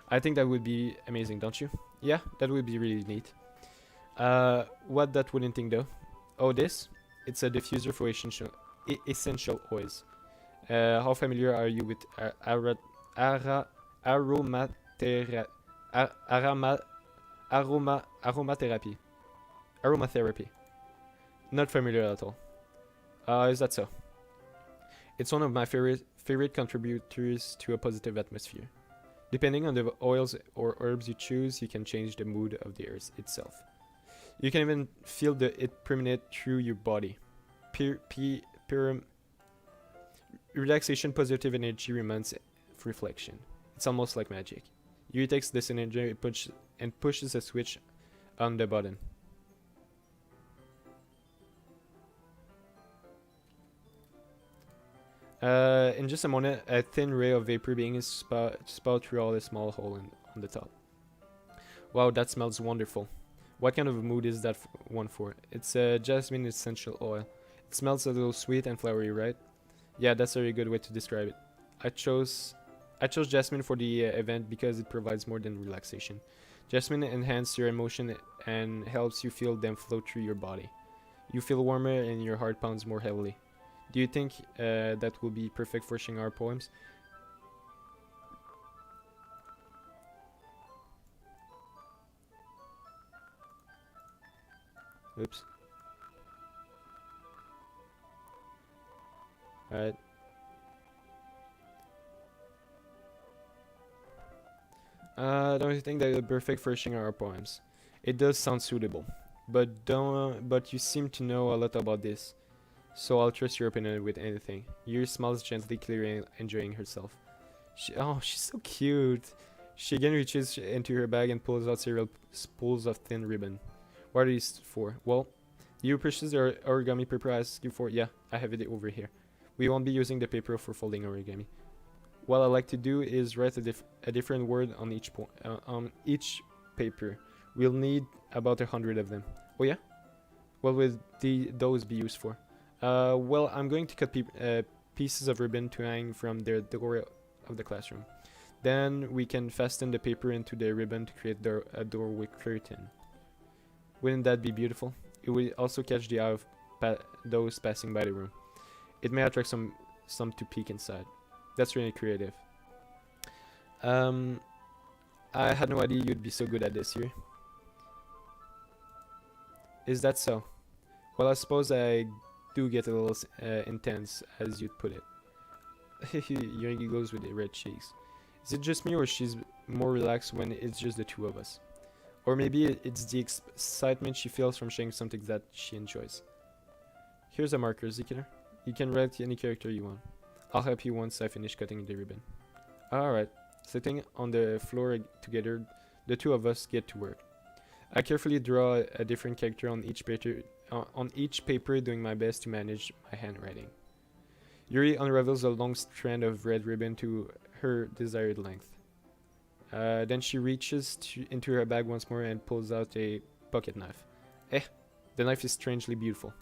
Speaker 1: I think that would be amazing, don't you? Yeah, that would be really neat. What that wooden thing though? Oh, this? It's a diffuser for essential oils. How familiar are you with aromatherapy? Aromatherapy. Not familiar at all. Is that so? It's one of my favorite contributors to a positive atmosphere. Depending on the oils or herbs you choose, you can change the mood of the earth itself. You can even feel it permeate through your body. Relaxation, positive energy reminds reflection. It's almost like magic. Yuri takes this energy and pushes a switch on the button. In just a moment, a thin ray of vapor being spout through all a small hole on the top. Wow, that smells wonderful. What kind of a mood is that one for? It's a jasmine essential oil. It smells a little sweet and flowery, right? Yeah, that's a very good way to describe it. I chose jasmine for the event because it provides more than relaxation. Jasmine enhances your emotion and helps you feel them flow through your body. You feel warmer and your heart pounds more heavily. Do you think that will be perfect for sharing our poems? Oops. Alright. Don't you think that is perfect for sharing our poems? It does sound suitable, but you seem to know a lot about this, so I'll trust your opinion with anything. Yuri smiles gently, clearly enjoying herself. She's so cute. She again reaches into her bag and pulls out several spools of thin ribbon. What are these for? Well, you purchased the origami paper I asked you for. Yeah, I have it over here. We won't be using the paper for folding origami. What I like to do is write a different word on each paper. We'll need about 100 of them. Oh yeah? What will those be used for? Well, I'm going to cut pieces of ribbon to hang from the door of the classroom. Then we can fasten the paper into the ribbon to create a doorway curtain. Wouldn't that be beautiful? It will also catch the eye of those passing by the room. It may attract some to peek inside. That's really creative. I had no idea you'd be so good at this here. Is that so? Well, I suppose I do get a little intense, as you'd put it. Yuri giggles with the red cheeks. Is it just me, or she's more relaxed when it's just the two of us? Or maybe it's the excitement she feels from sharing something that she enjoys. Here's a marker, Zikir. You can write any character you want. I'll help you once I finish cutting the ribbon. Alright. Sitting on the floor together, the two of us get to work. I carefully draw a different character on each paper, doing my best to manage my handwriting. Yuri unravels a long strand of red ribbon to her desired length. Then she reaches into her bag once more and pulls out a pocket knife. The knife is strangely beautiful.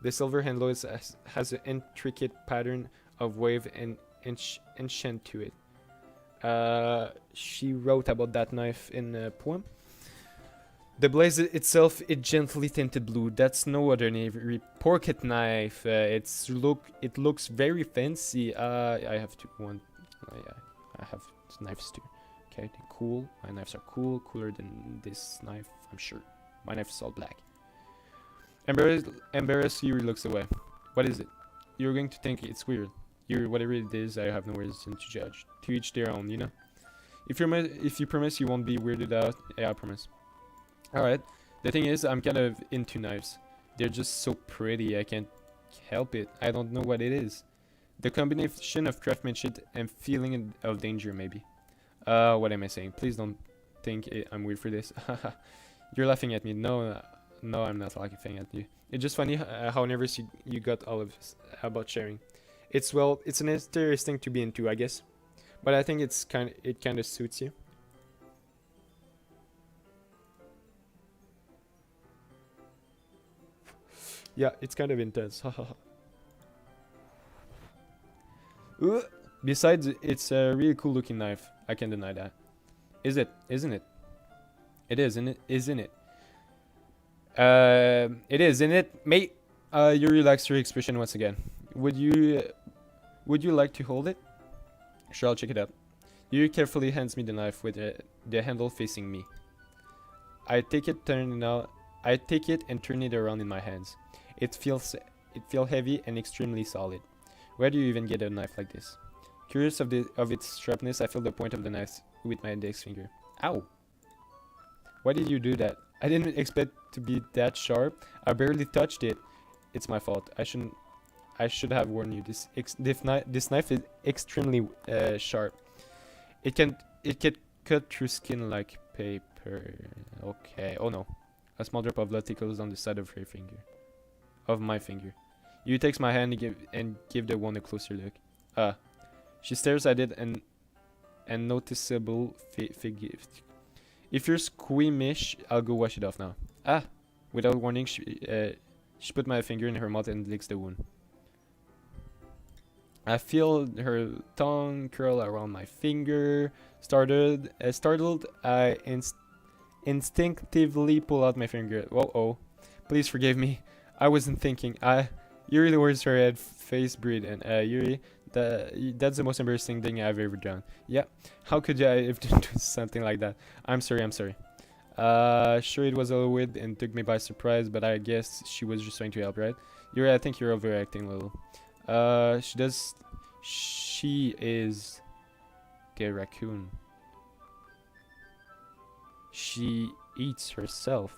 Speaker 1: The silver handle has an intricate pattern of wave and enchant to it. She wrote about that knife in a poem. The blade itself is gently tinted blue. That's no other name. Pocket knife. It looks very fancy. I have I have knives too. Okay, they're cool. My knives are cool, cooler than this knife, I'm sure. My knife is all black. Embarrassed, Yuri looks away. What is it? You're going to think it's weird. Yuri, whatever it is, I have no reason to judge. To each their own, you know? If you promise you won't be weirded out, yeah, I promise. Alright. The thing is, I'm kind of into knives. They're just so pretty, I can't help it. I don't know what it is. The combination of craftsmanship and feeling of danger, maybe. What am I saying? Please don't think I'm weird for this. You're laughing at me. No, no, I'm not laughing at you. It's just funny how nervous you got all of this about sharing. It's an interesting to be into, I guess. But I think it kind of suits you. Yeah, it's kind of intense. Besides, it's a really cool looking knife. I can't deny that. Is it? Isn't it? It is, isn't it? Isn't it? It is, isn't it, mate? You relaxed your expression once again. Would you like to hold it? Sure, I'll check it out. Yuri carefully hands me the knife with the handle facing me. I take it and turn it around in my hands. It feels heavy and extremely solid. Where do you even get a knife like this? Curious of its sharpness, I feel the point of the knife with my index finger. Ow! Why did you do that? I didn't expect to be that sharp. I barely touched it. It's my fault. I should have warned you. This knife is extremely sharp. It can cut through skin like paper. Okay. Oh no. A small drop of blood tickles on the side of her finger. Of my finger. You takes my hand and give the one a closer look. She stares at it and noticeable figure. If you're squeamish, I'll go wash it off now. Without warning, she put my finger in her mouth and licks the wound. I feel her tongue curl around my finger. Startled, I instinctively pull out my finger. Oh, please forgive me. I wasn't thinking. Yuri lowers her head, face breed, and Yuri, that's the most embarrassing thing I've ever done. Yeah, how could I have done something like that? I'm sorry. Sure, it was a little weird and took me by surprise, but I guess she was just trying to help, right? Yuri, I think you're overacting a little. She is the raccoon. She eats herself.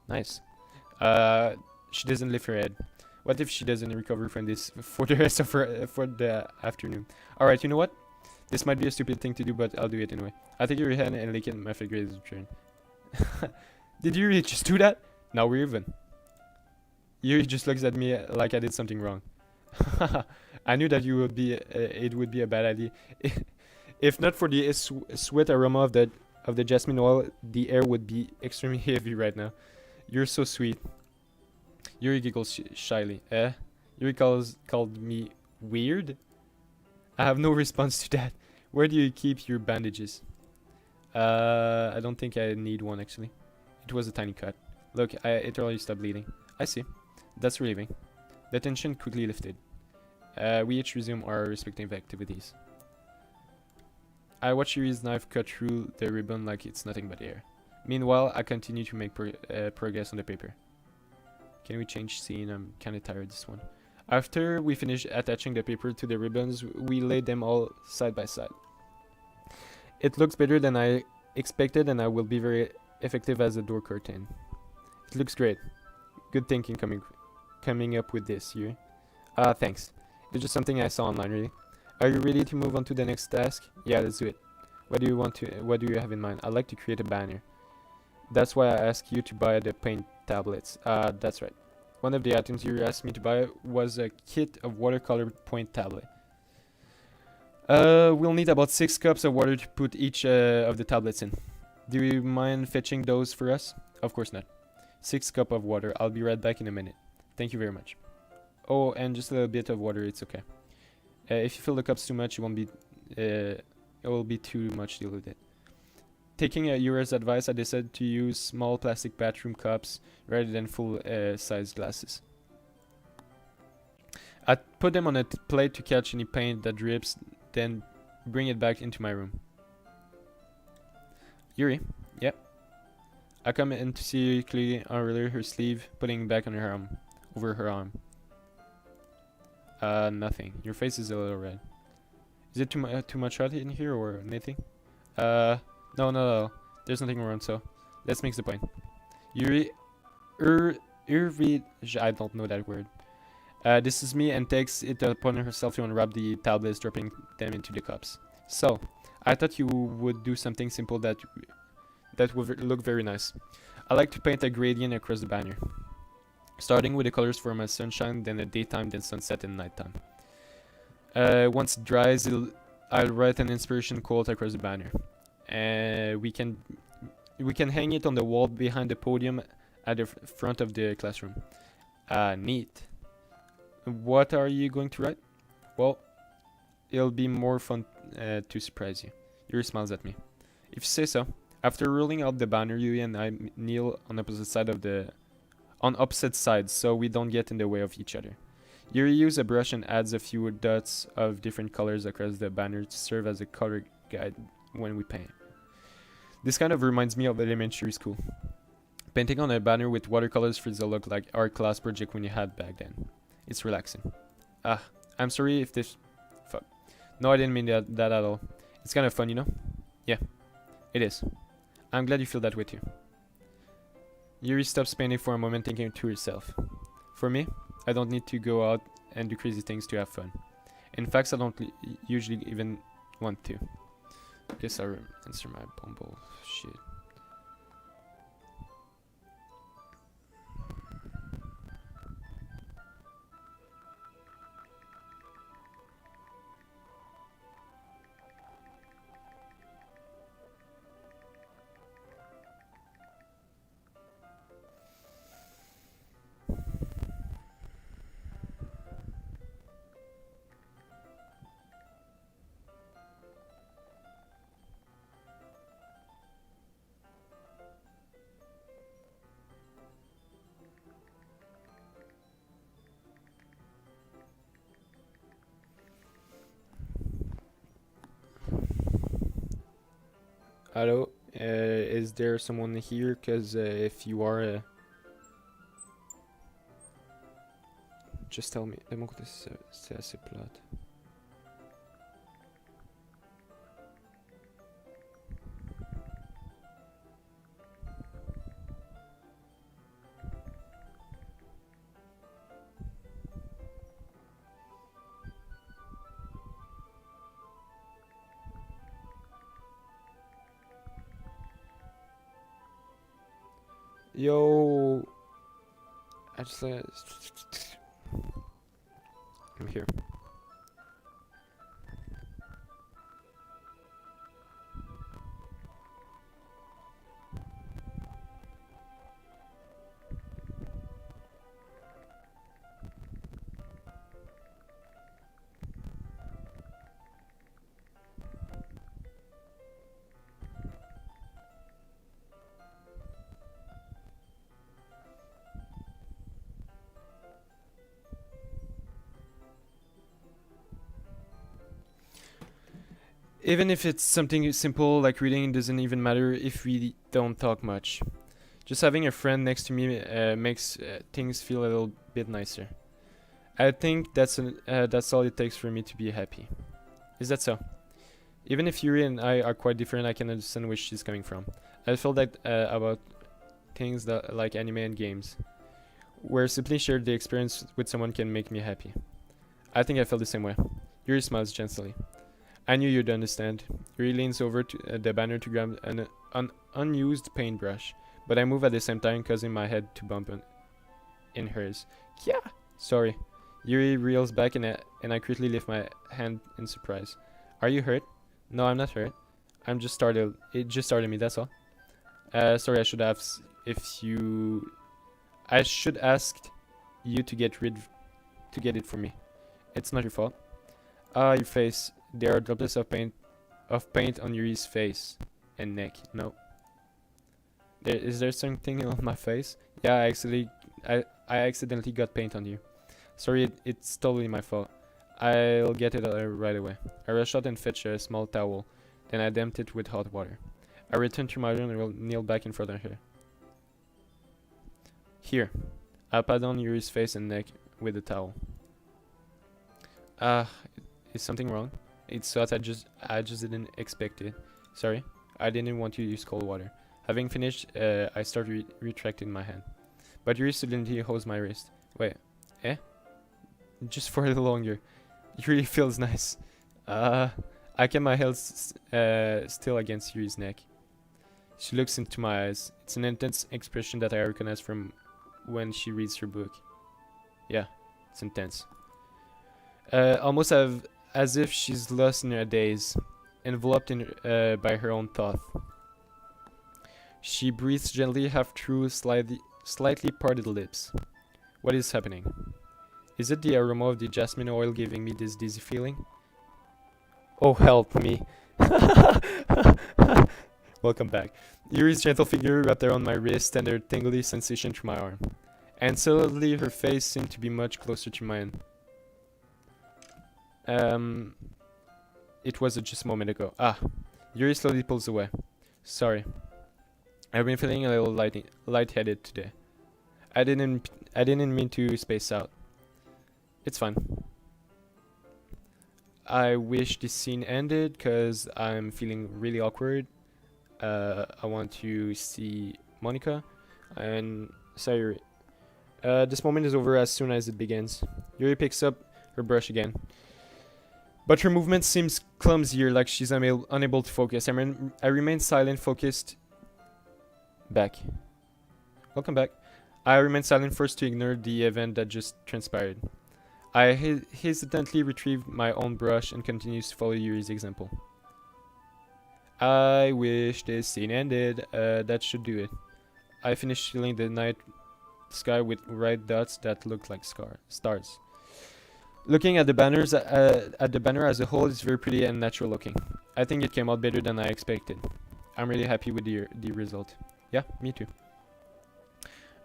Speaker 1: Nice. She doesn't lift her head. What if she doesn't recover from this for the rest of for the afternoon? Alright, you know what? This might be a stupid thing to do, but I'll do it anyway. I take your hand and lick it. My finger is returned. Did you really just do that? Now we're even. Yuri just looks at me like I did something wrong. I knew that it would be a bad idea. If not for the sweet aroma of the jasmine oil, the air would be extremely heavy right now. You're so sweet. Yuri giggles shyly. Yuri called me weird? I have no response to that. Where do you keep your bandages? I don't think I need one actually. It was a tiny cut. Look, it already stopped bleeding. I see. That's relieving. The tension quickly lifted. We each resume our respective activities. I watch Yuri's knife cut through the ribbon like it's nothing but air. Meanwhile, I continue to make progress on the paper. Can we change scene? I'm kinda tired of this one. After we finish attaching the paper to the ribbons, we lay them all side by side. It looks better than I expected, and I will be very effective as a door curtain. It looks great. Good thinking coming up with this, Yuri. Thanks. It's just something I saw online, really. Are you ready to move on to the next task? Yeah, let's do it. What do you have in mind? I'd like to create a banner. That's why I asked you to buy the paint tablets. That's right. One of the items you asked me to buy was a kit of watercolor point tablet. We'll need about 6 cups of water to put each of the tablets in. Do you mind fetching those for us? Of course not. 6 cups of water. I'll be right back in a minute. Thank you very much. Oh, and just a little bit of water. It's okay. If you fill the cups too much, it will be too much to deal with it. Taking Yura's advice, I decided to use small plastic bathroom cups rather than full-size glasses. I put them on a plate to catch any paint that drips, then bring it back into my room. Yuri, yep. I come in to see you clearly unroll her sleeve, putting it back on her arm, over her arm. Nothing. Your face is a little red. Is it too much hot in here or anything? No. There's nothing wrong, so let's make the point. Yuri, I don't know that word. This is me and takes it upon herself to unwrap the tablets, dropping them into the cups. So, I thought you would do something simple that would look very nice. I like to paint a gradient across the banner, starting with the colors for my sunshine, then the daytime, then sunset and nighttime. Once it dries, I'll write an inspiration quote across the banner. We can hang it on the wall behind the podium at the front of the classroom. Neat. What are you going to write? Well, it'll be more fun to surprise you. Yuri smiles at me. If you say so. After rolling out the banner, Yuri and I kneel on opposite sides so we don't get in the way of each other. Yuri uses a brush and adds a few dots of different colors across the banner to serve as a color guide when we paint. This kind of reminds me of elementary school. Painting on a banner with watercolors feels a lot like our class project when you had back then. It's relaxing. I'm sorry if this... Fuck. No, I didn't mean that at all. It's kind of fun, you know? Yeah, it is. I'm glad you feel that way too. Yuri stops painting for a moment, thinking to herself. For me, I don't need to go out and do crazy things to have fun. In fact, I don't usually even want to. Guess I'll answer my bumble shit. Hello, is there someone here? Cause if you are, just tell me. De mon côté, c'est assez plate. Yo, I just I'm here. Even if it's something simple like reading, it doesn't even matter if we don't talk much. Just having a friend next to me makes things feel a little bit nicer. I think that's all it takes for me to be happy. Is that so? Even if Yuri and I are quite different, I can understand where she's coming from. I feel that about things that like anime and games, where simply share the experience with someone can make me happy. I think I feel the same way. Yuri smiles gently. I knew you'd understand. Yuri leans over to the banner to grab an unused paintbrush, but I move at the same time, causing my head to bump in hers. Yeah! Sorry. Yuri reels back and I quickly lift my hand in surprise. Are you hurt? No, I'm not hurt. I'm just startled. It just startled me, that's all. Sorry, I should ask you to get it for me. It's not your fault. Ah, your face. There are droplets of paint on Yuri's face and neck. No. Is there something on my face? Yeah, I accidentally got paint on you. Sorry, it's totally my fault. I'll get it right away. I rush out and fetch a small towel, then I damped it with hot water. I return to my room and will kneel back in front of her. Here. I pat on Yuri's face and neck with the towel. Is something wrong? It's hot, I just didn't expect it. Sorry, I didn't want you to use cold water. Having finished, I start retracting my hand. But Yuri suddenly holds my wrist. Wait, eh? Just for a little longer. It really feels nice. I kept my head still against Yuri's neck. She looks into my eyes. It's an intense expression that I recognize from when she reads her book. Yeah, it's intense. Almost as if she's lost in her daze, enveloped by her own thought. She breathes gently, half through slightly parted lips. What is happening? Is it the aroma of the jasmine oil giving me this dizzy feeling? Oh, help me. Welcome back. Yuri's gentle figure wrapped around my wrist and her tingly sensation through my arm. And suddenly her face seemed to be much closer to mine. It was just a moment ago. Yuri slowly pulls away. Sorry. I've been feeling a little lightheaded today. I didn't mean to space out. It's fine. I wish this scene ended because I'm feeling really awkward. I want to see Monica and Sayuri. This moment is over as soon as it begins. Yuri picks up her brush again. But her movement seems clumsier, like she's unable to focus. I remain silent, focused. Back. Welcome back. I remain silent first to ignore the event that just transpired. I hesitantly retrieve my own brush and continues to follow Yuri's example. I wish this scene ended. That should do it. I finished filling the night sky with bright dots that looked like stars. Looking at the banners, at the banner as a whole, it's very pretty and natural looking. I think it came out better than I expected. I'm really happy with the result. Yeah, me too.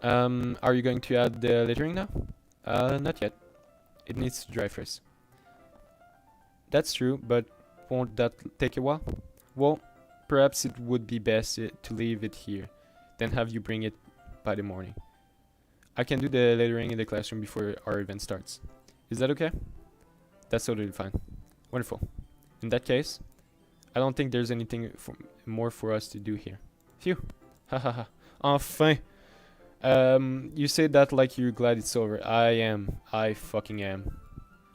Speaker 1: Are you going to add the lettering now? Not yet. It needs to dry first. That's true, but won't that take a while? Well, perhaps it would be best to leave it here, then have you bring it by the morning. I can do the lettering in the classroom before our event starts. Is that okay? That's totally fine. Wonderful. In that case, I don't think there's anything more for us to do here. Phew. Hahaha. Enfin. You say that like you're glad it's over. I am. I fucking am.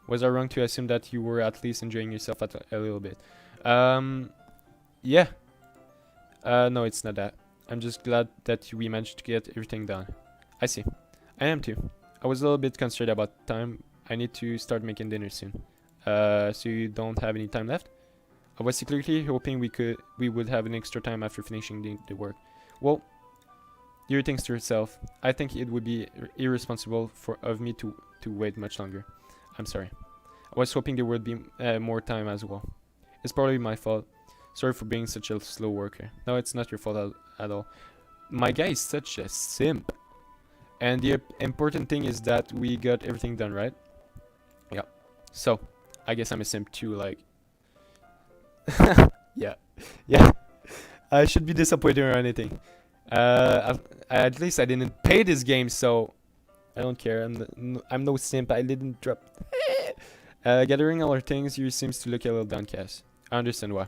Speaker 1: Was I wrong to assume that you were at least enjoying yourself a little bit? Yeah. No, it's not that. I'm just glad that we managed to get everything done. I see. I am too. I was a little bit concerned about time. I need to start making dinner soon. So you don't have any time left? I was secretly hoping we would have an extra time after finishing the work. Well, Yuri thinks to herself. I think it would be irresponsible of me to wait much longer. I'm sorry. I was hoping there would be more time as well. It's probably my fault. Sorry for being such a slow worker. No, it's not your fault at all. My guy is such a simp. And the important thing is that we got everything done, right? Yeah. So, I guess I'm a simp too, like... yeah. I should be disappointed or anything. At least I didn't pay this game, so... I don't care. I'm no simp. I didn't drop... gathering all her things, Yuri seems to look a little downcast. I understand why.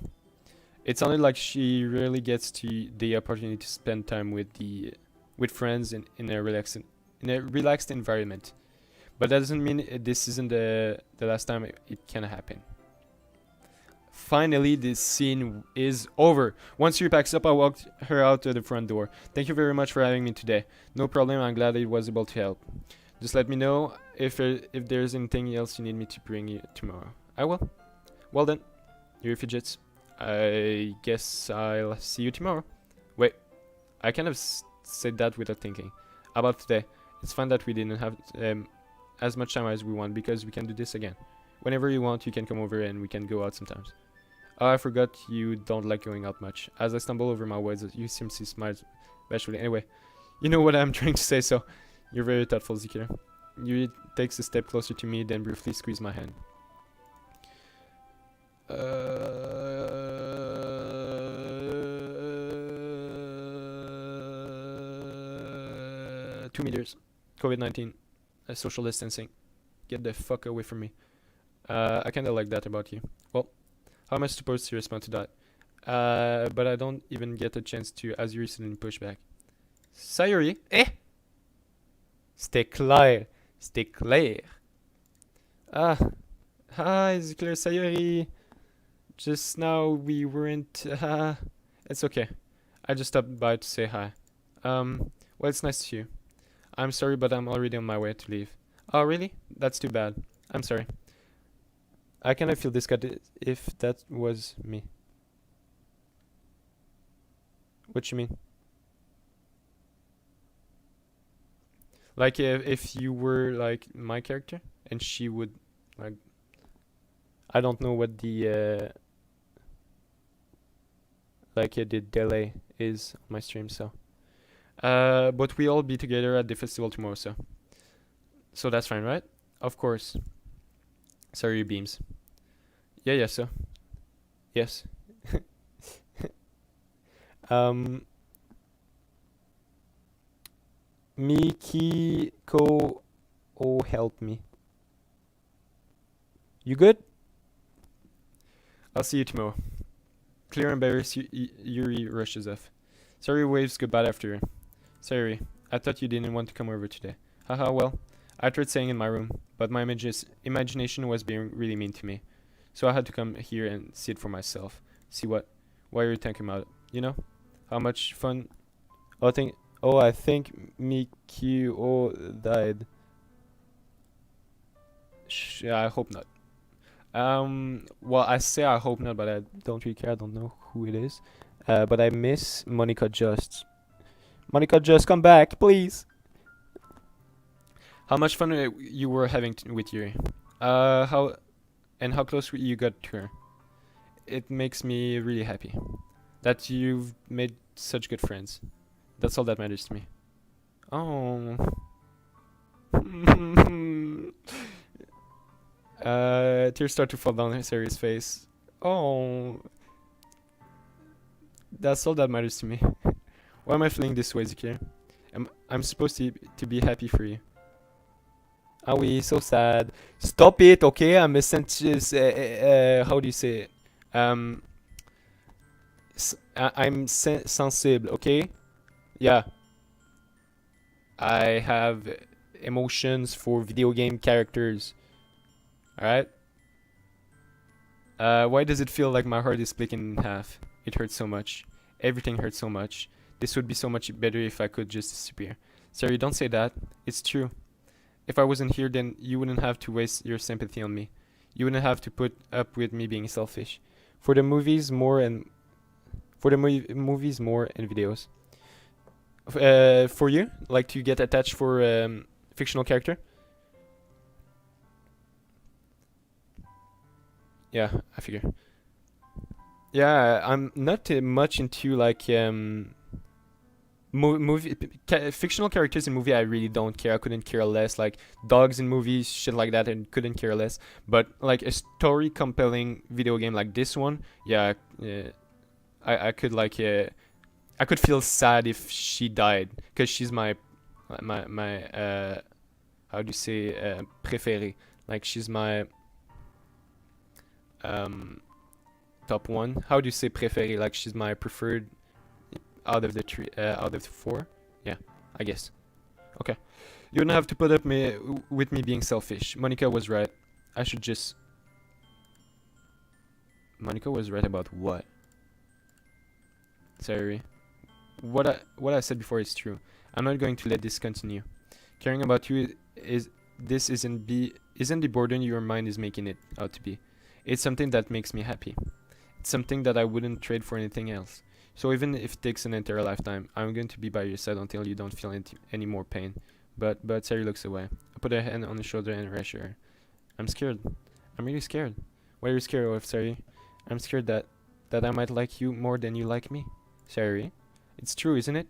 Speaker 1: It sounded like she really gets the opportunity to spend time with friends in a relaxed environment. But that doesn't mean this isn't the last time it can happen. Finally, this scene is over. Once she packs up, I walked her out to the front door. Thank you very much for having me today. No problem, I'm glad I was able to help. Just let me know if there's anything else you need me to bring you tomorrow. I will. Well then, your fidgets. I guess I'll see you tomorrow. Wait, I kind of said that without thinking. About today, it's fine that we didn't have as much time as we want because we can do this again. Whenever you want, you can come over and we can go out sometimes. Oh, I forgot you don't like going out much. As I stumble over my words, you seem to smile especially. Anyway, you know what I'm trying to say, so you're very thoughtful, Zikira. Yuri takes a step closer to me, then briefly squeeze my hand. 2 meters. COVID-19. Social distancing. Get the fuck away from me. I kinda like that about you. Well, how am I supposed to respond to that? But I don't even get a chance to, as Yuri suddenly push back. Sayuri? C'était clair. C'était clair. Ah, hi, Zikler Sayori. Just now we weren't. It's okay. I just stopped by to say hi. Well, it's nice to see you. I'm sorry, but I'm already on my way to leave. Oh, really? That's too bad. I'm sorry. I kind of feel disgusted if that was me. What you mean? Like if you were like my character and she would like I don't know what the delay is on my stream, so but we all be together at the festival tomorrow, so that's fine, right? Of course. Sorry, beams. Yeah, so yes. um Miki Ko, oh help me. You good? I'll see you tomorrow. Clear embarrassed, Yuri rushes off. Sorry waves goodbye after her. Sorry, I thought you didn't want to come over today. Haha, well, I tried staying in my room, but my imagination was being really mean to me. So I had to come here and see it for myself. See why you're thinking about it, you know? How much fun. I think Mikio died. I hope not. Well, I say I hope not, but I don't really care. I don't know who it is. But I miss Monica Just. Monica Just, come back, please. How much fun you were having with Yuri? How close you got to her? It makes me really happy that you've made such good friends. That's all that matters to me. Oh. Tears start to fall down Sari's face. Oh. That's all that matters to me. Why am I feeling this way, Zikir? I'm supposed to be happy for you. Are we so sad? Stop it, okay? I'm a how do you say it? I'm sensible, okay? Yeah. I have emotions for video game characters. Alright? Why does it feel like my heart is split in half? It hurts so much. Everything hurts so much. This would be so much better if I could just disappear. Sorry, don't say that. It's true. If I wasn't here, then you wouldn't have to waste your sympathy on me. You wouldn't have to put up with me being selfish. For the movies, more and videos. For you, like to get attached for fictional character. Yeah, I figure. Yeah, I'm not much into like fictional characters in movie. I really don't care. I couldn't care less. Like dogs in movies, shit like that, and couldn't care less. But like a story compelling video game like this one, yeah, I could like I could feel sad if she died because she's my how do you say préférée? Like she's my top one. How do you say préférée? Like she's my preferred out of the three, out of the four. Yeah, I guess. Okay, you don't have to put up with me being selfish. Monica was right. I should just. Monica was right about what? Sorry. What I said before is true. I'm not going to let this continue. Caring about you isn't the burden your mind is making it out to be. It's something that makes me happy. It's something that I wouldn't trade for anything else. So even if it takes an entire lifetime, I'm going to be by your side until you don't feel any more pain. But Sari looks away. I put a hand on his shoulder and reassure her. I'm scared. I'm really scared. What are you scared of, Sari? I'm scared that I might like you more than you like me. Sari, it's true, isn't it?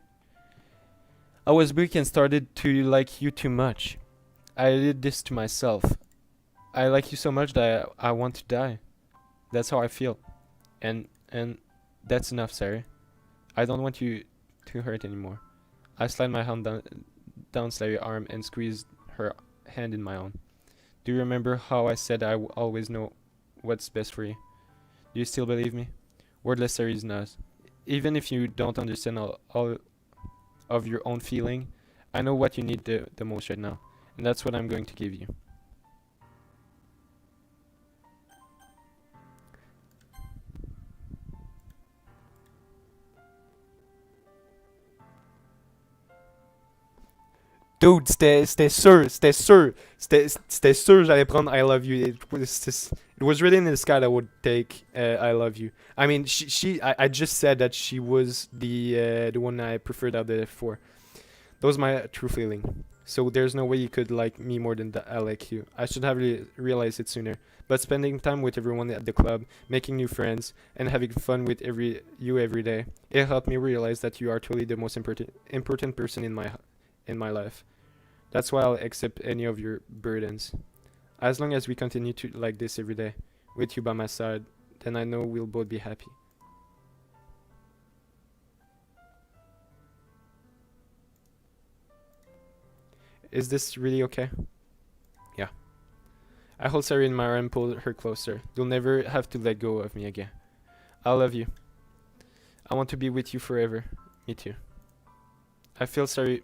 Speaker 1: I was weak and started to like you too much. I did this to myself. I like you so much that I want to die. That's how I feel. And that's enough, Sari. I don't want you to hurt anymore. I slid my hand down Sari's arm and squeezed her hand in my own. Do you remember how I said I always know what's best for you? Do you still believe me? Wordless Sari's nose. Even if you don't understand all of your own feeling, I know what you need the most right now. And that's what I'm going to give you. Dude, c'était sûr j'allais prendre I love you. It was written in the sky that I would take I love you. I mean, I just said that she was the one I preferred out of the four. That was my true feeling. So there's no way you could like me more than that I like you. I should have realized it sooner. But spending time with everyone at the club, making new friends, and having fun with every day, it helped me realize that you are truly the most important person in my life. That's why I'll accept any of your burdens. As long as we continue to like this every day, with you by my side, then I know we'll both be happy. Is this really okay? Yeah. I hold Sari in my arm and pull her closer. You'll never have to let go of me again. I love you. I want to be with you forever. Me too. I feel sorry.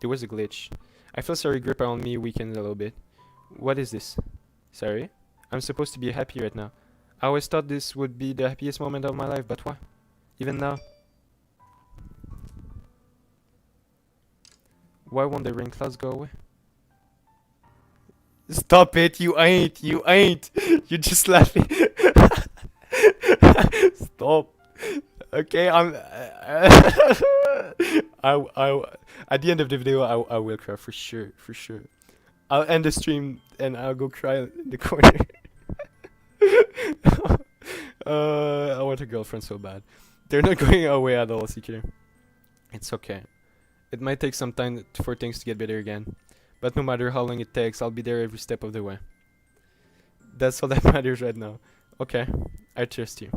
Speaker 1: There was a glitch. I feel sorry grip around me weakened a little bit. What is this? Sorry? I'm supposed to be happy right now. I always thought this would be the happiest moment of my life, but what? Even now? Why won't the rain clouds go away? Stop it, you ain't, You're just laughing. Stop. Okay, I, at the end of the video, I will cry for sure, for sure. I'll end the stream and I'll go cry in the corner. I want a girlfriend so bad. They're not going away at all, Secure. It's okay. It might take some time for things to get better again. But no matter how long it takes, I'll be there every step of the way. That's all that matters right now. Okay, I trust you.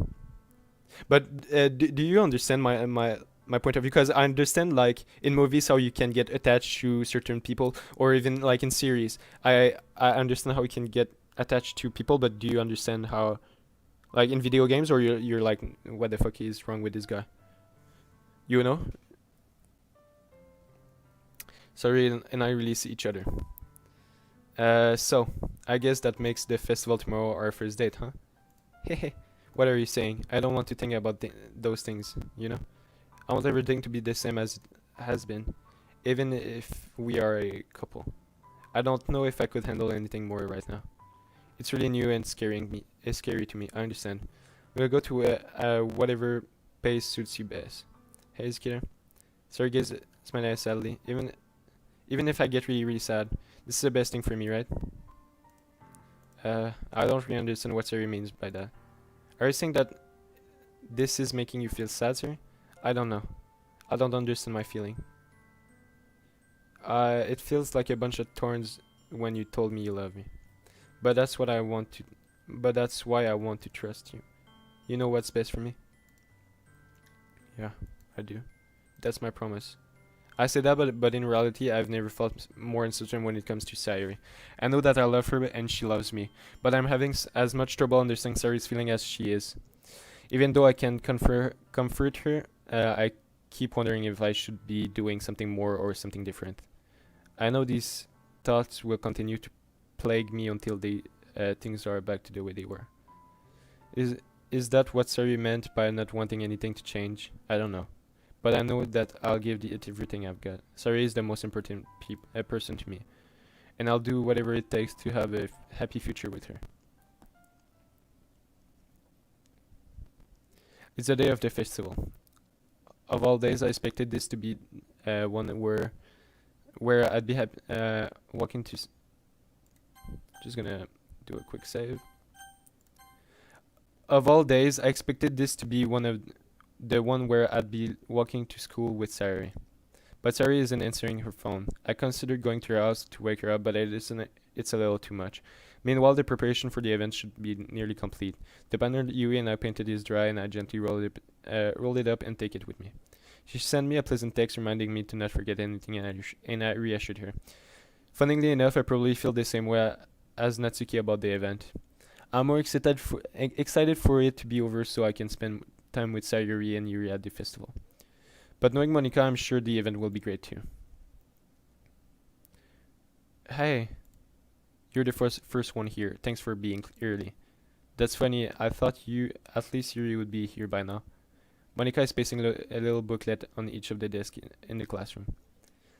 Speaker 1: But do you understand my point of view? Because I understand like in movies how you can get attached to certain people, or even like in series. I understand how you can get attached to people, but do you understand how, like in video games, or you're like, what the fuck is wrong with this guy? You know? Sorry, and I release each other. So I guess that makes the festival tomorrow our first date, huh? Hehe. What are you saying? I don't want to think about those things, you know? I want everything to be the same as it has been, even if we are a couple. I don't know if I could handle anything more right now. It's really new and scaring me. It's scary to me. I understand. We'll go to whatever pace suits you best. Hey, Skidder. Sergey smiling sadly. Even if I get really sad, this is the best thing for me, right? I don't really understand what Siri means by that. Are you saying that this is making you feel sad, Siri? I don't know. I don't understand my feeling. It feels like a bunch of thorns when you told me you love me. But that's what I want to. But that's why I want to trust you. You know what's best for me? Yeah, I do. That's my promise. I say that, but in reality, I've never felt more uncertain when it comes to Sayuri. I know that I love her and she loves me, but I'm having as much trouble understanding Sayuri's feeling as she is. Even though I can comfort her, I keep wondering if I should be doing something more or something different. I know these thoughts will continue to plague me until things are back to the way they were. Is that what Sayuri meant by not wanting anything to change? I don't know. But I know that I'll give it everything I've got. Sayuri is the most important person to me. And I'll do whatever it takes to have a happy future with her. It's the day of the festival. Of all days, I expected this to be one where I'd be happy walking to. Just gonna do a quick save. Of all days, I expected this to be the one where I'd be walking to school with Sayuri. But Sayuri isn't answering her phone. I considered going to her house to wake her up, but it's a little too much. Meanwhile, the preparation for the event should be nearly complete. The banner Yui and I painted is dry, and I gently rolled it up and take it with me. She sent me a pleasant text reminding me to not forget anything, and I reassured her. Funnily enough, I probably feel the same way as Natsuki about the event. I'm more excited for it to be over so I can spend time with Sayuri and Yuri at the festival. But knowing Monica, I'm sure the event will be great too. Hey, you're the first one here. Thanks for being early. That's funny. I thought at least Yuri would be here by now. Monica is pasting a little booklet on each of the desks in the classroom.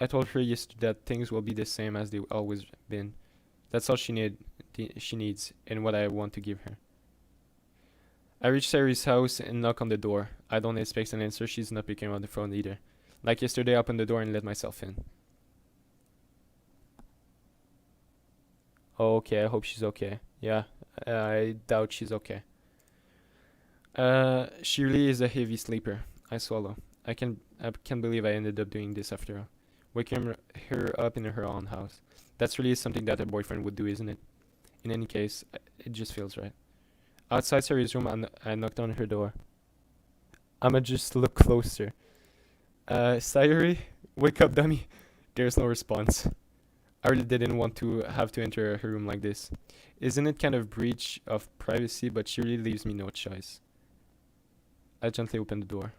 Speaker 1: I told her yesterday that things will be the same as they always been. That's all she needs, and what I want to give her. I reach Sari's house and knock on the door. I don't expect an answer. She's not picking up the phone either. Like yesterday, I opened the door and let myself in. Oh, okay, I hope she's okay. Yeah, I doubt she's okay. She really is a heavy sleeper. I swallow. I can't believe I ended up doing this after all. Waking her up in her own house. That's really something that a boyfriend would do, isn't it? In any case, it just feels right. Outside Sari's room, I knocked on her door. I'ma just look closer. Sayuri, wake up, dummy. There's no response. I really didn't want to have to enter her room like this. Isn't it kind of breach of privacy? But she really leaves me no choice. I gently open the door.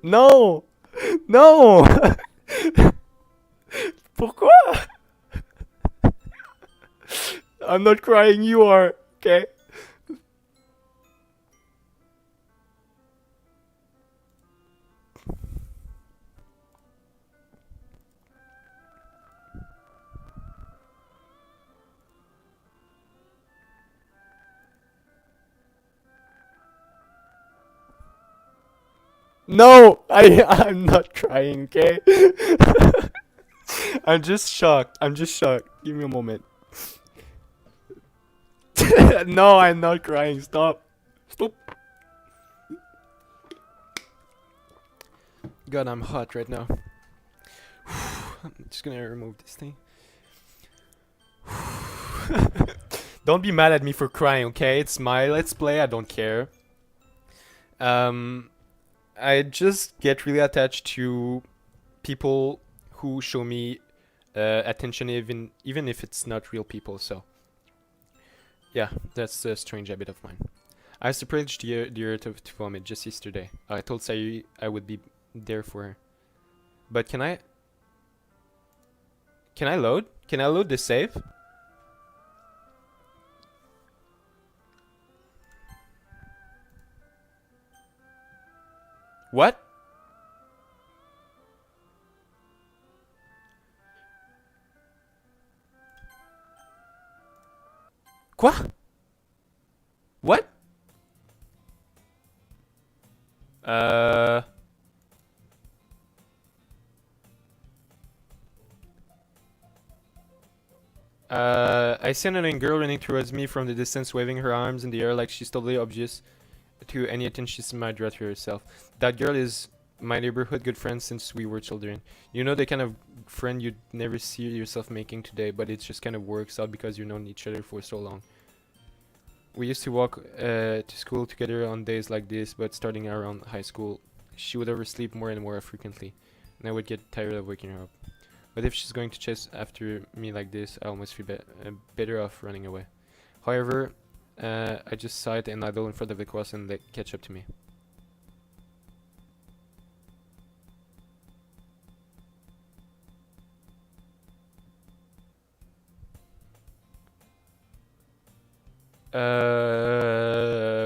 Speaker 1: No! No! Pourquoi? I'm not crying, you are. Okay? No! I'm not crying, okay? I'm just shocked. I'm just shocked. Give me a moment. No, I'm not crying. Stop. Stop. God, I'm hot right now. I'm just gonna remove this thing. Don't be mad at me for crying, okay? It's my let's play. I don't care. I just get really attached to people who show me attention, even if it's not real people. So, yeah, that's a strange habit of mine. I surprised the earth to vomit just yesterday. I told Sayuri I would be there for her. But can I? Can I load? Can I load the save? What? Quoi? What? Uh. I see another girl running towards me from the distance, waving her arms in the air like she's totally obvious to any attention she might draw to herself. That girl is my neighborhood good friend since we were children. You know, the kind of friend you'd never see yourself making today, but it just kind of works out because you've known each other for so long. We used to walk to school together on days like this, but starting around high school, she would oversleep more and more frequently, and I would get tired of waking her up. But if she's going to chase after me like this, I almost feel better off running away. However, I just saw it and idle in front of the cross and they catch up to me.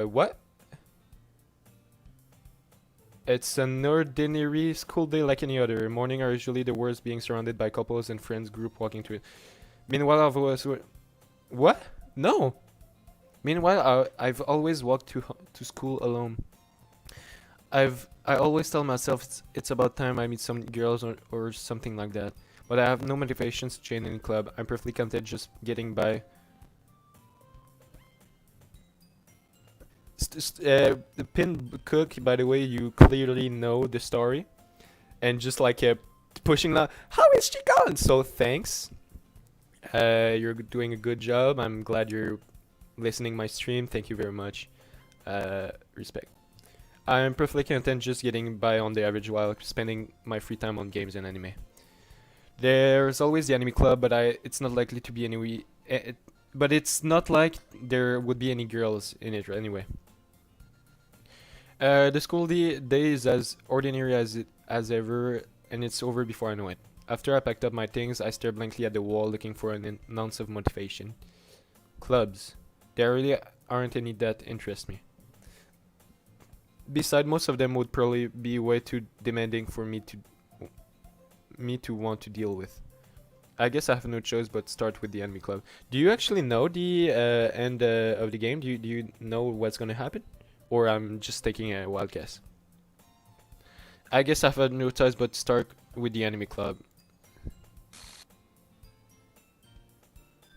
Speaker 1: What? It's an ordinary school day like any other. Morning are usually the worst, being surrounded by couples and friends group walking to it. Meanwhile, what? No. Meanwhile, I've always walked to school alone. I always tell myself it's about time I meet some girls or something like that. But I have no motivations to join any club. I'm perfectly content just getting by. The pin cook, by the way, you clearly know the story, and just like pushing that. How is she gone? So thanks. You're doing a good job. I'm glad you're listening my stream. Thank you very much. Respect. I am perfectly content just getting by on the average while spending my free time on games and anime. There's always the anime club, but it's not likely to be any. But it's not like there would be any girls in it anyway. The school day is as ordinary as ever, and it's over before I know it. After I packed up my things, I stared blankly at the wall, looking for an ounce of motivation. Clubs. There really aren't any that interest me. Besides, most of them would probably be way too demanding for me to want to deal with. I guess I have no choice but start with the enemy club. Do you actually know the end of the game? Do you know what's gonna happen? Or I'm just taking a wild guess. I guess I have no choice but start with the enemy club.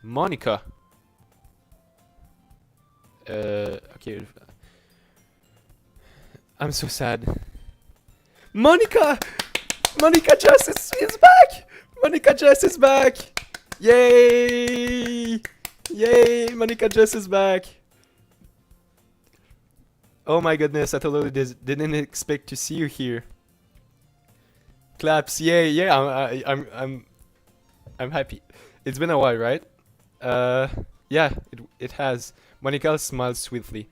Speaker 1: Monica. Okay. I'm so sad. Monica! Monica Justice is back! Monica Justice is back! Yay! Yay! Monica Justice is back! Oh my goodness, I totally didn't expect to see you here. Claps, yay, yeah, I'm happy. It's been a while, right? Yeah, it has. Monica smiles sweetly.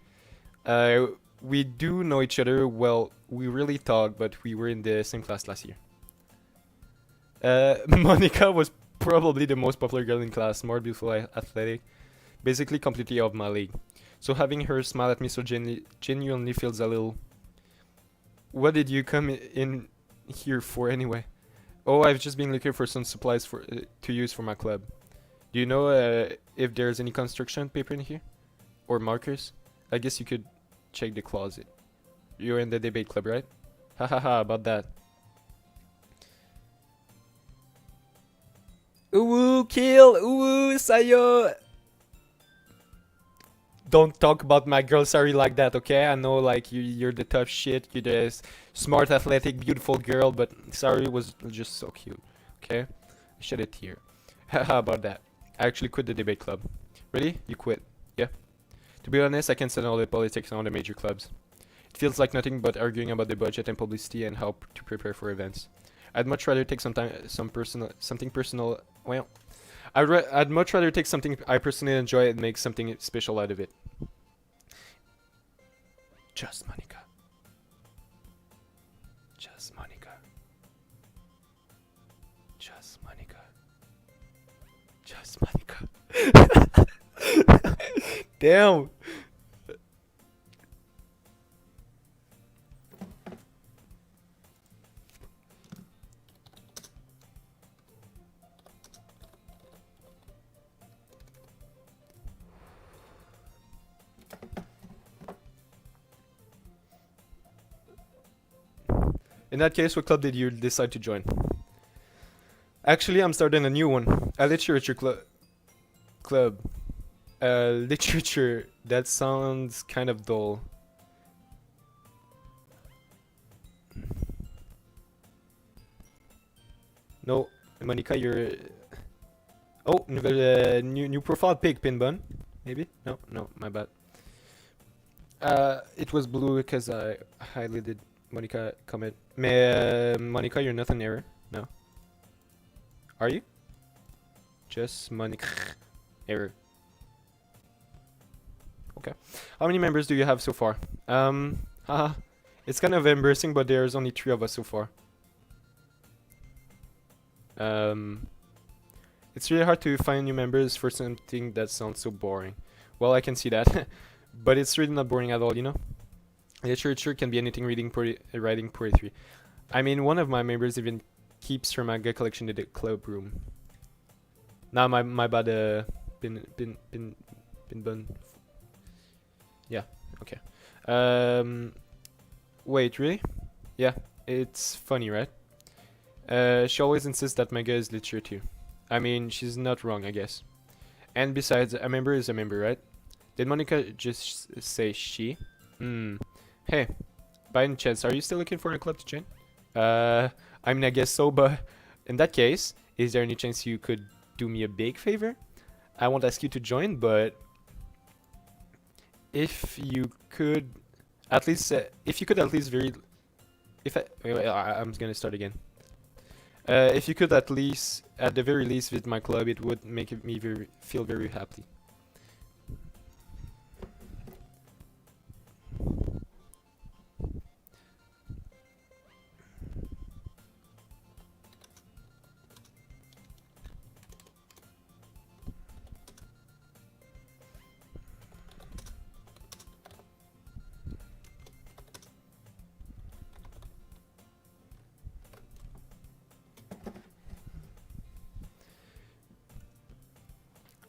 Speaker 1: We do know each other well. We really talk, but we were in the same class last year. Monica was probably the most popular girl in class, more beautiful, athletic, basically completely off my league. So having her smile at me so genuinely feels a little... What did you come in here for anyway? Oh, I've just been looking for some supplies to use for my club. Do you know if there's any construction paper in here? Or markers? I guess you could check the closet. You're in the debate club, right? Hahaha, about that. Ooh, kill! Ooh, Sayo! Don't talk about my girl Sari like that, okay? I know, like, you're the tough shit. You're the smart, athletic, beautiful girl, but Sari was just so cute, okay? Shed a tear. Haha, about that. I actually quit the debate club. Ready? You quit. Yeah. To be honest, I can't stand all the politics on the major clubs. It feels like nothing but arguing about the budget and publicity and how to prepare for events. I'd much rather take something personal. Well, I'd much rather take something I personally enjoy and make something special out of it. Just Monica. Just Monica. Just Monica. Just Monica. Damn. In that case, what club did you decide to join? Actually, I'm starting a new one. A literature club. Literature. That sounds kind of dull. No, Monica, you're... Oh, new profile pic, Pinbun. Maybe? No, my bad. It was blue because I highlighted Monica comment. Monica, you're not an error. No. Are you? Just Monica error. Okay. How many members do you have so far? Haha. It's kind of embarrassing, but there's only 3 of us so far. It's really hard to find new members for something that sounds so boring. Well, I can see that. But it's really not boring at all, you know? Literature can be anything, writing poetry. I mean, one of my members even keeps her manga collection in the club room. Nah, my bad, Bin Bun. Yeah, okay. Wait, really? Yeah, it's funny, right? She always insists that manga is literature too. I mean, she's not wrong, I guess. And besides, a member is a member, right? Did Monica just say she? Hey, by any chance, are you still looking for a club to join? I mean, I guess so, but in that case, is there any chance you could do me a big favor? I won't ask you to join, but if you could at least if you could at least very if I, wait, I'm gonna start again. If you could at least at the very least visit my club, it would make me feel very happy.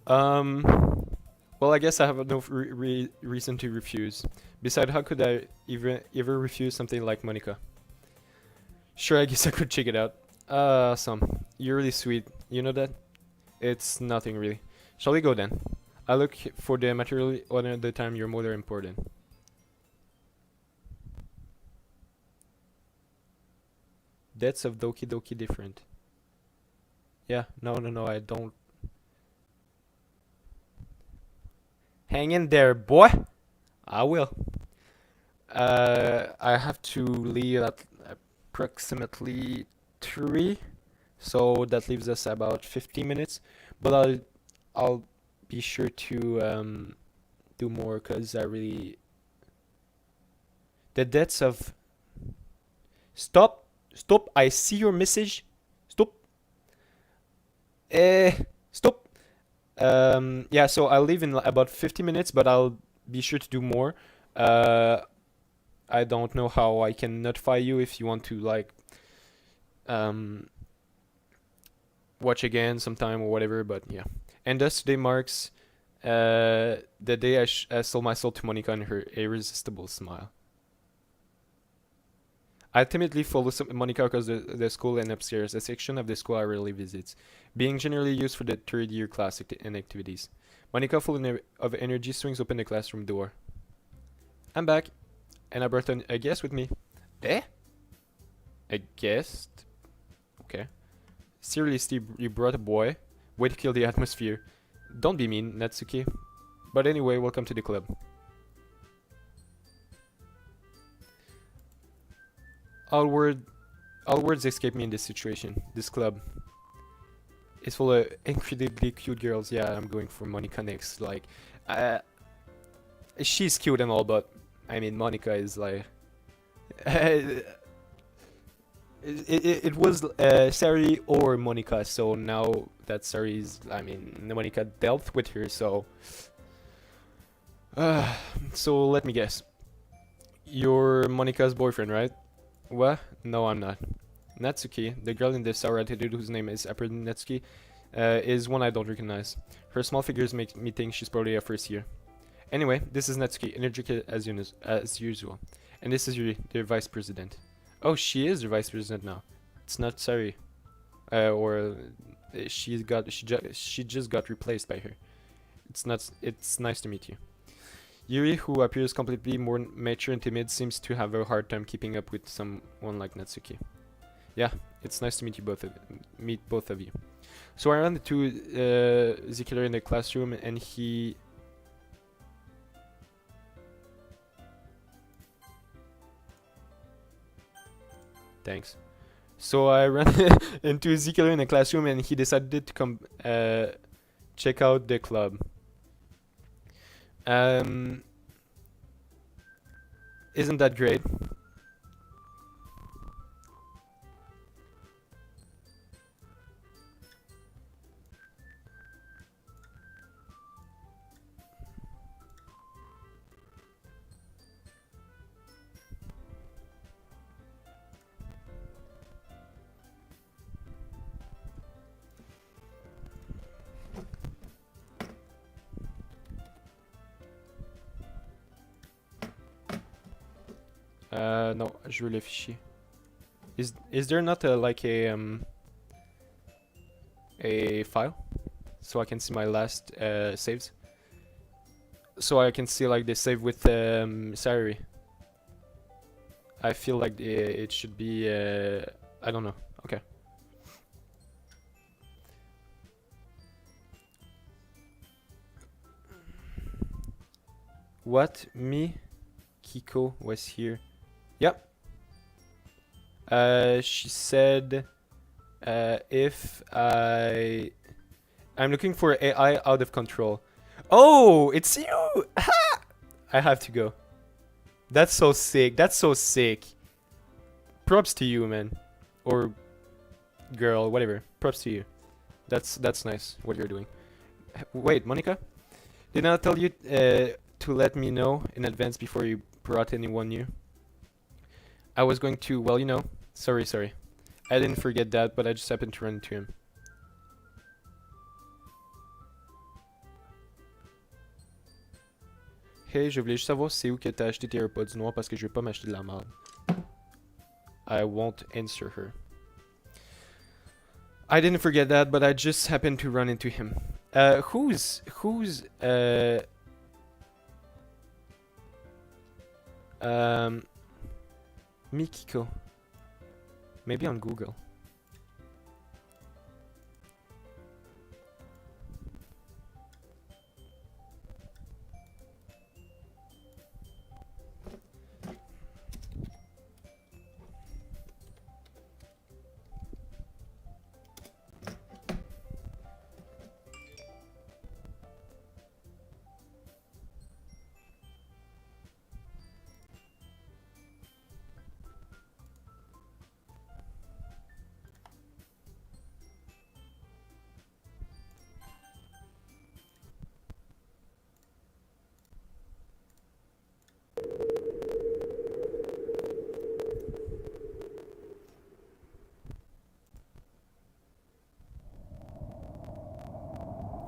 Speaker 1: Um, well, I guess I have no reason to refuse. Besides, how could I even ever refuse something like Monica? Sure, I guess I could check it out. Some. You're really sweet. You know that? It's nothing really. Shall we go then? I look for the material one the time you're more important. That's of Doki Doki different. Yeah, no, I don't. Hang in there, boy! I will. I have to leave at approximately 3, so that leaves us about 15 minutes. But I'll be sure to do more because I really the deaths of stop! I see your message. Stop. Stop. Yeah. So I'll leave in about 50 minutes, but I'll be sure to do more. Uh, I don't know how I can notify you if you want to like um watch again sometime or whatever. But yeah. And thus today marks the day I sold my soul to Monica and her irresistible smile. I ultimately follow Monica because the school and upstairs, a section of the school I rarely visit, being generally used for the third year class and activities. Monica, full of energy, swings open the classroom door. I'm back, and I brought a guest with me. Eh? A guest? Okay. Seriously, you brought a boy? Way to kill the atmosphere. Don't be mean, Natsuki. But anyway, welcome to the club. All words escape me in this situation. This club is full of incredibly cute girls. Yeah, I'm going for Monica next. Like, she's cute and all, but I mean, Monica is like, it was Sari or Monica. So now that Sari's, I mean, Monica dealt with her. So, so let me guess. You're Monica's boyfriend, right? What? No, I'm not. Natsuki, the girl in the sour attitude whose name is April Natsuki, is one I don't recognize. Her small figures make me think she's probably a first year. Anyway, this is Natsuki, energetic as usual. And this is Yuri, the vice president. Oh, she is the vice president now. It's not Sari. Or she just got replaced by her. It's nice to meet you. Yuri, who appears completely more mature and timid, seems to have a hard time keeping up with someone like Natsuki. Yeah, it's nice to meet both of you. So I ran into Zikiller in the classroom, and he. Thanks. So I ran into Zikiller in the classroom, and he decided to come check out the club. Isn't that great? No, je veux le fichier. Is there not a file so I can see my last saves? So I can see like the save with Sari. I feel like it should be I don't know. Okay. What? Me? Kiko was here. Yep. She said, if I'm looking for AI out of control. Oh, it's you! I have to go. That's so sick. That's so sick. Props to you, man. Or girl, whatever. Props to you. That's nice what you're doing. Wait, Monica? Did I tell you to let me know in advance before you brought anyone new? I was going to, well, you know. Sorry. I didn't forget that, but I just happened to run into him. Hey, je voulais juste savoir c'est où que t'as acheté tes AirPods noirs parce que je vais pas m'acheter de la merde. I won't answer her. I didn't forget that, but I just happened to run into him. Who's Mikiko? Maybe on Google.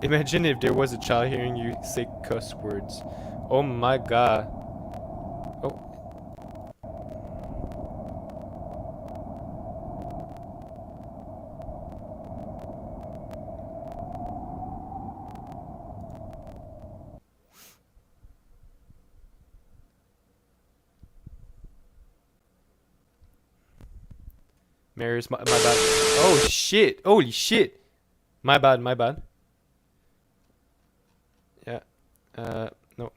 Speaker 1: Imagine if there was a child hearing you say cuss words. Oh my god. Oh. Mary's my bad. Oh shit. Holy shit. My bad. Yeah. No.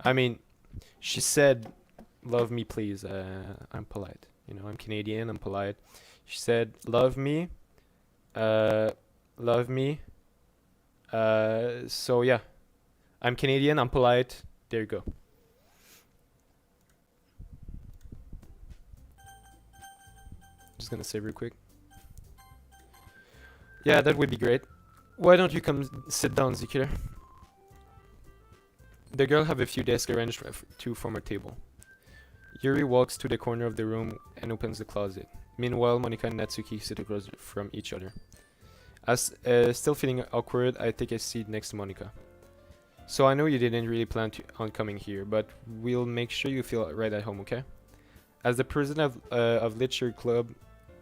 Speaker 1: I mean, she said, "Love me, please." I'm polite. You know, I'm Canadian. I'm polite. She said, "Love me." Love me. So yeah, I'm Canadian. I'm polite. There you go. Just gonna save real quick. Yeah, that would be great. Why don't you come sit down, Zikir? The girl have a few desks arranged to form a table. Yuri walks to the corner of the room and opens the closet. Meanwhile, Monica and Natsuki sit across from each other. As still feeling awkward, I take a seat next to Monica. So I know you didn't really plan on coming here, but we'll make sure you feel right at home, okay? As the president of Literature Club,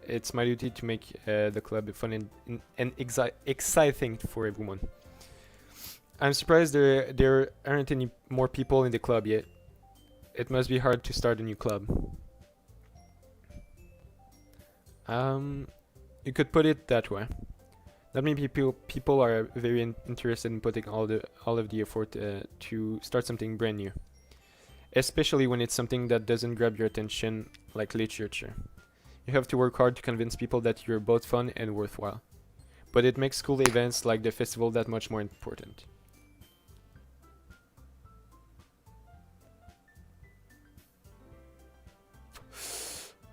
Speaker 1: it's my duty to make the club fun and exciting for everyone. I'm surprised there aren't any more people in the club yet. It must be hard to start a new club. You could put it that way. Not many people are very interested in putting all of the effort to start something brand new, especially when it's something that doesn't grab your attention like literature. You have to work hard to convince people that you're both fun and worthwhile, but it makes school events like the festival that much more important.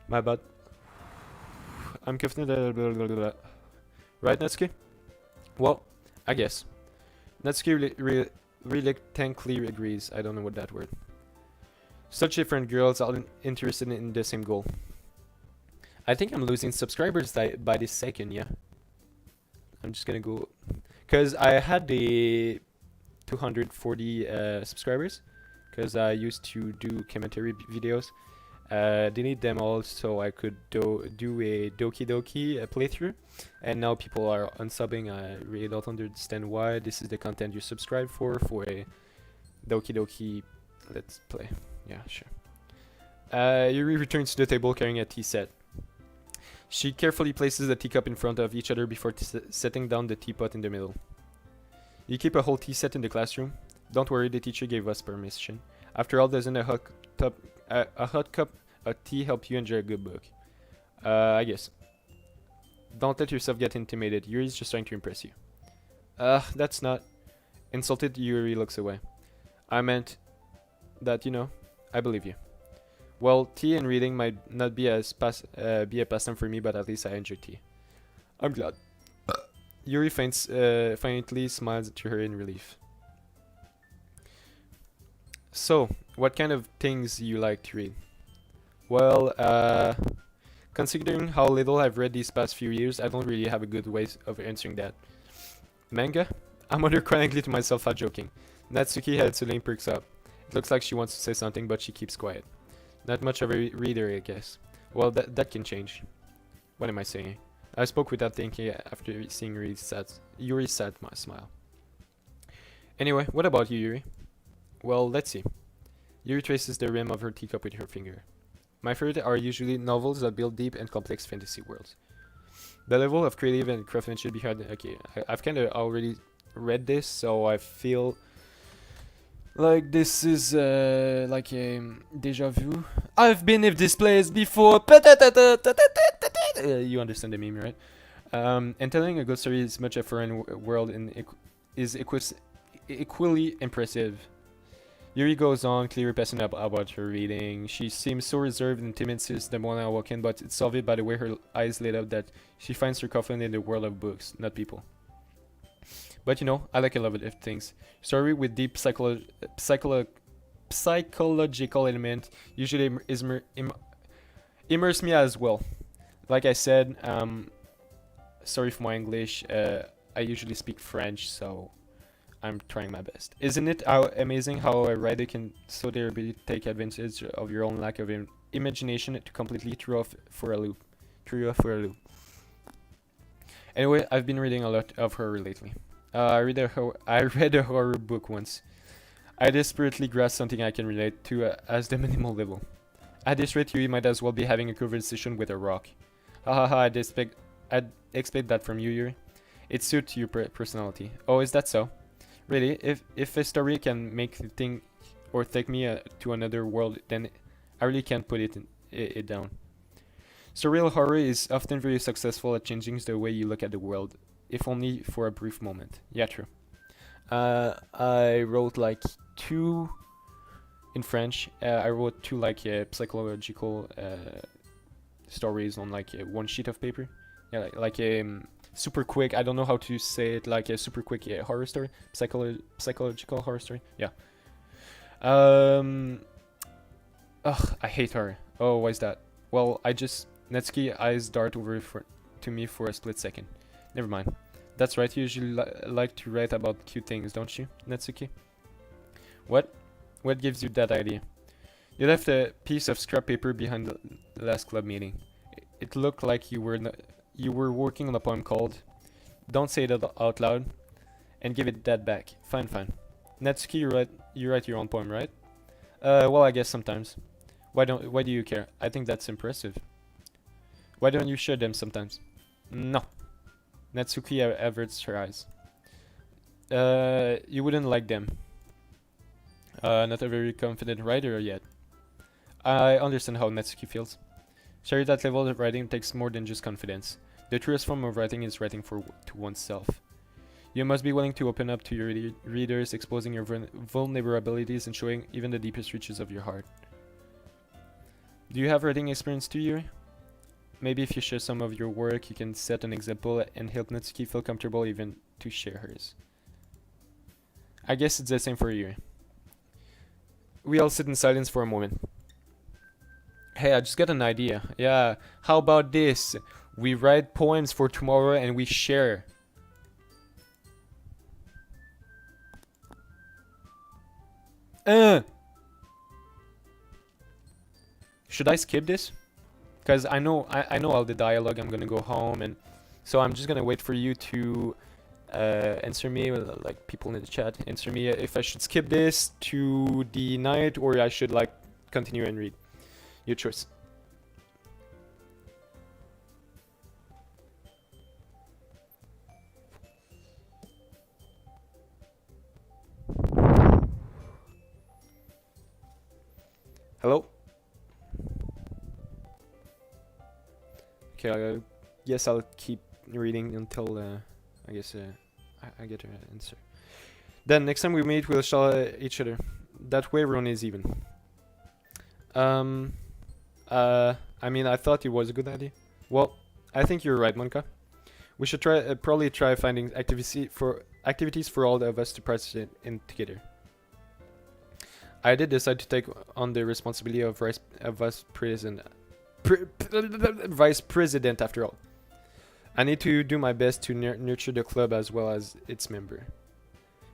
Speaker 1: My bad. I'm confident. Right, Natsuki? Well, I guess. Natsuki reluctantly agrees. I don't know what that word. Such different girls are interested in the same goal. I think I'm losing subscribers by this second, yeah. I'm just gonna go... Because I had the 240 subscribers. Because I used to do commentary videos. Delete them all so I could do a doki playthrough, and now people are unsubbing. I really don't understand why. This is the content you subscribe for a doki let's play. Yeah, sure. Yuri returns to the table carrying a tea set. She carefully places the teacup in front of each other before setting down the teapot in the middle. You keep a whole tea set in the classroom? Don't worry, the teacher gave us permission. After all, doesn't a hot cup of tea help you enjoy a good book? I guess. Don't let yourself get intimidated. Yuri's just trying to impress you. That's not... Insulted, Yuri looks away. I meant that, I believe you. Well, tea and reading might not be a pastime for me, but at least I enjoy tea. I'm glad. Yuri faintly smiles to her in relief. So, what kind of things you like to read? Well, considering how little I've read these past few years, I don't really have a good way of answering that. Manga? I mutter chronically to myself while joking. Natsuki head suddenly perks up. It looks like she wants to say something, but she keeps quiet. Not much of a reader, I guess. Well, that can change. What am I saying? I spoke without thinking after seeing Yuri's sad smile. Anyway, what about you, Yuri? Well, let's see. Yuri traces the rim of her teacup with her finger. My favorite are usually novels that build deep and complex fantasy worlds. The level of creative and craftsmanship behind... Okay, I've kind of already read this, so I feel like this is like a deja vu. I've been in this place before. You understand the meme, right? And telling a good story is much a foreign world and is equally impressive. Yuri goes on, clearly passionate about her reading. She seems so reserved and timid since the morning I walk in, but it's obvious by the way her eyes lit up that she finds her confidence in the world of books, not people. But I like a lot of things. Story with deep psychological element usually immerse me as well. Like I said, sorry for my English. I usually speak French, so I'm trying my best. Isn't it amazing how a writer can so deliberately take advantage of your own lack of imagination to completely throw you off for a loop? Anyway, I've been reading a lot of horror lately. I read a horror book once. I desperately grasped something I can relate to as the minimal level. At this rate, you might as well be having a conversation with a rock. Hahaha, I'd expect that from you, Yuri. It suits your personality. Oh, is that so? Really, if a story can make the thing or take me to another world, then I really can't put it down. Surreal horror is often very successful at changing the way you look at the world, if only for a brief moment. Yeah, true. I wrote like 2 in French. I wrote 2 like psychological stories on like 1 sheet of paper. Yeah, like super quick. I don't know how to say it. Like a super quick horror story, psychological horror story. Yeah. Ugh, I hate horror. Oh, why is that? Well, Netsuki eyes dart over to me for a split second. Never mind. That's right, you usually like to write about cute things, don't you, Netsuki? What? What gives you that idea? You left a piece of scrap paper behind the last club meeting. It looked like you were working on a poem called Don't Say It Out Loud, and give it that back. Fine. Natsuki, you write your own poem, right? Well, I guess sometimes. Why do you care? I think that's impressive. Why don't you share them sometimes? No. Natsuki averts her eyes. You wouldn't like them. Not a very confident writer yet. I understand how Natsuki feels. Sharing that level of writing takes more than just confidence. The truest form of writing is writing to oneself. You must be willing to open up to your readers, exposing your vulnerabilities and showing even the deepest reaches of your heart. Do you have writing experience too, Yuri? Maybe if you share some of your work, you can set an example and help Natsuki feel comfortable even to share hers. I guess it's the same for Yuri. We all sit in silence for a moment. Hey, I just got an idea. Yeah, how about this? We write poems for tomorrow and we share. Should I skip this? Because I know all the dialogue. I'm gonna go home, and so I'm just gonna wait for you to answer me, like people in the chat, answer me if I should skip this to the night or I should like continue and read. Your choice. Hello? Okay, I guess I'll keep reading until I guess I get an answer. Then next time we meet, we'll shout at each other. That way everyone is even. I mean, I thought it was a good idea. Well, I think you're right, Monica. We should probably try finding activities for all of us to participate in together. I did decide to take on the responsibility of vice president after all. I need to do my best to nurture the club as well as its member.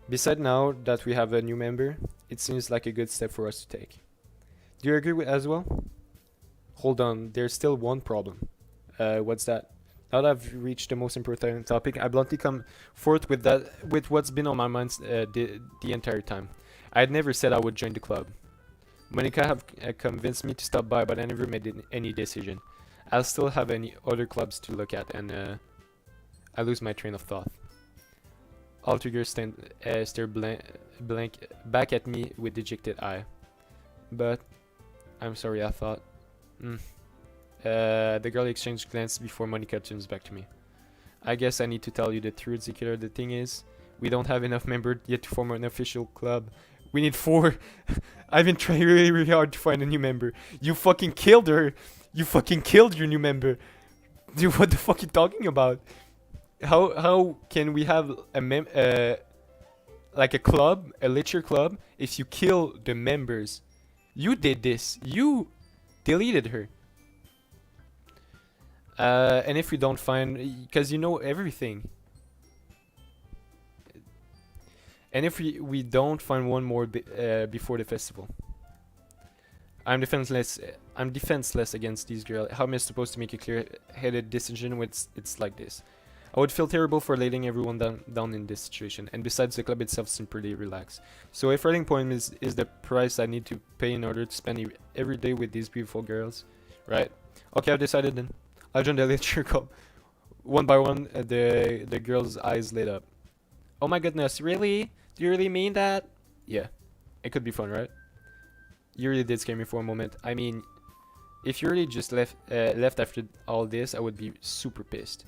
Speaker 1: Besides, now that we have a new member, it seems like a good step for us to take. Do you agree with as well? Hold on, there's still one problem. What's that? Now that I've reached the most important topic, I bluntly come forth with what's been on my mind the entire time. I had never said I would join the club. Monica have convinced me to stop by, but I never made any decision. I'll still have any other clubs to look at, and I lose my train of thought. Altogether stare blank back at me with dejected eye. But I'm sorry, I thought. The girl exchanged glances before Monica turns back to me. I guess I need to tell you the truth, Zikira. The thing is, we don't have enough members yet to form an official club. We need 4. I've been trying really, really hard to find a new member. You fucking killed her. You fucking killed your new member. Dude, what the fuck are you talking about? How can we have a like a club, a literature club, if you kill the members? You did this. You deleted her. And if we don't find, because you know everything. And if we don't find one more before the festival, I'm defenseless. I'm defenseless against these girls. How am I supposed to make a clear-headed decision when it's like this? I would feel terrible for letting everyone down in this situation. And besides, the club itself seems pretty relaxed. So if writing poem is the price I need to pay in order to spend every day with these beautiful girls, right? Okay, I've decided then. I'll join the literature club. One by one, the girls' eyes lit up. Oh my goodness, really? Do you really mean that? Yeah, it could be fun, right? You really did scare me for a moment. I mean, if you really just left after all this, I would be super pissed.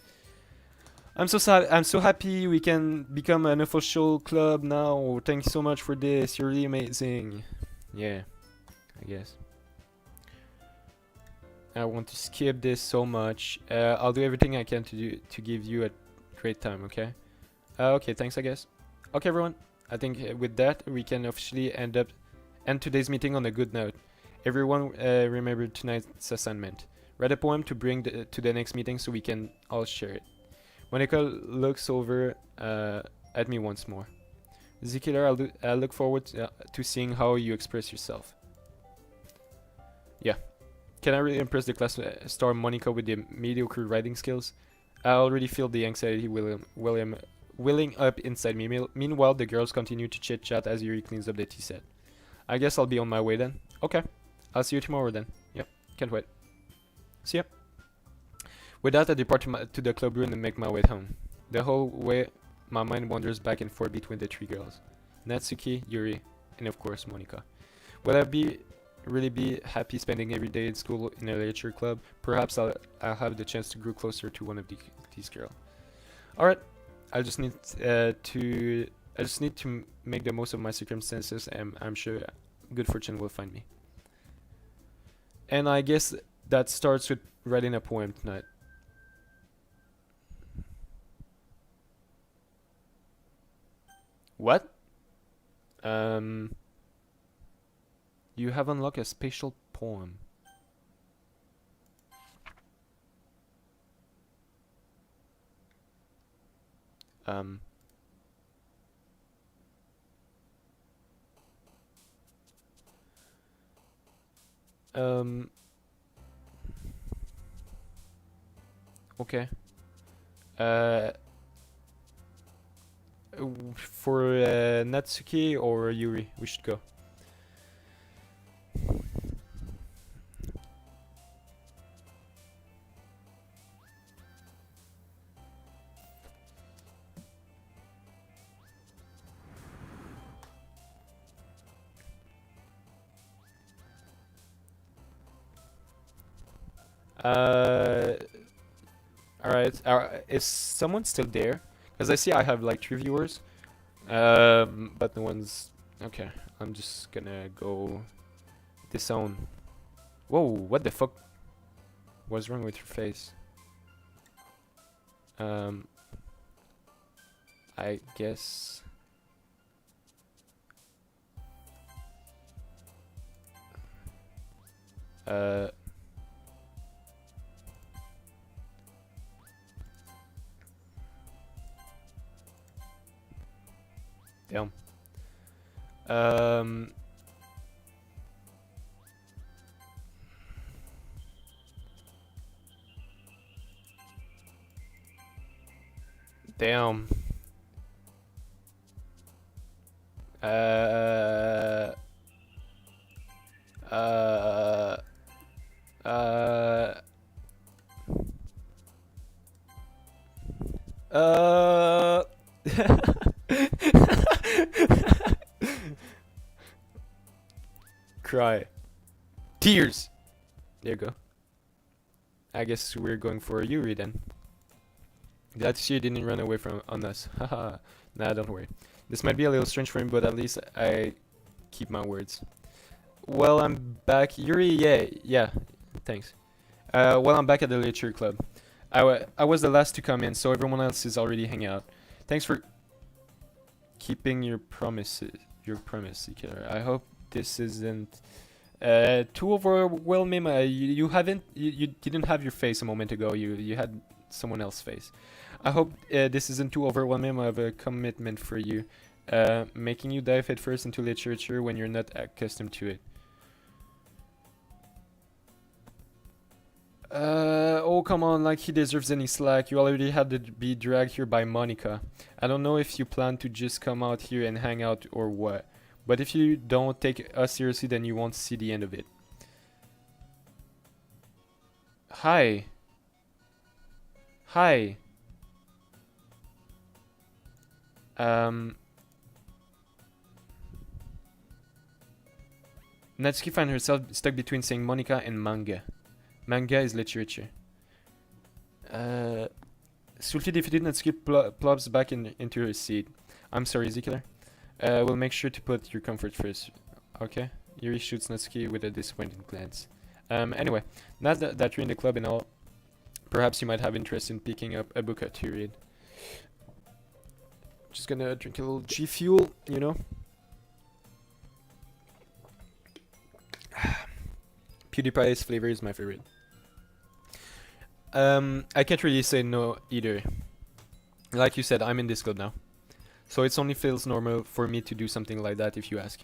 Speaker 1: I'm so sad. I'm so happy we can become an official club now. Thank you so much for this. You're really amazing. Yeah, I guess. I want to skip this so much. I'll do everything I can to give you a great time. Okay. Okay. Thanks. I guess. Okay, everyone. I think with that we can officially end today's meeting on a good note. Everyone, remember tonight's assignment. Write a poem to bring to the next meeting so we can all share it. Monica looks over at me once more. Zikiller, I look forward to seeing how you express yourself. Yeah. Can I really impress the class star Monica with the mediocre writing skills? I already feel the anxiety welling up inside me. Meanwhile, the girls continue to chit-chat as Yuri cleans up the tea set. I guess I'll be on my way then. Okay. I'll see you tomorrow then. Yep. Can't wait. See ya. With that, I depart to the club room and make my way home. The whole way, my mind wanders back and forth between the 3 girls. Natsuki, Yuri, and of course Monica. Will I really be happy spending every day in school in a literature club? Perhaps I'll have the chance to grow closer to one of these girls. Alright, I just need to make the most of my circumstances, and I'm sure good fortune will find me. And I guess that starts with writing a poem tonight. What? You have unlocked a special poem. Okay. For Natsuki or Yuri, we should go. Uh, Alright. Is someone still there? Because I see I have like 3 viewers. But no one's... Okay, I'm just gonna go disown. Whoa, what the fuck? What's wrong with your face? I guess... Damn. Damn. Uh, uh, uh, uh. Cry. Tears. There you go. I guess we're going for Yuri then. Glad to see you didn't run away from on us. Haha. Nah, don't worry. This might be a little strange for him, but at least I keep my words. Well, I'm back. Yuri, yeah. Thanks. Well, I'm back at the literature club. I was the last to come in, so everyone else is already hanging out. Thanks for keeping your promises. Your promise, killer. I hope this isn't too overwhelming. You didn't have your face a moment ago. You had someone else's face. I hope this isn't too overwhelming of a commitment for you, making you dive headfirst into literature when you're not accustomed to it. Oh come on, like he deserves any slack. You already had to be dragged here by Monica. I don't know if you plan to just come out here and hang out or what. But if you don't take us seriously, then you won't see the end of it. Hi. Hi. Natsuki finds herself stuck between saying Monica and manga. Manga is literature. Swiftly defeated, Natsuki plops back into her seat. I'm sorry, Ezekiel. We'll make sure to put your comfort first. Okay? Yuri shoots Natsuki with a disappointed glance. Anyway, now that you're in the club and all, perhaps you might have interest in picking up a book to read. Just gonna drink a little G Fuel, you know? PewDiePie's flavor is my favorite. I can't really say no either. Like you said, I'm in this club now. So it only feels normal for me to do something like that if you ask.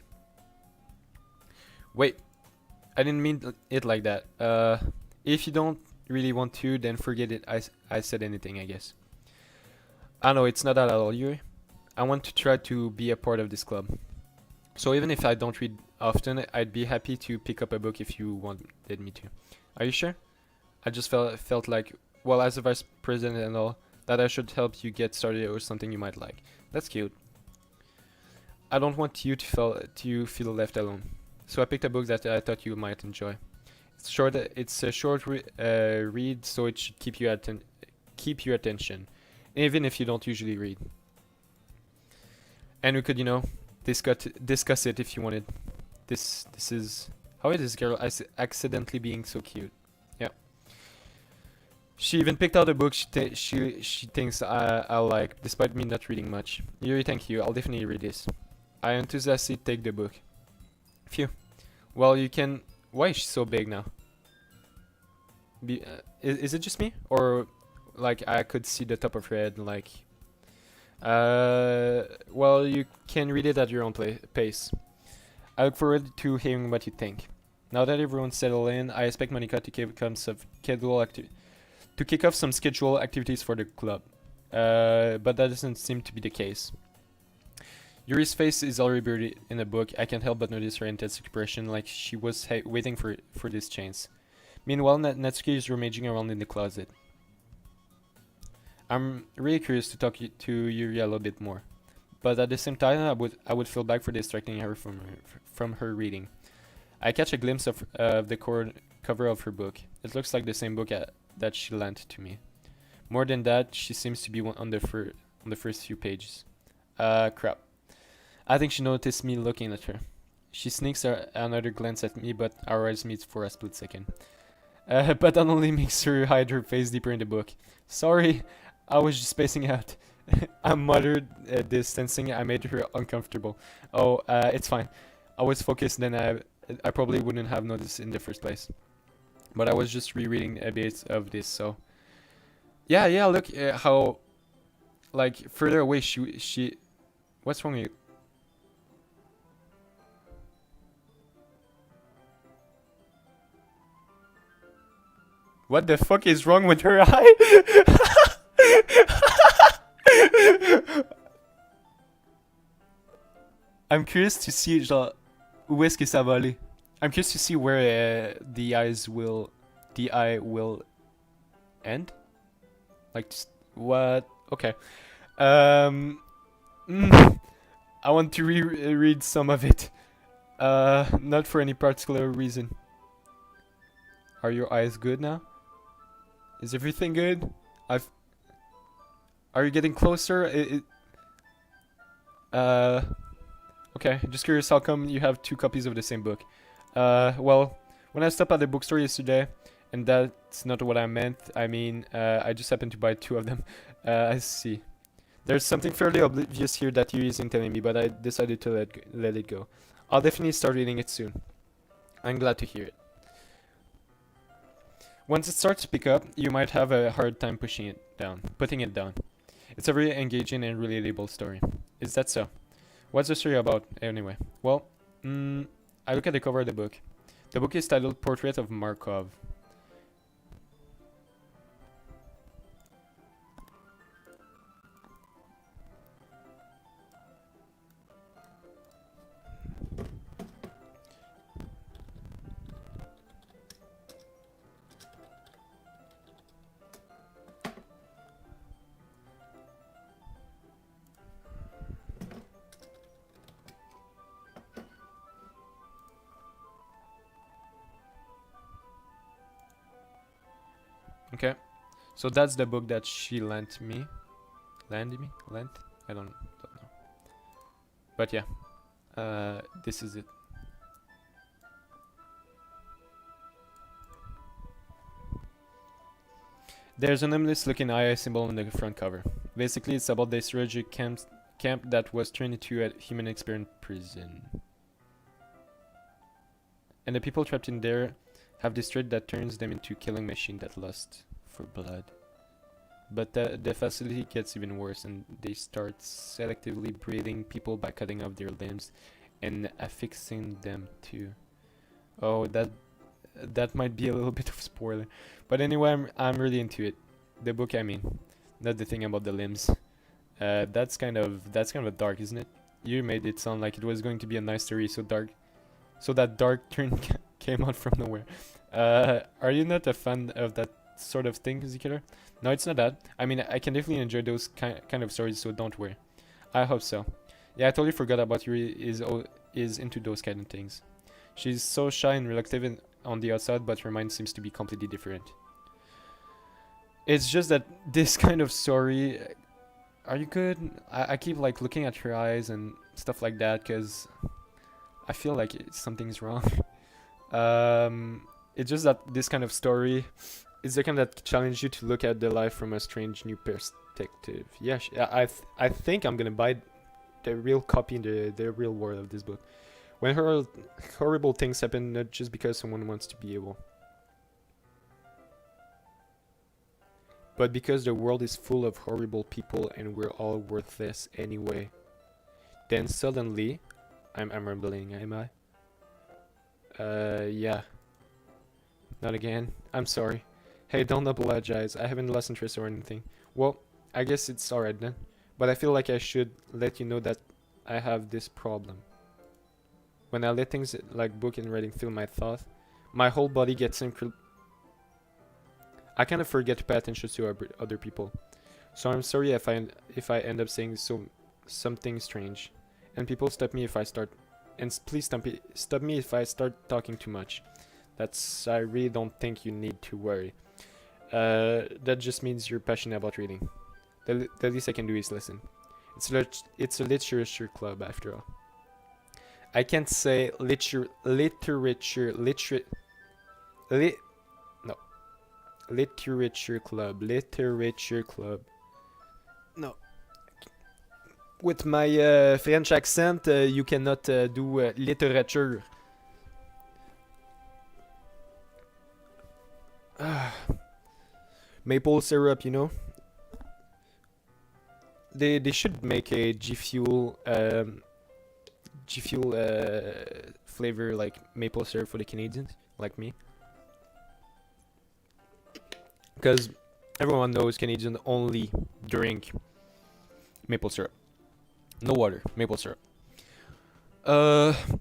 Speaker 1: Wait, I didn't mean it like that. If you don't really want to, then forget it. I said anything, I guess. I know, it's not that at all, Yuri. I want to try to be a part of this club. So even if I don't read often, I'd be happy to pick up a book if you wanted me to. Are you sure? I just felt like, well, as a vice president and all, that I should help you get started or something you might like. That's cute. I don't want you to feel left alone. So I picked a book that I thought you might enjoy. It's a short read, so it should keep your attention, even if you don't usually read. And we could, discuss it if you wanted. This is how is this girl accidentally being so cute? Yeah. She even picked out a book she thinks I'll like, despite me not reading much. Yuri, thank you. I'll definitely read this. I enthusiastically take the book. Phew. Well, you can. Why is she so big now? Is it just me, or like I could see the top of her head? Like, well, you can read it at your own pace. I look forward to hearing what you think. Now that everyone's settled in, I expect Monica to kick off some scheduled activities for the club. But that doesn't seem to be the case. Yuri's face is already buried in a book. I can't help but notice her intense expression, like she was waiting for this chance. Meanwhile, Natsuki is rummaging around in the closet. I'm really curious to talk to Yuri a little bit more, but at the same time, I would feel bad for distracting her from her reading. I catch a glimpse of the cover of her book. It looks like the same book that she lent to me. More than that, she seems to be on the first few pages. Crap. I think she noticed me looking at her. She sneaks another glance at me, but our eyes meet for a split second. But that only makes her hide her face deeper in the book. Sorry, I was just spacing out. I muttered this, sensing I made her uncomfortable. Oh, it's fine. I was focused, then I probably wouldn't have noticed in the first place. But I was just rereading a bit of this, so... Yeah, look how... Like, further away she... What's wrong with you? What the fuck is wrong with her eye? I'm curious to see, genre, où est-ce que ça va aller. I'm curious to see where the eye will end. Like, just, what? Okay. I want to reread some of it. Not for any particular reason. Are your eyes good now? Is everything good? Are you getting closer? Okay, just curious how come you have 2 copies of the same book. Well, when I stopped at the bookstore yesterday, and that's not what I meant, I mean, I just happened to buy 2 of them. I see. There's something fairly obvious here that you isn't telling me, but I decided to let it go. I'll definitely start reading it soon. I'm glad to hear it. Once it starts to pick up, you might have a hard time putting it down. It's a very engaging and relatable story. Is that so? What's the story about, anyway? Well, I look at the cover of the book. The book is titled Portrait of Markov. Okay, so that's the book that she lent me. Lent? I don't know. But yeah, this is it. There's an ominous looking eye symbol on the front cover. Basically, it's about the strategic camp that was turned into a human experiment prison. And the people trapped in there have this trait that turns them into killing machine that lust for blood. But the facility gets even worse, and they start selectively breeding people by cutting off their limbs and affixing them to... Oh, that might be a little bit of spoiler. But anyway, I'm really into it. The book, I mean, not the thing about the limbs. That's kind of dark, isn't it? You made it sound like it was going to be a nice story, so that dark turn came out from nowhere. Are you not a fan of that sort of thing, Zikiller? No, it's not that. I mean, I can definitely enjoy those kind of stories, so don't worry. I hope so. Yeah, I totally forgot about Yuri is into those kind of things. She's so shy and reluctant on the outside, but her mind seems to be completely different. It's just that this kind of story... Are you good? I keep like looking at her eyes and stuff like that, because I feel like something's wrong. It's just that this kind of story is the kind that challenges you to look at the life from a strange new perspective. Yeah, I think I'm gonna buy the real copy in the real world of this book. When horrible things happen, not just because someone wants to be evil, but because the world is full of horrible people and we're all worthless anyway. Then suddenly, I'm rambling, am I? Yeah. Not again. I'm sorry. Hey, don't apologize. I haven't lost interest or anything. Well, I guess it's alright then. But I feel like I should let you know that I have this problem. When I let things like book and writing fill my thought, my whole body gets I kind of forget to pay attention to other people. So I'm sorry if I end up saying something strange. And people stop me if I start... And please stop me if I start talking too much. I really don't think you need to worry. That just means you're passionate about reading. The least I can do is listen. It's a literature club after all. I can't say literature club. No. With my French accent, you cannot do literature. Maple syrup, you know. They should make a G Fuel flavor like maple syrup for the Canadians like me. Because everyone knows Canadians only drink maple syrup. No water, maple syrup.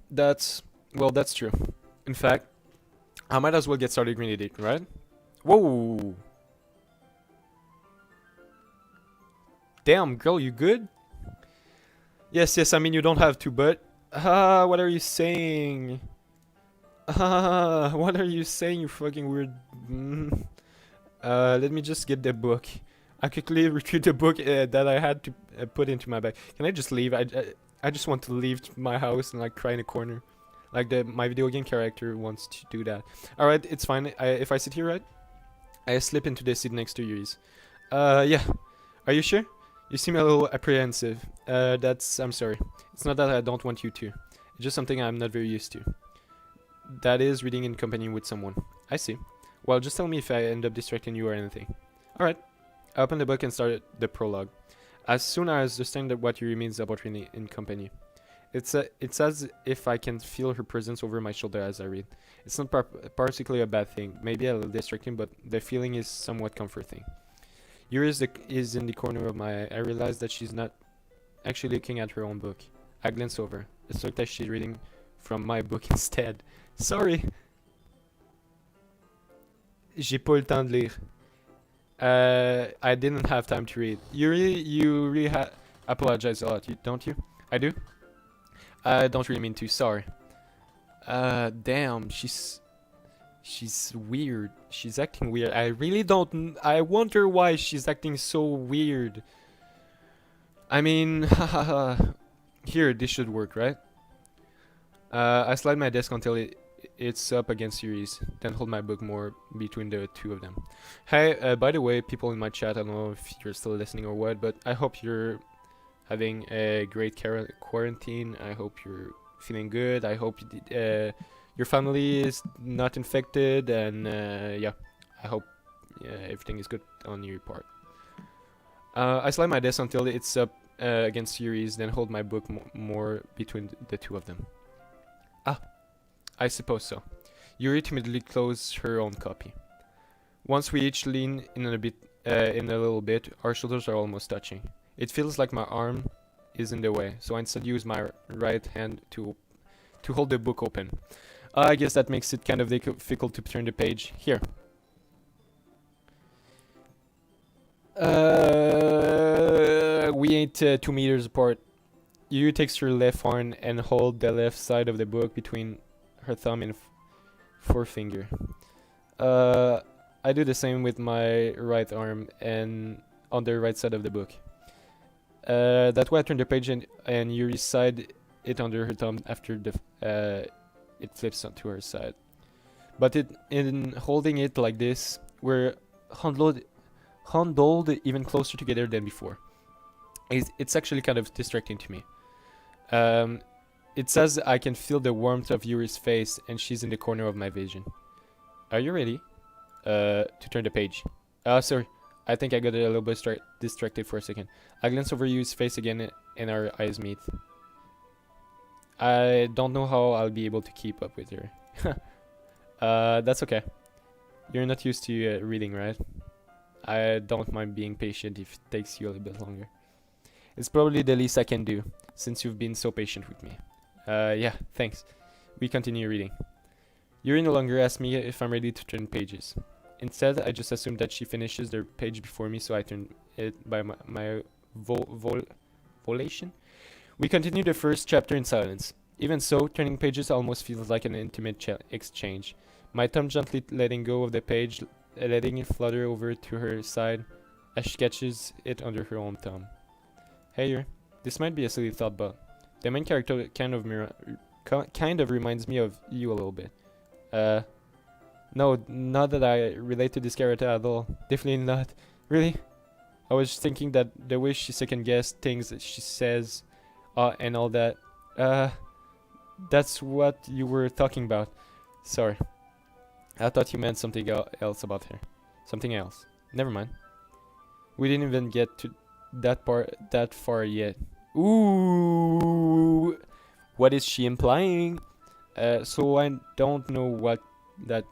Speaker 1: That's true. In fact, I might as well get started reading, right? Whoa! Damn, girl, you good? Yes, I mean you don't have to, but... what are you saying? What are you saying, you fucking weird... let me just get the book. I quickly retrieved the book that I had to put into my bag. Can I just leave? I just want to leave my house and like cry in a corner. Like my video game character wants to do that. Alright, it's fine. If I sit here, right? I slip into the seat next to Yuri's. Yeah. Are you sure? You seem a little apprehensive. I'm sorry. It's not that I don't want you to. It's just something I'm not very used to. That is reading in company with someone. I see. Well, just tell me if I end up distracting you or anything. Alright. I opened the book and started the prologue. As soon as I understand what Yuri means about reading in company. It's as if I can feel her presence over my shoulder as I read. It's not particularly a bad thing. Maybe a little distracting, but the feeling is somewhat comforting. Yuri is in the corner of my eye. I realize that she's not actually looking at her own book. I glance over. It's like that she's reading from my book instead. Sorry. J'ai pas le temps de lire. I didn't have time to read. You really apologize a lot, don't you? I do? I don't really mean to, sorry. Damn, she's weird. She's acting weird. I wonder why she's acting so weird. I mean, here, this should work, right? I slide my desk until it's up against Yuri's, then hold my book more between the two of them. Hey, by the way, people in my chat, I don't know if you're still listening or what, but I hope you're having a great quarantine. I hope you're feeling good. I hope your family is not infected, and yeah, I hope everything is good on your part. I slide my desk until it's up against Yuri's, then hold my book more between the two of them. Ah, I suppose so. Yuri timidly closed her own copy. Once we each lean in a little bit, our shoulders are almost touching. It feels like my arm is in the way, so I instead use my right hand to hold the book open. I guess that makes it kind of difficult to turn the page. Here. We ain't 2 meters apart. Yuri takes her left arm and hold the left side of the book between her thumb and forefinger. I do the same with my right arm and on the right side of the book. That way I turn the page and Yuri side it under her thumb after it flips onto her side. But in holding it like this, we're huddled even closer together than before. It's actually kind of distracting to me. It says I can feel the warmth of Yuri's face and she's in the corner of my vision. Are you ready? To turn the page. Sorry. I think I got a little bit distracted for a second. I glance over Yuri's face again and our eyes meet. I don't know how I'll be able to keep up with her. That's okay. You're not used to reading, right? I don't mind being patient if it takes you a little bit longer. It's probably the least I can do, since you've been so patient with me. Yeah, thanks. We continue reading. Yuri no longer asks me if I'm ready to turn pages. Instead, I just assume that she finishes the page before me, so I turn it by my volation. We continue the first chapter in silence. Even so, turning pages almost feels like an intimate exchange. My thumb gently letting go of the page, letting it flutter over to her side as she catches it under her own thumb. Hey, Yuri. This might be a silly thought, but the main character kind of reminds me of you a little bit. No, not that I relate to this character at all. Definitely not. Really? I was just thinking that the way she second-guessed things that she says, and all that. That's what you were talking about. Sorry. I thought you meant something else about her. Something else. Never mind. We didn't even get to that far yet. Ooh! What is she implying? So I don't know what that...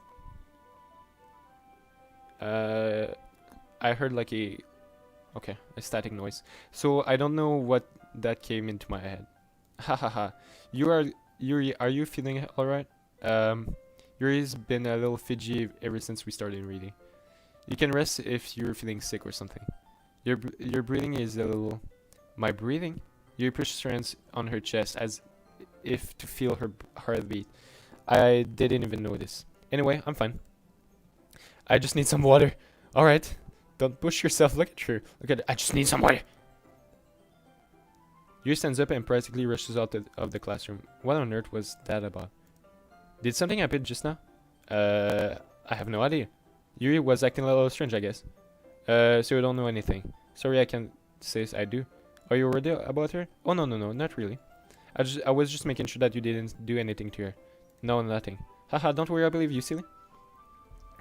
Speaker 1: I heard like a static noise. So I don't know what that came into my head. Hahaha. Yuri, are you feeling alright? Yuri's been a little fidgety ever since we started reading. You can rest if you're feeling sick or something. Your breathing is a little... My breathing? Yuri pushes her hands on her chest as if to feel her heartbeat. I didn't even notice. Anyway, I'm fine. I just need some water. Alright. Don't push yourself. Look at her. Look at it. I just need some water. Yuri stands up and practically rushes out of the classroom. What on earth was that about? Did something happen just now? I have no idea. Yuri was acting a little strange, I guess. So you don't know anything. Sorry, I can't say I do. Are you worried about her? Oh, no, not really. I was just making sure that you didn't do anything to her. No, nothing. Haha, don't worry, I believe you, silly.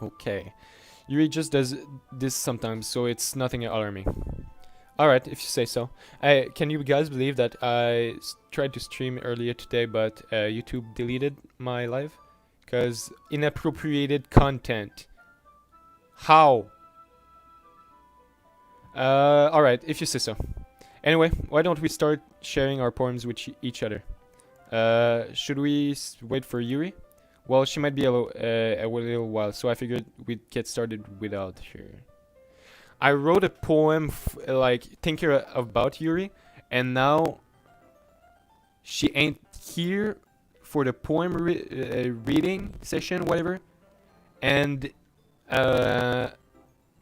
Speaker 1: Okay. Yuri just does this sometimes, so it's nothing alarming. Alright, if you say so. Can you guys believe that I tried to stream earlier today, but YouTube deleted my live? Because inappropriated content. How? Alright, if you say so. Anyway, why don't we start sharing our poems with each other? Should we wait for Yuri? Well, she might be a little while, so I figured we'd get started without her. I wrote a poem thinking about Yuri, and now she ain't here for the poem reading session, whatever, and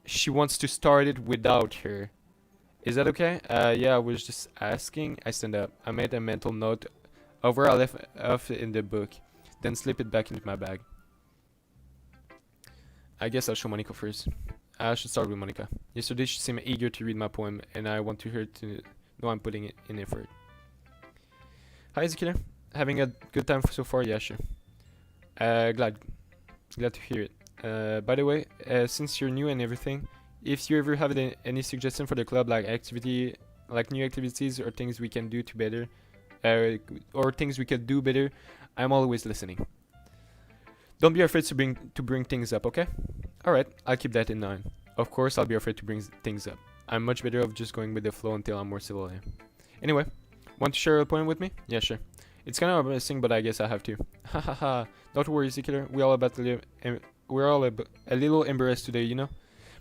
Speaker 1: she wants to start it without her. Is that okay? Yeah, I was just asking. I stand up. I made a mental note of where I left off in the book, then slip it back into my bag. I guess I'll show Monica first. I should start with Monica. Yesterday she seemed eager to read my poem, and I want her to know I'm putting it in effort. Hi, Ezekiel. Having a good time so far? Yeah, sure. Glad to hear it. By the way, since you're new and everything, if you ever have any suggestion for the club, like new activities or things we can do to better, or things we could do better, I'm always listening. Don't be afraid to bring things up, okay? Alright, I'll keep that in mind. Of course, I'll be afraid to bring things up. I'm much better off just going with the flow until I'm more civilian. Anyway, want to share a poem with me? Yeah, sure. It's kind of embarrassing, but I guess I have to. Hahaha. Don't worry, Ezekiel. We're all a little embarrassed today, you know?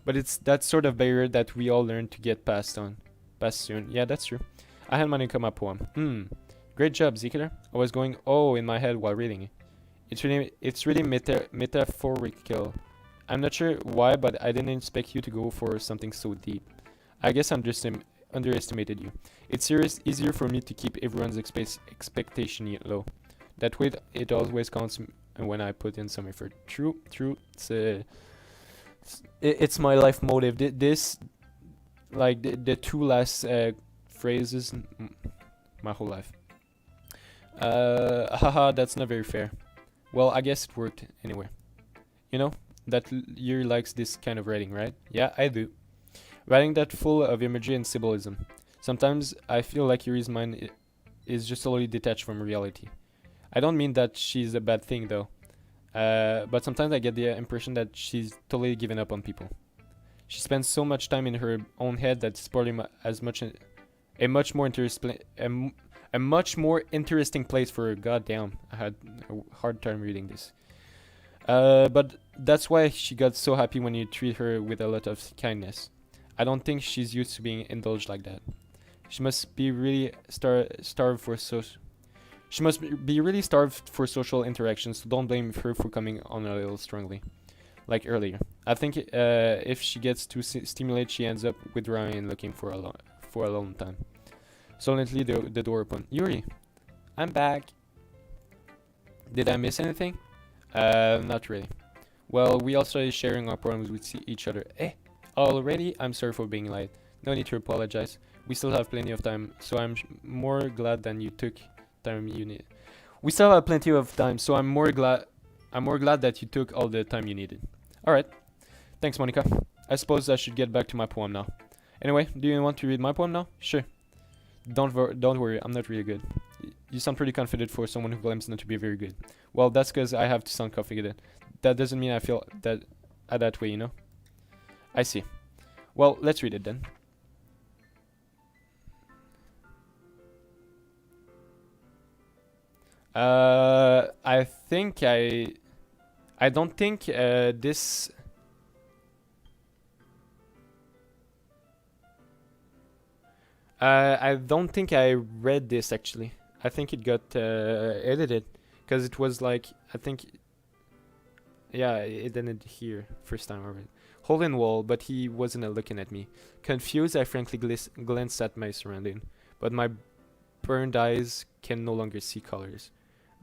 Speaker 1: But it's that sort of barrier that we all learn to get past soon. Yeah, that's true. I had Monica my poem. Great job, Ezekiel. I was going in my head while reading it. It's really metaphorical. I'm not sure why, but I didn't expect you to go for something so deep. I guess I underestimated you. It's easier for me to keep everyone's expectation low. That way, it always counts when I put in some effort. True. It's my life motive. This, like the two last phrases, my whole life. Haha, that's not very fair. Well, I guess it worked anyway. You know, that Yuri likes this kind of writing, right? Yeah, I do. Writing that full of imagery and symbolism. Sometimes I feel like Yuri's mind is just totally detached from reality. I don't mean that she's a bad thing, though. But sometimes I get the impression that she's totally given up on people. She spends so much time in her own head that it's probably a much more interesting place for her. Goddamn, I had a hard time reading this. But that's why she got so happy when you treat her with a lot of kindness. I don't think she's used to being indulged like that. She must be really starved for She must be really starved for social interaction, so don't blame her for coming on a little strongly, like earlier. I think if she gets too stimulated, she ends up withdrawing and looking for a long time. Suddenly, the door opened. Yuri, I'm back. Did I miss anything? Not really. Well, we all started sharing our problems with each other. Already? I'm sorry for being late. No need to apologize. We still have plenty of time, so I'm more glad than you took time you need. We still have plenty of time, so I'm more glad that you took all the time you needed. All right. Thanks, Monica. I suppose I should get back to my poem now. Anyway, do you want to read my poem now? Sure. Don't worry, I'm not really good. You sound pretty confident for someone who claims not to be very good. Well, that's because I have to sound confident. That doesn't mean I feel that way, you know? I see. Well, let's read it then. I think I don't think this. I don't think I read this actually. I think it got edited because it was like I think. Yeah, it ended here first time I read. Hole in wall, but he wasn't looking at me. Confused, I frankly glanced at my surrounding, but my burned eyes can no longer see colors.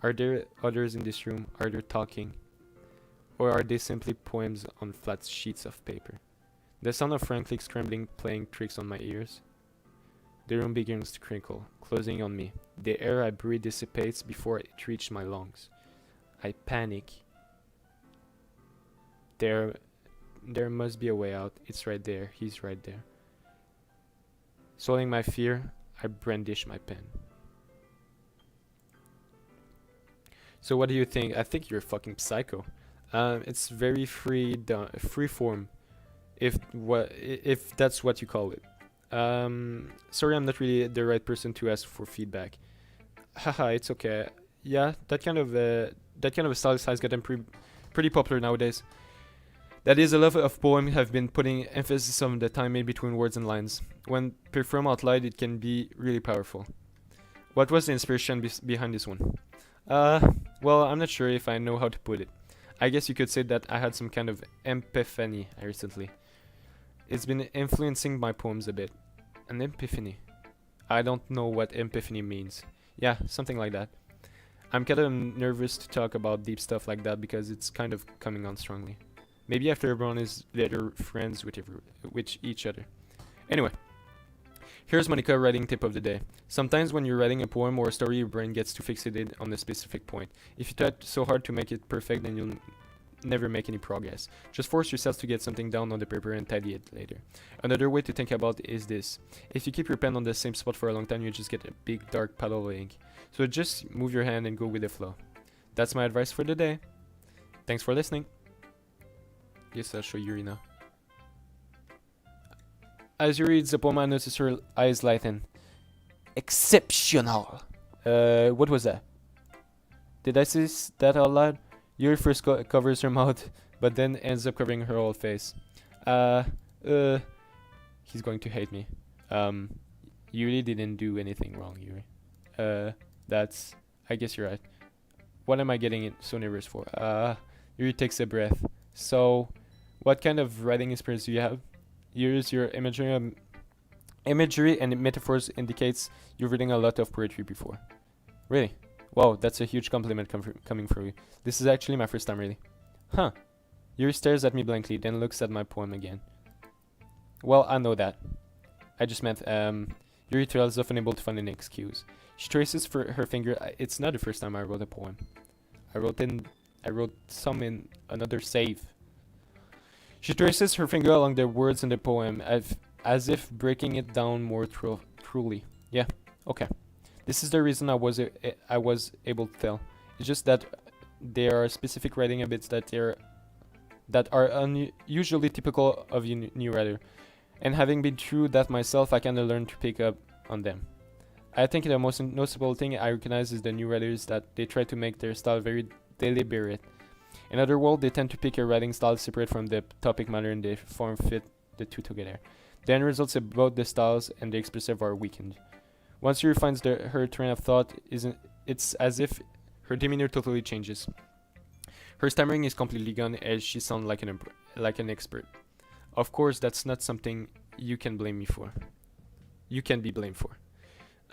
Speaker 1: Are there others in this room? Are they talking? Or are they simply poems on flat sheets of paper? The sound of frantic scrambling playing tricks on my ears. The room begins to crinkle, closing on me. The air I breathe dissipates before it reaches my lungs. I panic. There must be a way out. It's right there. He's right there. Swallowing my fear, I brandish my pen. So what do you think? I think you're a fucking psycho. It's very free form, if that's what you call it. Sorry, I'm not really the right person to ask for feedback. Haha, it's okay. Yeah, that kind of style has gotten pretty popular nowadays. That is, a lot of poems have been putting emphasis on the time in between words and lines. When performed out loud, it can be really powerful. What was the inspiration behind this one? Well, I'm not sure if I know how to put it. I guess you could say that I had some kind of epiphany recently. It's been influencing my poems a bit. An epiphany. I don't know what epiphany means. Yeah, something like that. I'm kind of nervous to talk about deep stuff like that because it's kind of coming on strongly. Maybe after everyone is better friends with each other. Anyway, here's Monica writing tip of the day. Sometimes when you're writing a poem or a story, your brain gets too fixated on a specific point. If you try so hard to make it perfect, then you'll never make any progress. Just force yourself to get something down on the paper and tidy it later. Another way to think about it is this. If you keep your pen on the same spot for a long time, you just get a big dark puddle of ink. So just move your hand and go with the flow. That's my advice for the day. Thanks for listening. Guess I'll show Yuri now. As Yuri reads the poem, I notice her eyes lighten. Exceptional! What was that? Did I say that out loud? Yuri first covers her mouth, but then ends up covering her whole face. He's going to hate me. Yuri didn't do anything wrong, Yuri. I guess you're right. What am I getting so nervous for? Yuri takes a breath. So, what kind of writing experience do you have? Use your imagery and metaphors indicates you're reading a lot of poetry before. Really? Wow, that's a huge compliment coming from you. This is actually my first time, really. Huh. Yuri stares at me blankly, then looks at my poem again. Well, I know that. I just meant, Yuri trails off unable to find an excuse. She traces for her finger. It's not the first time I wrote a poem. I wrote some in another save. She traces her finger along the words in the poem, as if breaking it down more truly. Yeah, okay. This is the reason I was able to tell. It's just that there are specific writing habits that are unusually typical of a new writer, and having been through that myself, I kind of learned to pick up on them. I think the most noticeable thing I recognize is the new writers that they try to make their style very deliberate. In other words, they tend to pick a writing style separate from the topic matter and the form fit the two together. The end results of both the styles and the expressive are weakened. Once she refines her train of thought it's as if her demeanor totally changes. Her stammering is completely gone as she sounds like an expert. Of course, that's not something you can blame me for. You can be blamed for.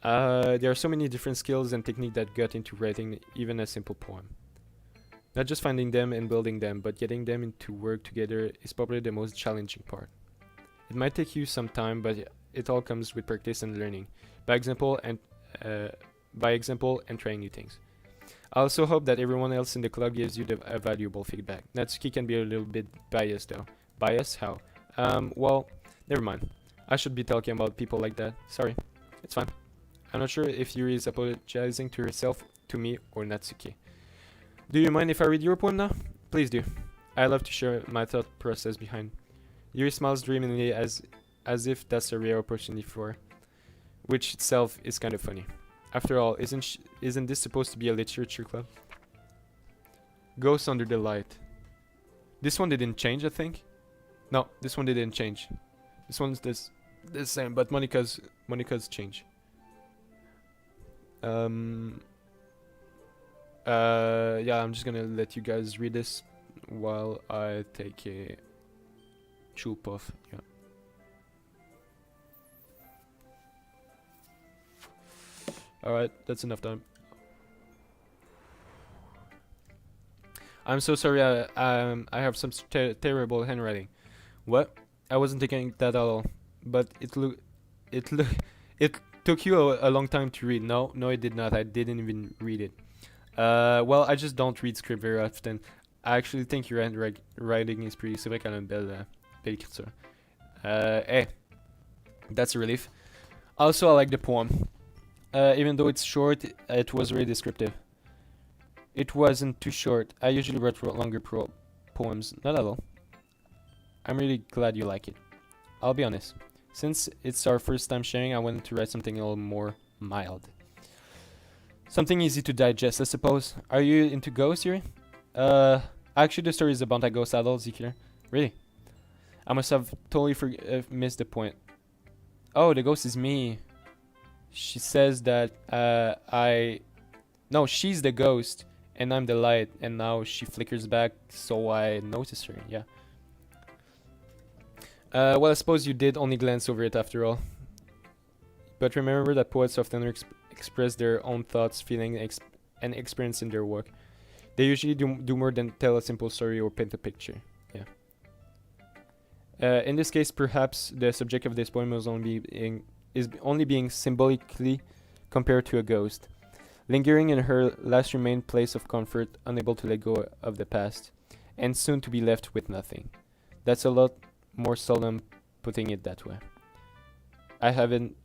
Speaker 1: There are so many different skills and techniques that got into writing even a simple poem. Not just finding them and building them, but getting them to work together is probably the most challenging part. It might take you some time, but it all comes with practice and learning, by example and trying new things. I also hope that everyone else in the club gives you a valuable feedback. Natsuki can be a little bit biased though. Biased? How? Well, never mind. I should be talking about people like that. Sorry. It's fine. I'm not sure if Yuri is apologizing to herself, to me, or Natsuki. Do you mind if I read your poem now? Please do. I love to share my thought process behind. Yuri smiles dreamily as if that's a rare opportunity for her, which itself is kind of funny. After all, isn't this supposed to be a literature club? Ghosts Under the Light. This one didn't change, I think. No, this one didn't change. This one's the same, but Monica's change. Yeah, I'm just gonna let you guys read this while I take a chew puff. Yeah. Alright, that's enough time. I'm so sorry, I have some terrible handwriting. What? I wasn't thinking that at all. But it took you a long time to read. No, it did not. I didn't even read it. Well, I just don't read script very often. I actually think your handwriting is pretty. C'est vrai qu'elle a une belle écriture. Hey, that's a relief. Also, I like the poem. Even though it's short, it was really descriptive. It wasn't too short. I usually write longer poems. Not at all. I'm really glad you like it. I'll be honest. Since it's our first time sharing, I wanted to write something a little more mild. Something easy to digest, I suppose. Are you into ghosts, Yuri? Actually, the story is about a ghost adult, Zikir. Really? I must have totally missed the point. Oh, the ghost is me. She says that No, she's the ghost, and I'm the light, and now she flickers back, so I notice her, yeah. Well, I suppose you did only glance over it after all. But remember that poets often express their own thoughts, feelings, and experience in their work. They usually do more than tell a simple story or paint a picture. Yeah. In this case, perhaps the subject of this poem is only being symbolically compared to a ghost, lingering in her last remained place of comfort, unable to let go of the past, and soon to be left with nothing. That's a lot more solemn putting it that way. I hadn't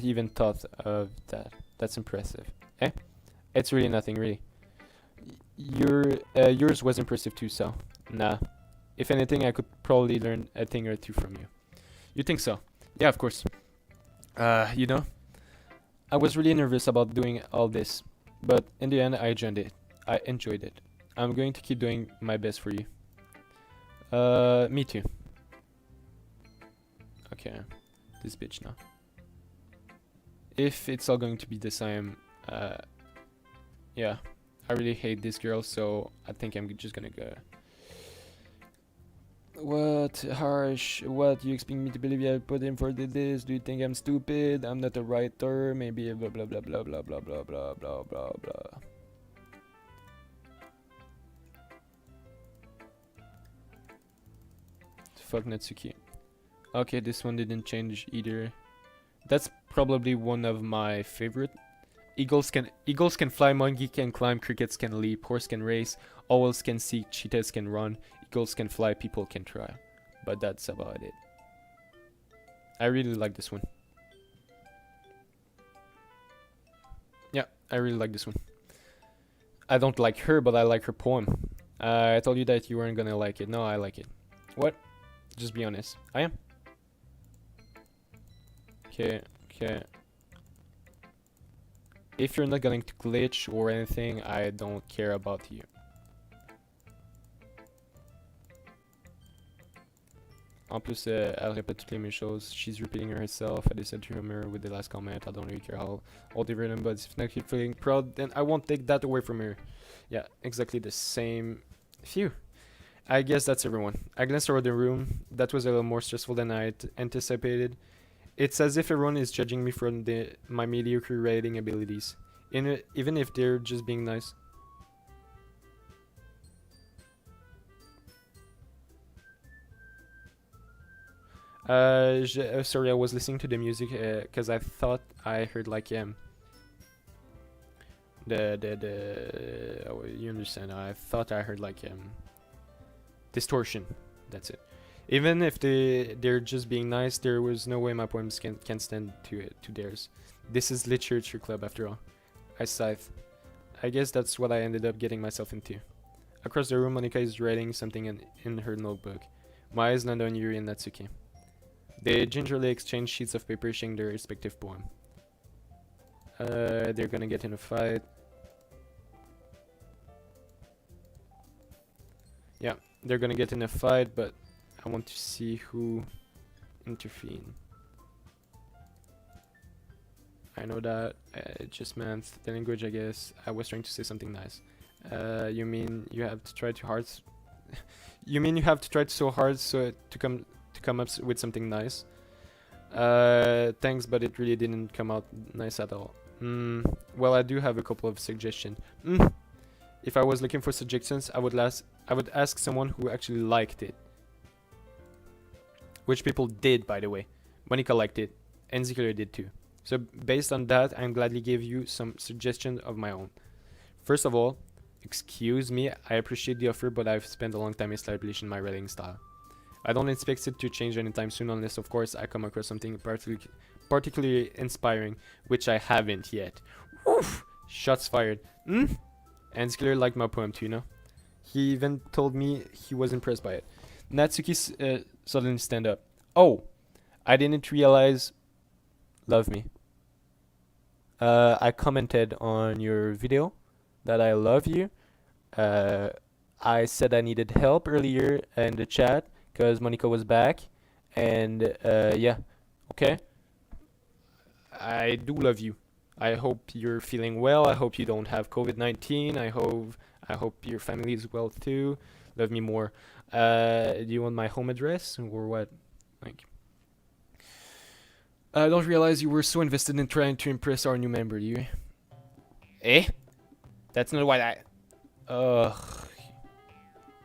Speaker 1: even thought of that. That's impressive. Eh? It's really nothing, really. Yours was impressive too, so nah. If anything, I could probably learn a thing or two from you. You think so? Yeah, of course. You know, I was really nervous about doing all this, but in the end, I enjoyed it. I'm going to keep doing my best for you. Me too. Okay, this bitch now. If it's all going to be the same, yeah, I really hate this girl, so I think I'm just gonna go. What? Harsh. What? You expect me to believe I put in for this? Do you think I'm stupid? I'm not a writer. Maybe blah blah blah blah blah blah blah blah blah blah blah. Fuck Natsuki. Okay, this one didn't change either. That's probably one of my favorite. Eagles can fly, monkey can climb, crickets can leap, horse can race, owls can seek, cheetahs can run, eagles can fly, people can try. But that's about it. I really like this one. Yeah, I really like this one. I don't like her, but I like her poem. I told you that you weren't gonna like it. No, I like it. What? Just be honest. I am. Okay. If you're not going to glitch or anything, I don't care about you. En plus, elle répète toutes les mêmes choses. She's repeating herself. I decided to humor with the last comment. I don't really care how old they written, but if not keep feeling proud, then I won't take that away from her. Yeah, exactly the same. Phew. I guess that's everyone. I glanced around the room. That was a little more stressful than I anticipated. It's as if everyone is judging me from my mediocre writing abilities, even if they're just being nice. Sorry, I was listening to the music because I thought I heard like oh, you understand? I thought I heard like distortion. That's it. Even if they're just being nice, there was no way my poems can stand to theirs. This is literature club after all. I sighed. I guess that's what I ended up getting myself into. Across the room, Monika is writing something in her notebook. My eyes land on Yuri and Natsuki. They gingerly exchange sheets of paper sharing their respective poem. They're gonna get in a fight. Yeah, they're gonna get in a fight, but I want to see who intervene. I know that it just meant the language, I guess. I was trying to say something nice. You mean you have to try too hard? You mean you have to try so hard so to come up with something nice? Thanks, but it really didn't come out nice at all. Well, I do have a couple of suggestions. If I was looking for suggestions, I would ask someone who actually liked it. Which people did, by the way. Monika liked it, and Zikler did too. So based on that, I'm gladly give you some suggestions of my own. First of all, excuse me, I appreciate the offer, but I've spent a long time establishing my writing style. I don't expect it to change anytime soon unless, of course, I come across something particularly inspiring, which I haven't yet. Oof! Shots fired. And Zikler liked my poem too, you know? He even told me he was impressed by it. Natsuki suddenly stand up. Oh, I didn't realize. Love me. I commented on your video that I love you. I said I needed help earlier in the chat because Monika was back, and yeah, okay. I do love you. I hope you're feeling well. I hope you don't have COVID-19. I hope your family is well too. Love me more. Do you want my home address or what? Like, I don't realize you were so invested in trying to impress our new member, you. Eh? That's not what I. Ugh.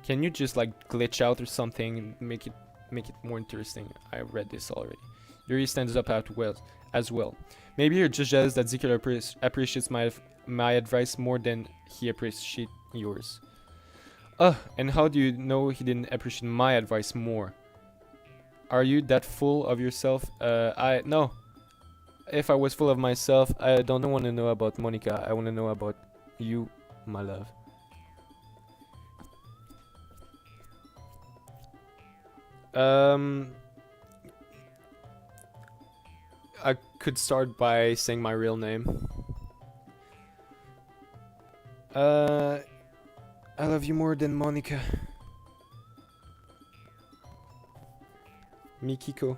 Speaker 1: Can you just like glitch out or something and make it more interesting? I read this already. Yuri stands up as well. Maybe you're just jealous that Zikler appreciates my advice more than he appreciates yours. And how do you know he didn't appreciate my advice more? Are you that full of yourself? No. If I was full of myself, I don't want to know about Monika. I want to know about you, my love. I could start by saying my real name. I love you more than Monika. Mikiko.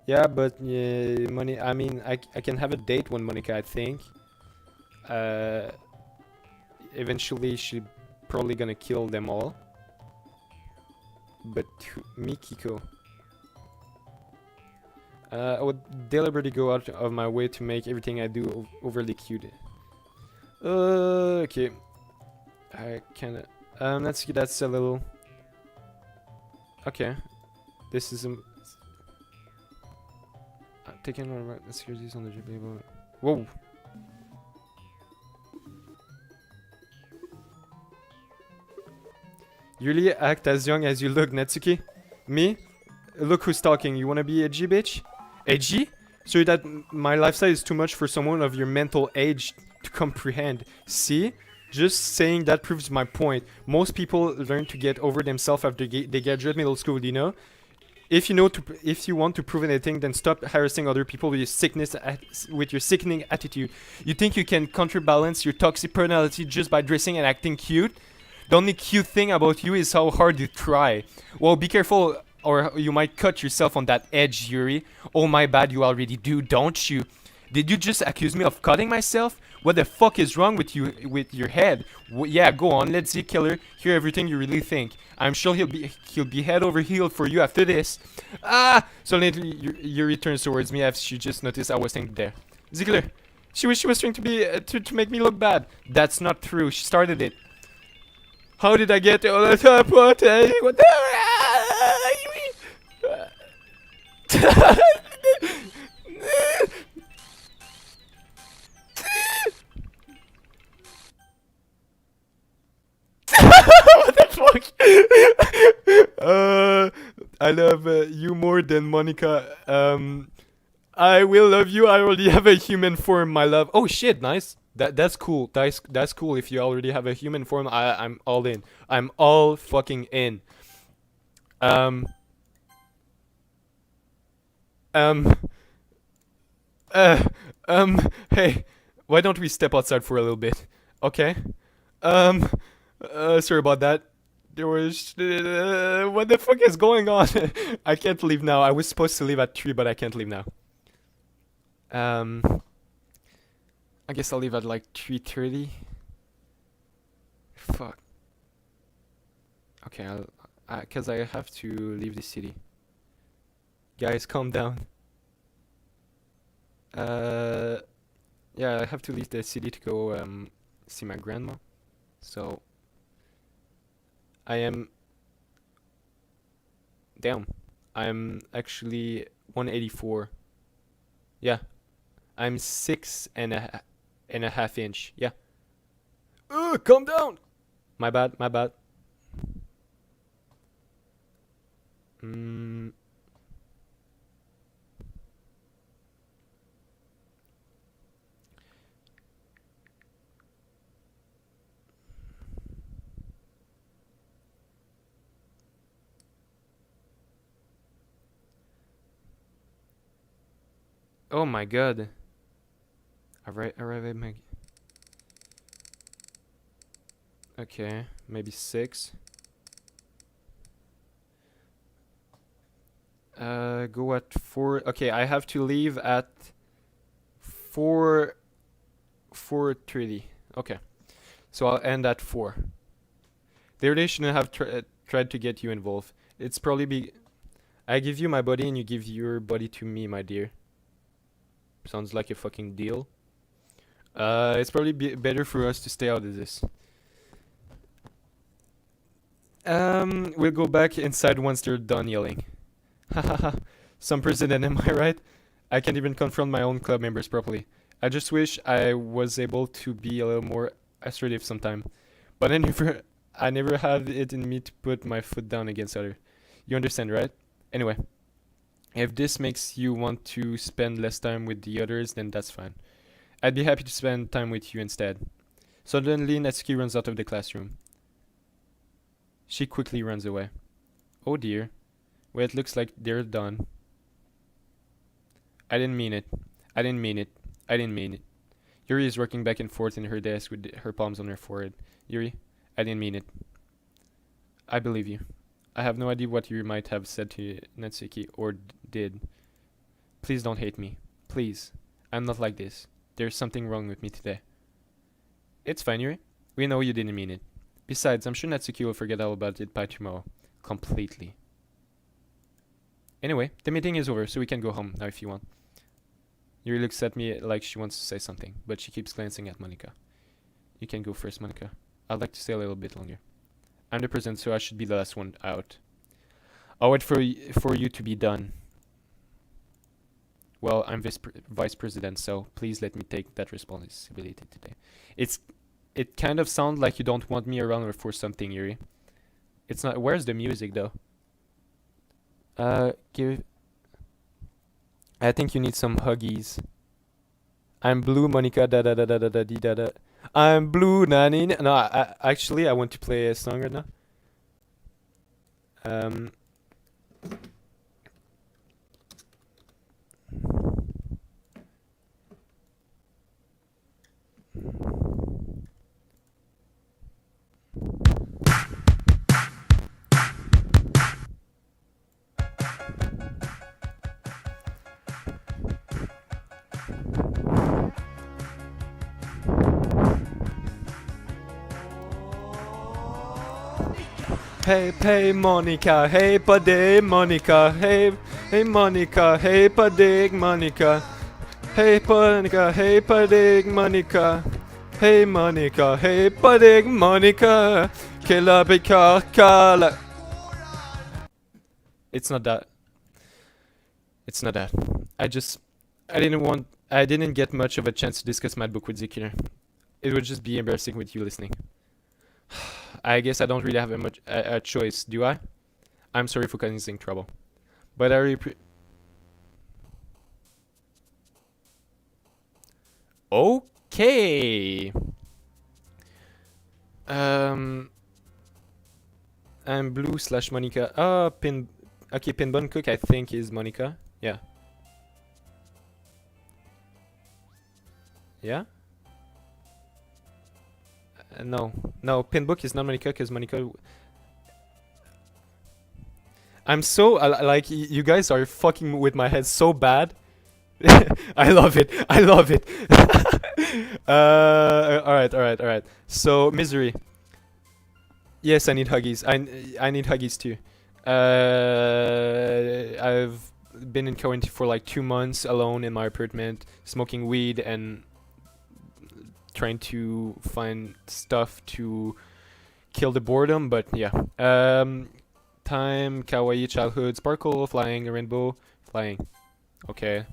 Speaker 1: Yeah, but I mean, I can have a date with Monika, I think. Eventually, she's probably gonna kill them all. But Mikiko. I would deliberately go out of my way to make everything I do overly cute. Okay. I kinda. That's a little. Okay. This is taking on right securities on the GP. Whoa. You really act as young as you look, Natsuki. Me? Look who's talking. You wanna be edgy, bitch? Edgy? So that my lifestyle is too much for someone of your mental age to comprehend. See? Just saying that proves my point. Most people learn to get over themselves after they graduate middle school, you know? If you want to prove anything, then stop harassing other people with your sickening attitude. You think you can counterbalance your toxic personality just by dressing and acting cute? The only cute thing about you is how hard you try. Well, be careful or you might cut yourself on that edge, Yuri. Oh my bad, you already do, don't you? Did you just accuse me of cutting myself? What the fuck is wrong with you, with your head? Yeah, go on, let Z Killer hear everything you really think. I'm sure he'll be head over heels for you after this. Ah! Suddenly Yuri turns towards me as she just noticed I was standing there. Z Killer, she was trying to be to make me look bad. That's not true. She started it. How did I get to the top? What the? What the fuck? I love you more than Monica. I will love you. I already have a human form, my love. Oh shit, nice. That's cool. That's cool. If you already have a human form, I'm all in. I'm all fucking in. Um. Um. Uh. Hey, why don't we step outside for a little bit? Okay. Um. Sorry about that. There was what the fuck is going on? I can't leave now. I was supposed to leave at 3, but I can't leave now. I guess I'll leave at like 3:30. Fuck. Okay, cause I have to leave the city. Guys, calm down. Yeah, I have to leave the city to go see my grandma. So I am. Damn, I'm actually 184. Yeah, I'm 6.5 inch. Yeah. Calm down. My bad. My bad. Mm. Oh my god. Arrive at my. Okay, maybe 6. Go at 4. Okay, I have to leave at 4:30. Okay, so I'll end at 4. They really shouldn't have tried to get you involved. It's probably I give you my body and you give your body to me, my dear. Sounds like a fucking deal. It's probably better for us to stay out of this. We'll go back inside once they're done yelling. Hahaha. Some president, am I right? I can't even confront my own club members properly. I just wish I was able to be a little more assertive sometime. But I never had it in me to put my foot down against other. You understand, right? Anyway, if this makes you want to spend less time with the others, then that's fine. I'd be happy to spend time with you instead. Suddenly, Natsuki runs out of the classroom. She quickly runs away. Oh dear. Well, it looks like they're done. I didn't mean it. I didn't mean it. I didn't mean it. Yuri is working back and forth in her desk with her palms on her forehead. Yuri, I didn't mean it. I believe you. I have no idea what you might have said to Natsuki or did. Please don't hate me. Please. I'm not like this. There's something wrong with me today. It's fine, Yuri. We know you didn't mean it. Besides, I'm sure Natsuki will forget all about it by tomorrow. Completely. Anyway, the meeting is over, so we can go home now if you want. Yuri looks at me like she wants to say something, but she keeps glancing at Monica. You can go first, Monica. I'd like to stay a little bit longer. I'm the president, so I should be the last one out. I'll wait for you to be done. Well, I'm vice president, so please let me take that responsibility today. It kind of sounds like you don't want me around for something, Yuri. It's not. Where's the music, though? I think you need some huggies. I'm blue, Monica. Da da da da da da da da. I'm blue, nani. No, actually, I want to play a song right now. Hey Monica, hey pade Monica, hey Monica, hey pade Monica, hey Monica, hey pade Monica, hey Monica, hey pade Monica, que la becala. It's not that. It's not that. I didn't get much of a chance to discuss my book with Zikir. It would just be embarrassing with you listening. I guess I don't really have a choice, do I? I'm sorry for causing trouble. But I really Okay. I'm Blue slash Monica. Okay, Pinbun Cook I think is Monica. Yeah. Yeah? No. No, Pinbook is not Monica because Monica. I'm so. Like, you guys are fucking with my head so bad. I love it. I love it. Alright. So, Misery. Yes, I need huggies. I need huggies too. I've been in quarantine for like 2 months alone in my apartment, smoking weed and trying to find stuff to kill the boredom. But yeah, time, kawaii, childhood, sparkle, flying, rainbow, flying. Okay,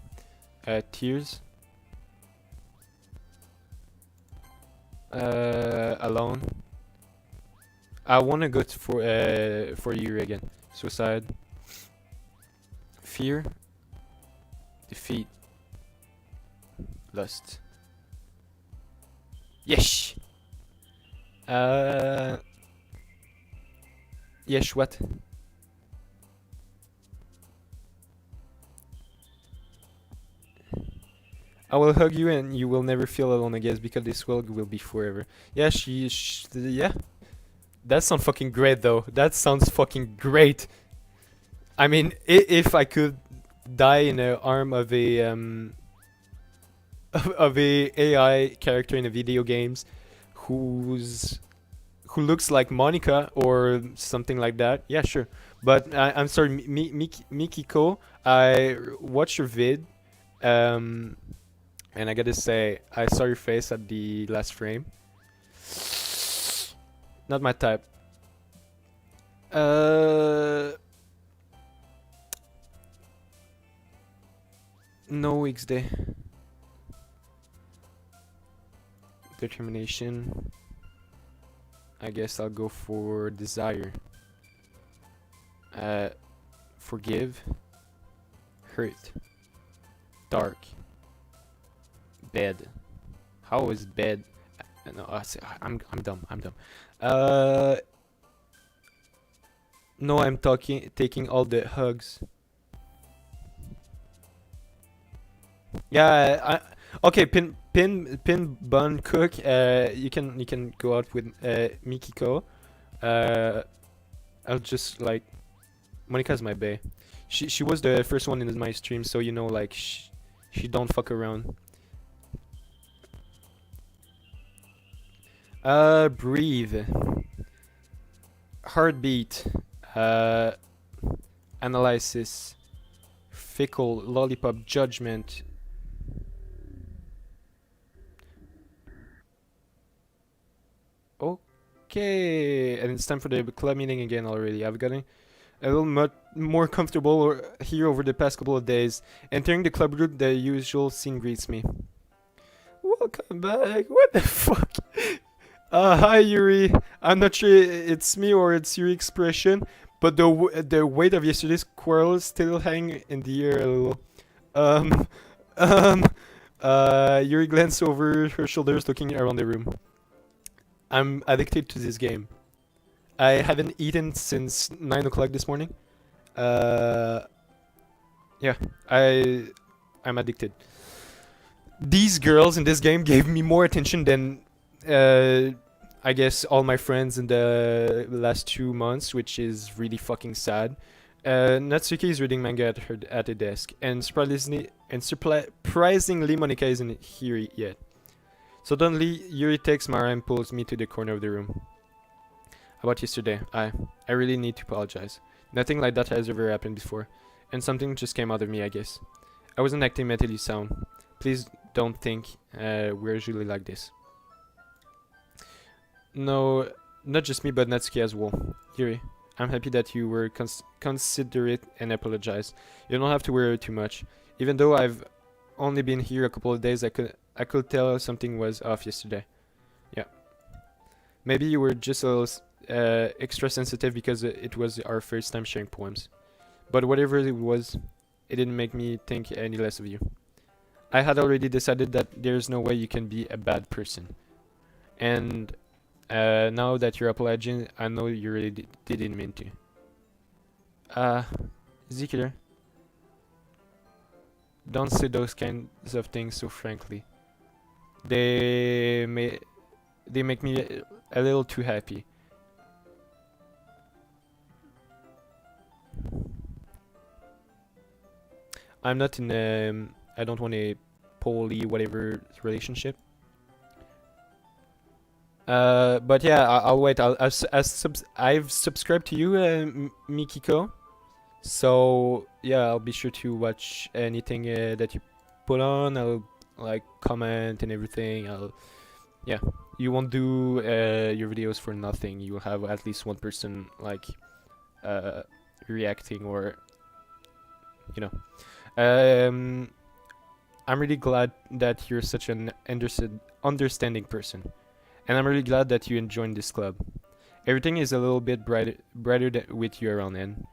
Speaker 1: tears. Alone. I wanna go for a year again. Suicide. Fear. Defeat. Lust. Yes. Yes. What? I will hug you and you will never feel alone again because this world will be forever. Yeah, yeah. That sounds fucking great though. That sounds fucking great. I mean, if I could die in the arm of a of a AI character in a video games who looks like Monica or something like that, yeah, sure. But I'm sorry, Mikiko. I watched your vid, and I gotta say, I saw your face at the last frame. Not my type. No XD. Determination. I guess I'll go for desire. Forgive. Hurt. Dark. Bed. How is bed? No, I'm dumb. I'm dumb. No, I'm taking all the hugs. Yeah, okay, pin bun cook. You can go out with Mikiko. I'll just like Monica's my bae. She was the first one in my stream, so you know, like she don't fuck around. Breathe. Heartbeat. Analysis. Fickle. Lollipop. Judgment. Okay, and it's time for the club meeting again already. I've gotten a little more comfortable here over the past couple of days. Entering the club group, the usual scene greets me. Welcome back. What the fuck? Hi Yuri. I'm not sure it's me or it's your expression, but the weight of yesterday's quarrel still hang in the air a little. Um, Yuri glanced over her shoulders, looking around the room. I'm addicted to this game. I haven't eaten since 9 o'clock this morning. Yeah, I'm addicted. These girls in this game gave me more attention than I guess all my friends in the last 2 months, which is really fucking sad. Natsuki is reading manga at her desk, and surprisingly, Monica isn't here yet. Suddenly, Yuri takes Mara and pulls me to the corner of the room. About yesterday, I really need to apologize. Nothing like that has ever happened before, and something just came out of me, I guess. I wasn't acting mentally sound. Please don't think we're usually like this. No, not just me, but Natsuki as well. Yuri, I'm happy that you were considerate and apologized. You don't have to worry too much. Even though I've only been here a couple of days, I could tell something was off yesterday. Yeah. Maybe you were just a little extra sensitive because it was our first time sharing poems. But whatever it was, it didn't make me think any less of you. I had already decided that there's no way you can be a bad person. And now that you're apologizing, I know you really didn't mean to. Zikir, don't say those kinds of things so frankly. They make me a little too happy. I'm not in I don't want a poly whatever relationship. But yeah, I'll wait. I've subscribed to you, Mikiko. So yeah, I'll be sure to watch anything that you put on. I'll like comment and everything. Yeah. You won't do your videos for nothing. You'll have at least one person like reacting or you know. I'm really glad that you're such an understanding person, and I'm really glad that you joined this club. Everything is a little bit brighter with you around. And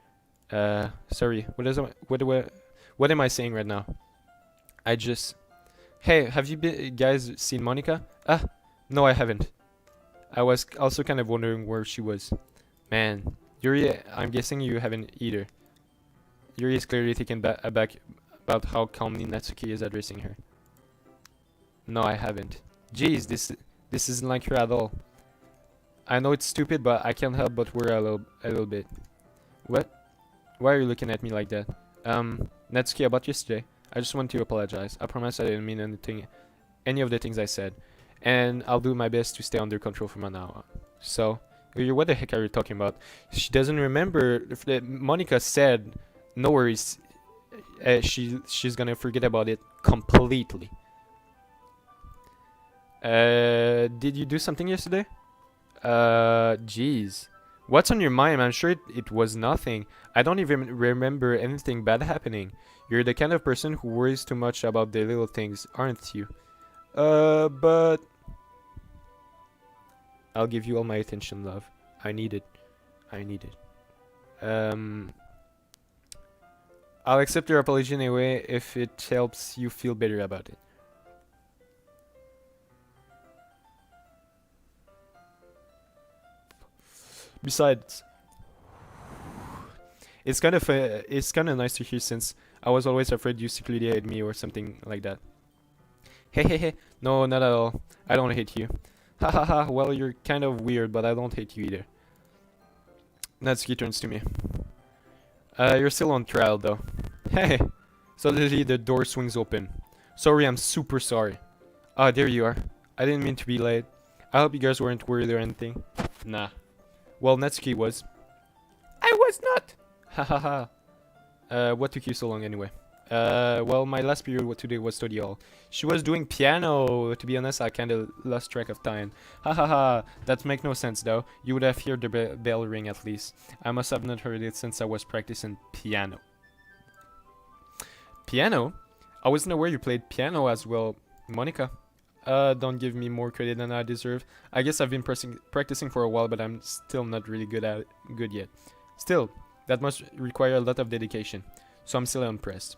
Speaker 1: sorry, what am I saying right now? Hey, have you guys seen Monica? No, I haven't. I was also kind of wondering where she was. Man, Yuri, I'm guessing you haven't either. Yuri is clearly taken aback about how calmly Natsuki is addressing her. No, I haven't. Jeez, this isn't like her at all. I know it's stupid, but I can't help but worry a little bit. What? Why are you looking at me like that? Natsuki, about yesterday, I just want to apologize. I promise I didn't mean any of the things I said. And I'll do my best to stay under control from now on. So, what the heck are you talking about? She doesn't remember. Monica said, no worries. She's gonna forget about it completely. Did you do something yesterday? Jeez. What's on your mind? I'm sure it was nothing. I don't even remember anything bad happening. You're the kind of person who worries too much about the little things, aren't you? But I'll give you all my attention, love. I need it. I'll accept your apology anyway if it helps you feel better about it. Besides, it's kind of nice to hear since I was always afraid you secretly hate me or something like that. Hey, no, not at all. I don't hate you. Ha ha ha, well, you're kind of weird, but I don't hate you either. Natsuki turns to me. You're still on trial, though. Hey! Suddenly, the door swings open. Sorry, I'm super sorry. Ah, there you are. I didn't mean to be late. I hope you guys weren't worried or anything. Nah. Well, Natsuki was. I was not! Ha ha ha. What took you so long anyway? Well, my last period today was study hall. She was doing piano. To be honest, I kinda lost track of time. Ha ha ha. That makes no sense though. You would have heard the bell ring at least. I must have not heard it since I was practicing piano. Piano? I wasn't aware you played piano as well, Monica. Don't give me more credit than I deserve. I guess I've been practicing for a while, but I'm still not really good yet. Still, that must require a lot of dedication. So I'm still impressed.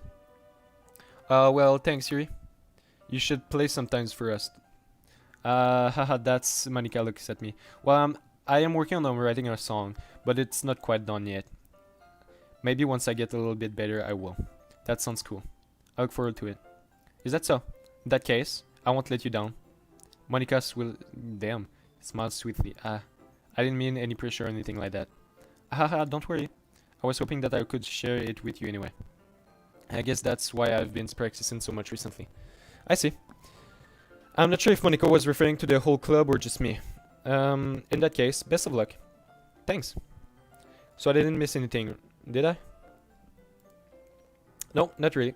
Speaker 1: Well, thanks, Yuri. You should play sometimes for us. Haha, that's Monica looks at me. Well, I am working on writing a song, but it's not quite done yet. Maybe once I get a little bit better, I will. That sounds cool. I look forward to it. Is that so? In that case, I won't let you down. Monica smiles sweetly. I didn't mean any pressure or anything like that. Haha, don't worry. I was hoping that I could share it with you anyway. I guess that's why I've been practicing so much recently. I see. I'm not sure if Monica was referring to the whole club or just me. In that case, best of luck. Thanks. So I didn't miss anything, did I? No, not really.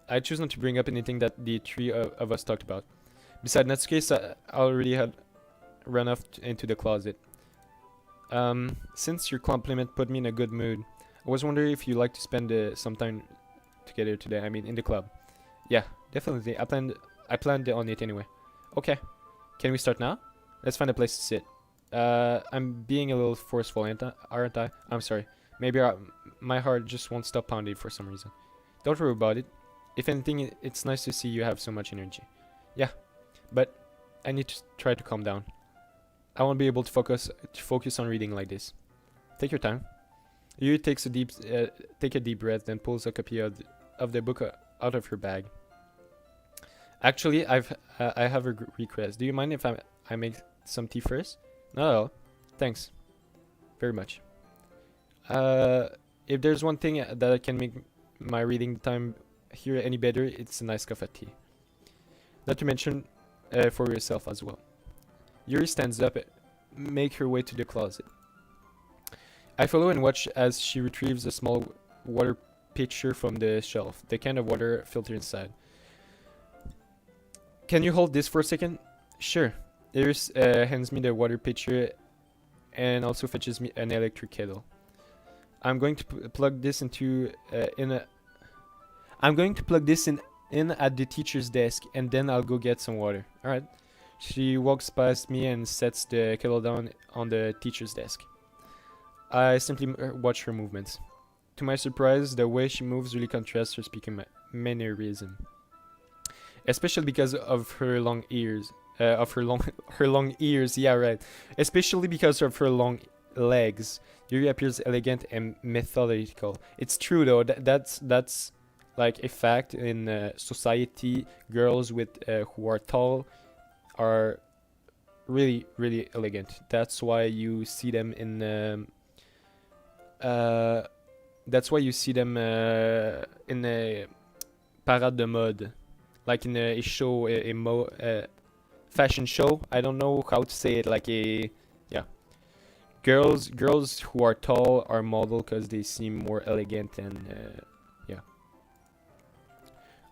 Speaker 1: I choose not to bring up anything that the three of us talked about. Besides Natsuki's, I already had run off into the closet. Since your compliment put me in a good mood, I was wondering if you'd like to spend some time together today. I mean, in the club. Yeah, definitely. I planned on it anyway. Okay. Can we start now? Let's find a place to sit. I'm being a little forceful, aren't I? I'm sorry. Maybe my heart just won't stop pounding for some reason. Don't worry about it. If anything, it's nice to see you have so much energy. Yeah, but I need to try to calm down. I won't be able to focus on reading like this. Take your time. Yuri takes a deep breath, then pulls a copy of the book out of her bag. Actually, I have a request. Do you mind if I make some tea first? Not at all. Thanks. Very much. If there's one thing that can make my reading time here any better, it's a nice cup of tea. Not to mention for yourself as well. Yuri stands up, make her way to the closet. I follow and watch as she retrieves a small water pitcher from the shelf, the kind of water filter inside. Can you hold this for a second? Sure. Iris hands me the water pitcher and also fetches me an electric kettle. I'm going to plug this I'm going to plug this in at the teacher's desk, and then I'll go get some water. All right. She walks past me and sets the kettle down on the teacher's desk. I simply watch her movements. To my surprise, the way she moves really contrasts her speaking mannerism, especially because of her long ears. Her long ears, yeah, right. Especially because of her long legs. Yuri appears elegant and methodical. It's true though. That's like a fact in society. Girls with who are tall are really elegant. That's why you see them in. That's why you see them in a parade de mode, like in a show, fashion show. I don't know how to say it. Like girls who are tall are model because they seem more elegant and yeah.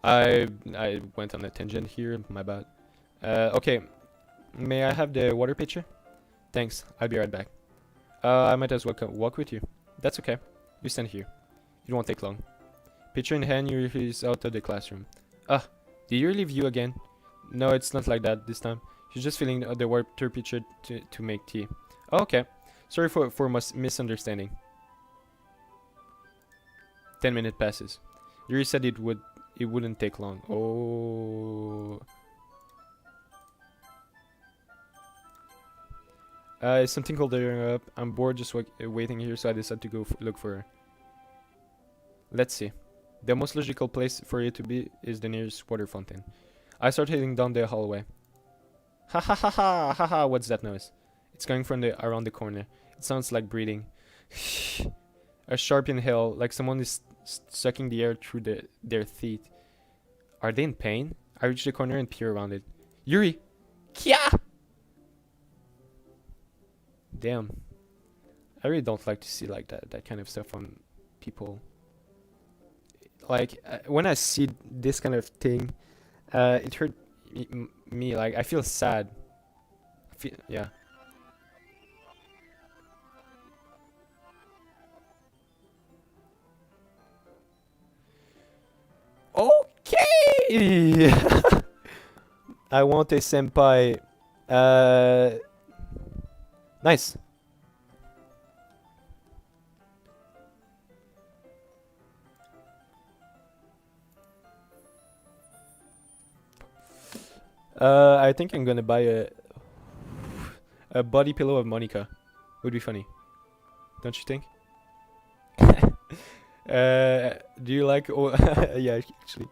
Speaker 1: I went on a tangent here. My bad. Okay, may I have the water pitcher? Thanks. I'll be right back. I might as well walk with you. That's okay. You stand here. It won't take long. Pitcher in hand, Yuri's out of the classroom. Ah, did you leave you again? No, it's not like that this time. She's just filling the water pitcher to make tea. Oh, okay. Sorry for misunderstanding. 10 minutes passes. Yuri said it wouldn't take long. Oh. Is something holding her up? I'm bored just waiting here, so I decided to go look for her. Let's see. The most logical place for it to be is the nearest water fountain. I start heading down the hallway. Ha ha ha ha ha ha! What's that noise? It's coming from around the corner. It sounds like breathing. A sharp inhale, like someone is sucking the air through their teeth. Are they in pain? I reach the corner and peer around it. Yuri! Kya! Damn. I really don't like to see like that kind of stuff on people. Like when I see this kind of thing, it hurt me. Like I feel sad. Yeah. Okay. I want a senpai. Nice. I think I'm gonna buy a body pillow of Monica. Would be funny, don't you think? Do you like? Oh, yeah, actually.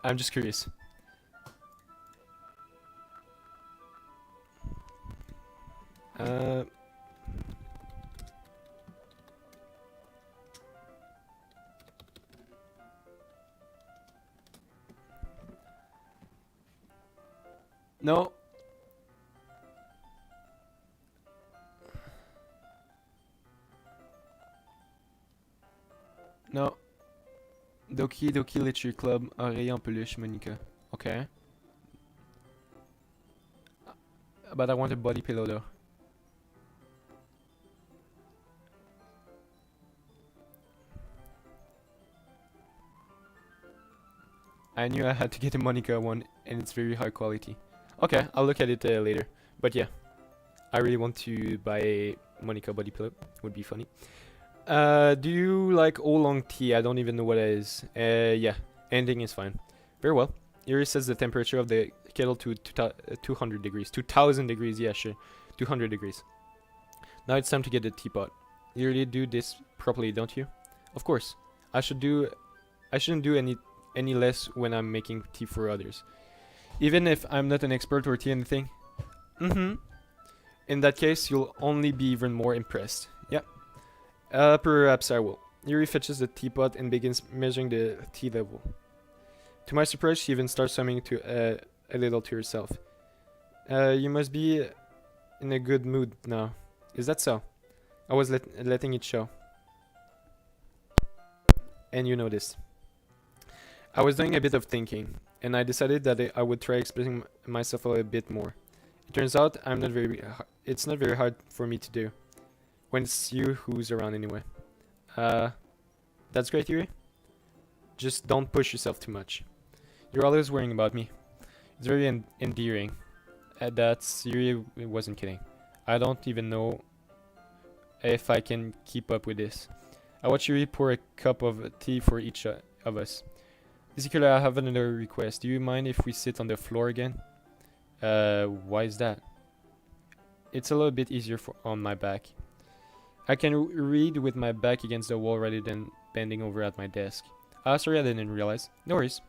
Speaker 1: I'm just curious. No. No. Doki Literature Club, oreille en peluche, Monica. Okay. But I want a body pillow though. I knew I had to get a Monica one, and it's very high quality. Okay, I'll look at it later. But yeah, I really want to buy a Monica body pillow. Would be funny. Do you like oolong tea? I don't even know what it is. Yeah, anything is fine. Very well. Yuri sets the temperature of the kettle to 200 degrees. 2000 degrees, yeah, sure. 200 degrees. Now it's time to get the teapot. You really do this properly, don't you? Of course. I shouldn't do any less when I'm making tea for others. Even if I'm not an expert or tea anything. In that case, you'll only be even more impressed. Yep. Perhaps I will. Yuri fetches the teapot and begins measuring the tea level. To my surprise, she even starts humming to a little to herself. You must be in a good mood now. Is that so? I was letting it show. And you noticed. I was doing a bit of thinking, and I decided that I would try expressing myself a bit more. It turns out it's not very hard for me to do. When it's you who's around anyway. That's great, Yuri. Just don't push yourself too much. You're always worrying about me. It's very endearing. That's Yuri wasn't kidding. I don't even know if I can keep up with this. I watch Yuri pour a cup of tea for each of us. Ezekiel, I have another request. Do you mind if we sit on the floor again? Why is that? It's a little bit easier on my back. I can read with my back against the wall rather than bending over at my desk. Sorry, I didn't realize. No worries.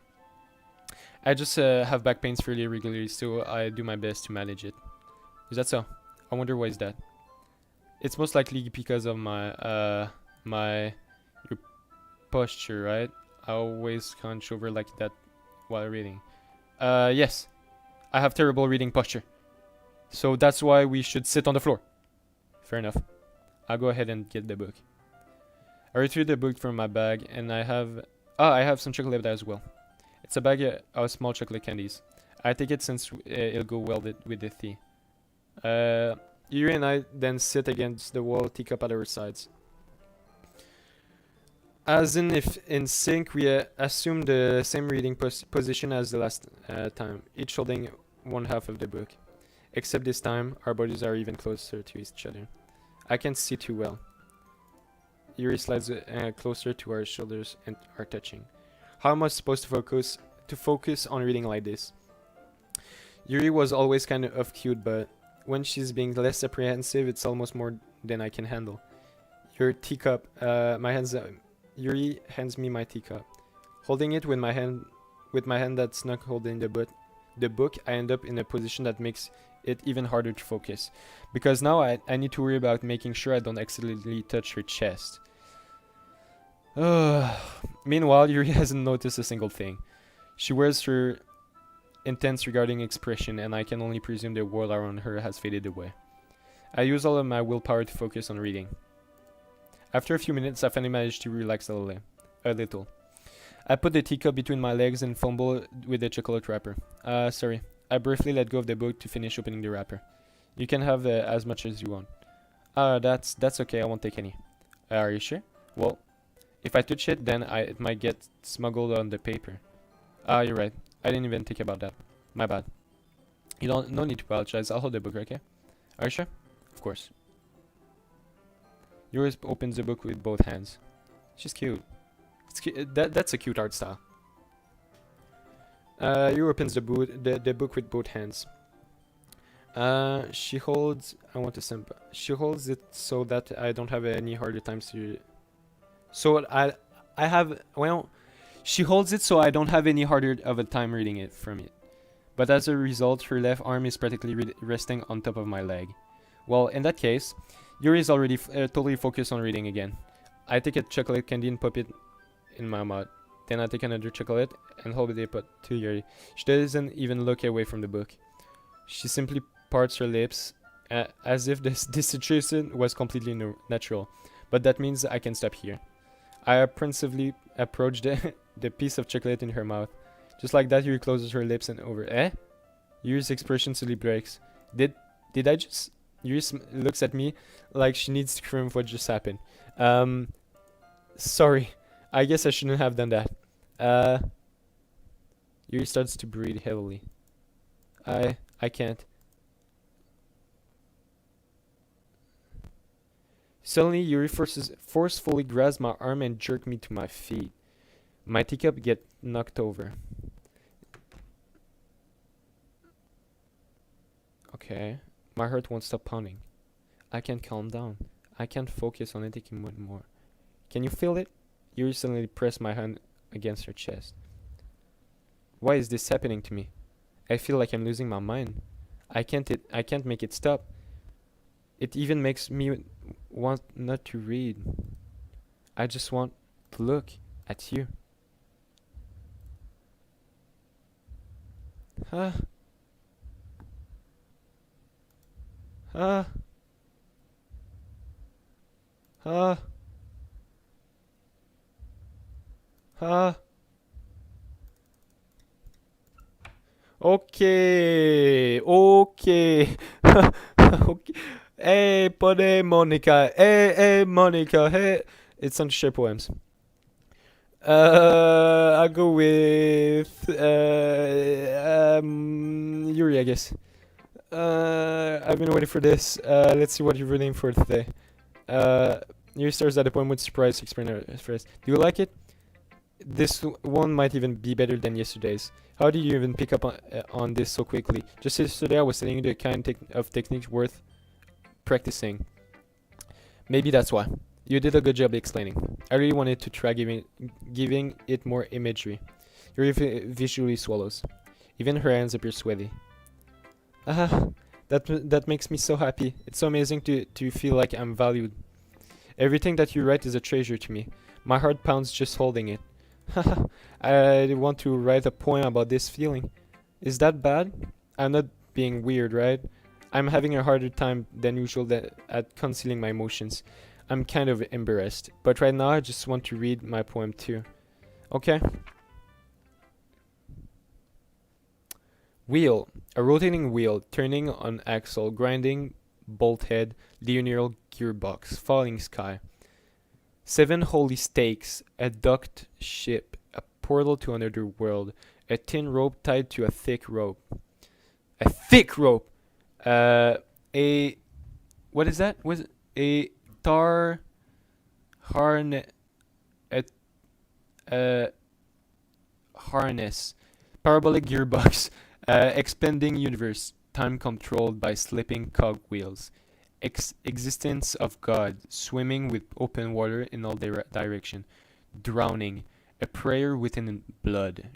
Speaker 1: I just have back pains fairly regularly, so I do my best to manage it. Is that so? I wonder why is that? It's most likely because of my your posture, right? I always hunch over like that while reading. Yes. I have terrible reading posture. So that's why we should sit on the floor. Fair enough. I'll go ahead and get the book. I retrieve the book from my bag, and I have some chocolate as well. It's a bag of small chocolate candies. I take it since it'll go well with the tea. Yuri and I then sit against the wall, teacup at our sides. As in if in sync, we assume the same reading position as the last time, each holding one half of the book. Except this time, our bodies are even closer to each other. I can't see too well. Yuri slides closer to our shoulders and are touching. How am I supposed to focus on reading like this? Yuri was always kind of cute, but when she's being less apprehensive, it's almost more than I can handle. Your teacup, Yuri hands me my teacup. Holding it with my hand that's not holding the book, I end up in a position that makes it even harder to focus. Because now I need to worry about making sure I don't accidentally touch her chest. Meanwhile, Yuri hasn't noticed a single thing. She wears her intense regarding expression, and I can only presume the world around her has faded away. I use all of my willpower to focus on reading. After a few minutes, I finally managed to relax a little. I put the teacup between my legs and fumble with the chocolate wrapper. Sorry. I briefly let go of the book to finish opening the wrapper. You can have as much as you want. That's okay. I won't take any. Are you sure? Well, if I touch it, then it might get smuggled on the paper. You're right. I didn't even think about that. My bad. No need to apologize. I'll hold the book, okay? Are you sure? Of course. Yours opens the book with both hands. She's cute. That's a cute art style. You opens the book with both hands. She holds. I want to simple. She holds it so that I don't have any harder times to. She holds it so I don't have any harder of a time reading it from it. But as a result, her left arm is practically resting on top of my leg. Well, in that case, Yuri is already totally focused on reading again. I take a chocolate candy and pop it in my mouth. Then I take another chocolate and hold it up to Yuri. She doesn't even look away from the book. She simply parts her lips, as if this situation was completely natural. But that means I can stop here. I apprehensively approach the piece of chocolate in her mouth. Just like that, Yuri closes her lips and over. Eh? Yuri's expression slowly breaks. Did I just... Yuri looks at me like she needs to confirm what just happened. Sorry. I guess I shouldn't have done that. Yuri starts to breathe heavily. I can't. Suddenly, Yuri forcefully grabs my arm and jerks me to my feet. My teacup gets knocked over. Okay. My heart won't stop pounding. I can't calm down. I can't focus on anything more. Can you feel it? Yuri suddenly pressed my hand against her chest. Why is this happening to me? I feel like I'm losing my mind. I can't make it stop. It even makes me want not to read. I just want to look at you. Huh? Huh? Huh? Huh? Okay. Okay. Okay. Hey, buddy, Monica. Hey, Monica. Hey. It's on share poems. I'll go with Yuri, I guess. I've been waiting for this. Let's see what you're reading for today. Yuri starts at the point with surprise express. Do you like it? This one might even be better than yesterday's. How did you even pick up on this so quickly? Just yesterday I was telling you the kind of technique worth practicing. Maybe that's why. You did a good job explaining. I really wanted to try giving it more imagery. Yuri visually swallows. Even her hands appear sweaty. That makes me so happy. It's so amazing to feel like I'm valued. Everything that you write is a treasure to me. My heart pounds just holding it. I want to write a poem about this feeling. Is that bad? I'm not being weird, right? I'm having a harder time than usual at concealing my emotions. I'm kind of embarrassed, but right now I just want to read my poem too. Okay? Wheel. A rotating wheel, turning on axle, grinding bolt head, linear gearbox, falling sky. 7 holy stakes, a docked ship, a portal to another world, a thin rope tied to a thick rope. A thick rope! What is that? Was a tar harness? Harness. Parabolic gearbox. Expanding universe. Time controlled by slipping cogwheels. Existence of God, swimming with open water in all direction, drowning, a prayer written in blood,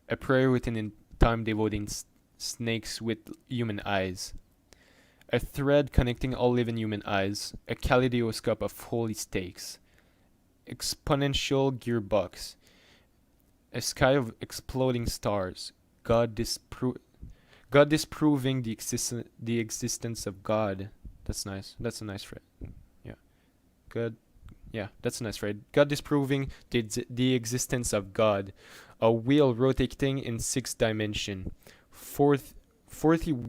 Speaker 1: a prayer written in time devoting snakes with human eyes, a thread connecting all living human eyes, a kaleidoscope of holy stakes, exponential gearbox, a sky of exploding stars, God disproving the existence of God. That's nice. That's a nice phrase. Yeah. God. Yeah, that's a nice phrase. God disproving the existence of God. A wheel rotating in 6 dimension. 40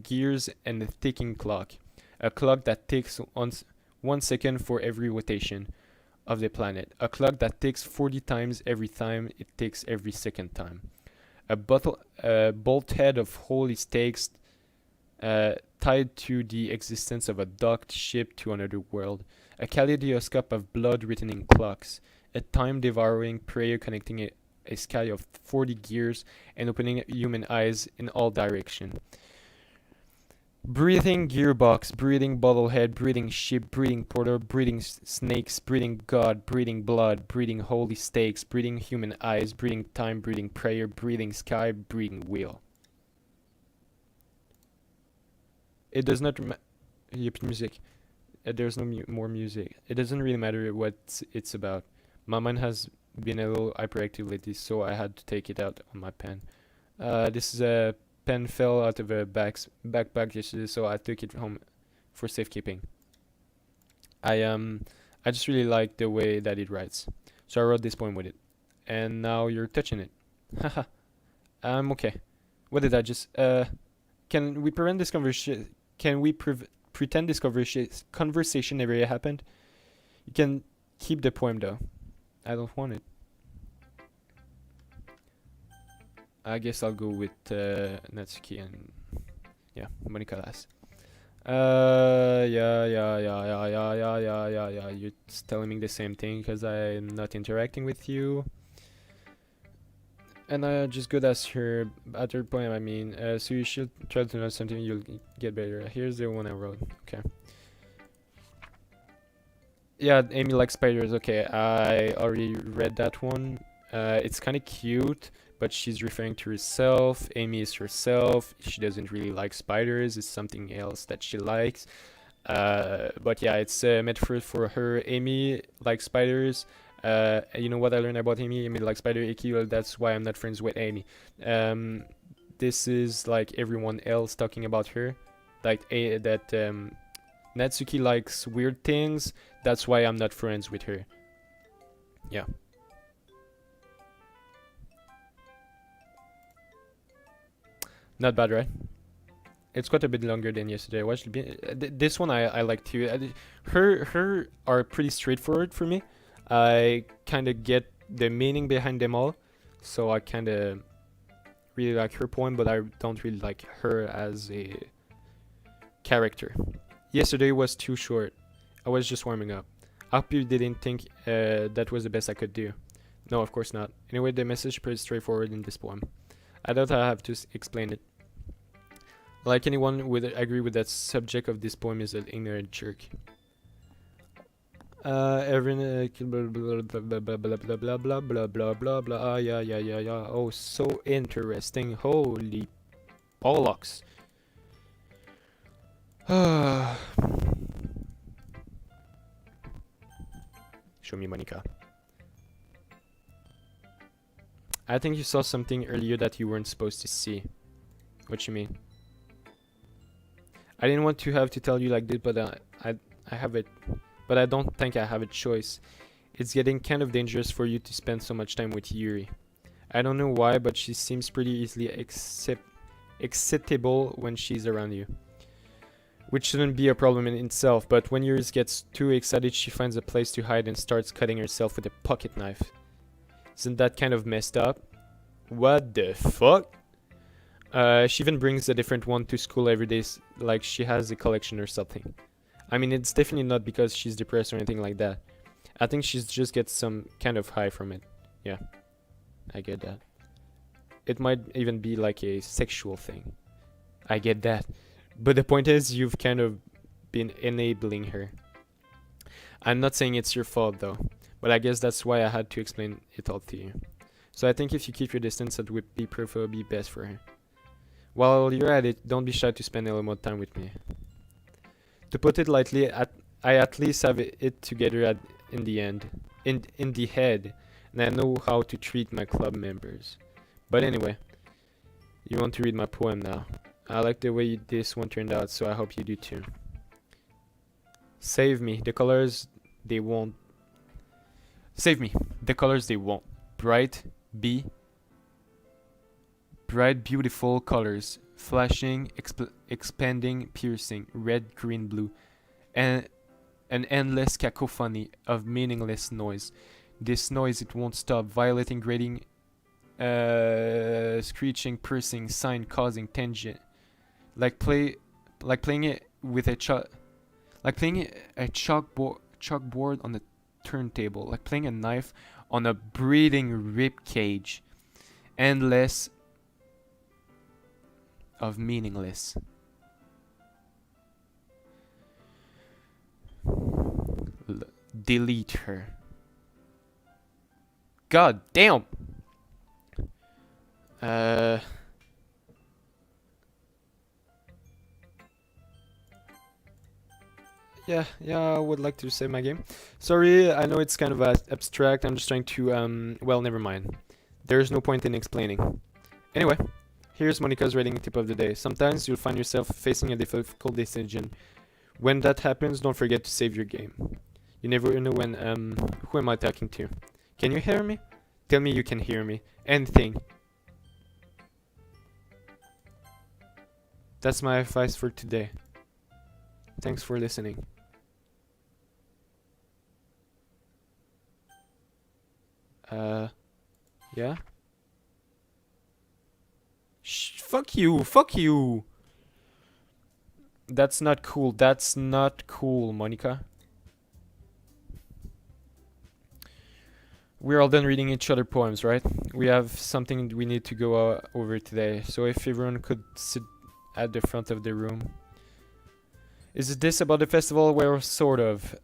Speaker 1: gears and a ticking clock. A clock that takes 1 second for every rotation of the planet. A clock that ticks 40 times every time it ticks every second time. A bolt head of holy stakes tied to the existence of a docked ship to another world. A kaleidoscope of blood written in clocks. A time-devouring prayer connecting a sky of 40 gears and opening human eyes in all directions. Breathing gearbox, breathing bottlehead, breathing ship, breathing porter, breathing snakes, breathing God, breathing blood, breathing holy stakes, breathing human eyes, breathing time, breathing prayer, breathing sky, breathing wheel. It does not music. There's no more music. It doesn't really matter what it's about. My mind has been a little hyperactive lately, so I had to take it out on my pen. This is a pen fell out of a backpack yesterday, so I took it home for safekeeping. I just really like the way that it writes, so I wrote this poem with it. And now you're touching it. Haha. I'm okay. What did I just Can we prevent this conversation? Can we pretend this conversation never happened? You can keep the poem though. I don't want it. I guess I'll go with Natsuki and yeah, Monica last. Yeah. You're telling me the same thing because I'm not interacting with you. And I just good as her at her poem. I mean, so you should try to know something. You'll get better. Here's the one I wrote. Okay. Yeah, Amy likes spiders. Okay, I already read that one. It's kind of cute, but she's referring to herself. Amy is herself. She doesn't really like spiders. It's something else that she likes. But yeah, it's a metaphor for her. Amy likes spiders. You know what I learned about Amy? Amy likes spider icky. Well, that's why I'm not friends with Amy. This is like everyone else talking about her. Like Natsuki likes weird things. That's why I'm not friends with her. Yeah. Not bad, right? It's quite a bit longer than yesterday. This one I like too. Her are pretty straightforward for me. I kind of get the meaning behind them all, so I kind of really like her poem, but I don't really like her as a character. Yesterday was too short. I was just warming up. I hope you didn't think that was the best I could do. No, of course not. Anyway, the message is pretty straightforward in this poem. I don't have to explain it. Like anyone would agree with that subject of this poem is an ignorant jerk. Every blah blah blah blah blah blah blah blah blah blah blah. Yeah. Oh, so interesting. Holy bollocks. Show me Monica. I think you saw something earlier that you weren't supposed to see. What you mean? I didn't want to have to tell you like this, but I have it. But I don't think I have a choice. It's getting kind of dangerous for you to spend so much time with Yuri. I don't know why, but she seems pretty easily excitable when she's around you. Which shouldn't be a problem in itself, but when Yuri gets too excited, she finds a place to hide and starts cutting herself with a pocket knife. Isn't that kind of messed up? What the fuck? She even brings a different one to school every day, like she has a collection or something. I mean, it's definitely not because she's depressed or anything like that. I think she just gets some kind of high from it. Yeah, I get that. It might even be like a sexual thing. I get that. But the point is, you've kind of been enabling her. I'm not saying it's your fault though, but I guess that's why I had to explain it all to you. So I think if you keep your distance, that would be preferably best for her. While you're at it, don't be shy to spend a little more time with me. To put it lightly, I at least have it together in the end, in the head, and I know how to treat my club members. But anyway, you want to read my poem now. I like the way this one turned out, so I hope you do too. Save me. The colors, they won't. Save me. The colors, they won't. Bright, beautiful colors. Flashing, expanding, piercing. Red, green, blue. And an endless cacophony of meaningless noise. This noise, it won't stop. Violating, grating, screeching, piercing, sign, causing, tangent. Like playing it with a chalkboard on a turntable, like playing a knife on a breathing rib cage. Endless of meaningless. Delete her. God damn. Yeah, I would like to save my game. Sorry, I know it's kind of abstract. I'm just trying to, well, never mind. There's no point in explaining. Anyway, Here's Monica's rating tip of the day. Sometimes you'll find yourself facing a difficult decision. When that happens, don't forget to save your game. You never know when, who am I talking to? Can you hear me? Tell me you can hear me. Anything. That's my advice for today. Thanks for listening. Yeah? Shh, fuck you, fuck you! That's not cool, that's not cool, Monica. We're all done reading each other poems, right? We have something we need to go over today, so if everyone could sit at the front of the room. Is this about the festival? Well, sort of.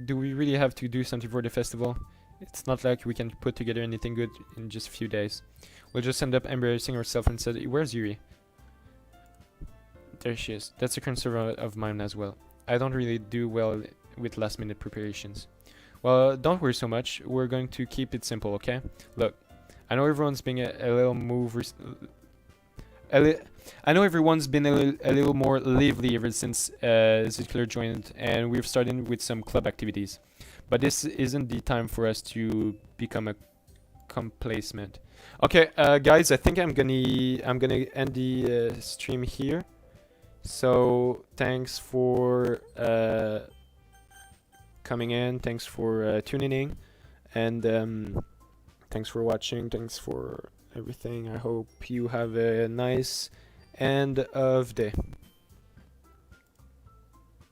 Speaker 1: Do we really have to do something for the festival? It's not like we can put together anything good in just a few days. We'll just end up embarrassing ourselves and say, where's Yuri? There she is. That's a concern of mine as well. I don't really do well with last minute preparations. Well, don't worry so much. We're going to keep it simple, okay? Look, I know everyone's being a little I know everyone's been a little more lively ever since Zitler joined, and we've started with some club activities. But this isn't the time for us to become a complacent. Okay, guys, I think I'm gonna end the stream here. So thanks for coming in. Thanks for tuning in, and thanks for watching. Thanks for everything. I hope you have a nice end of day.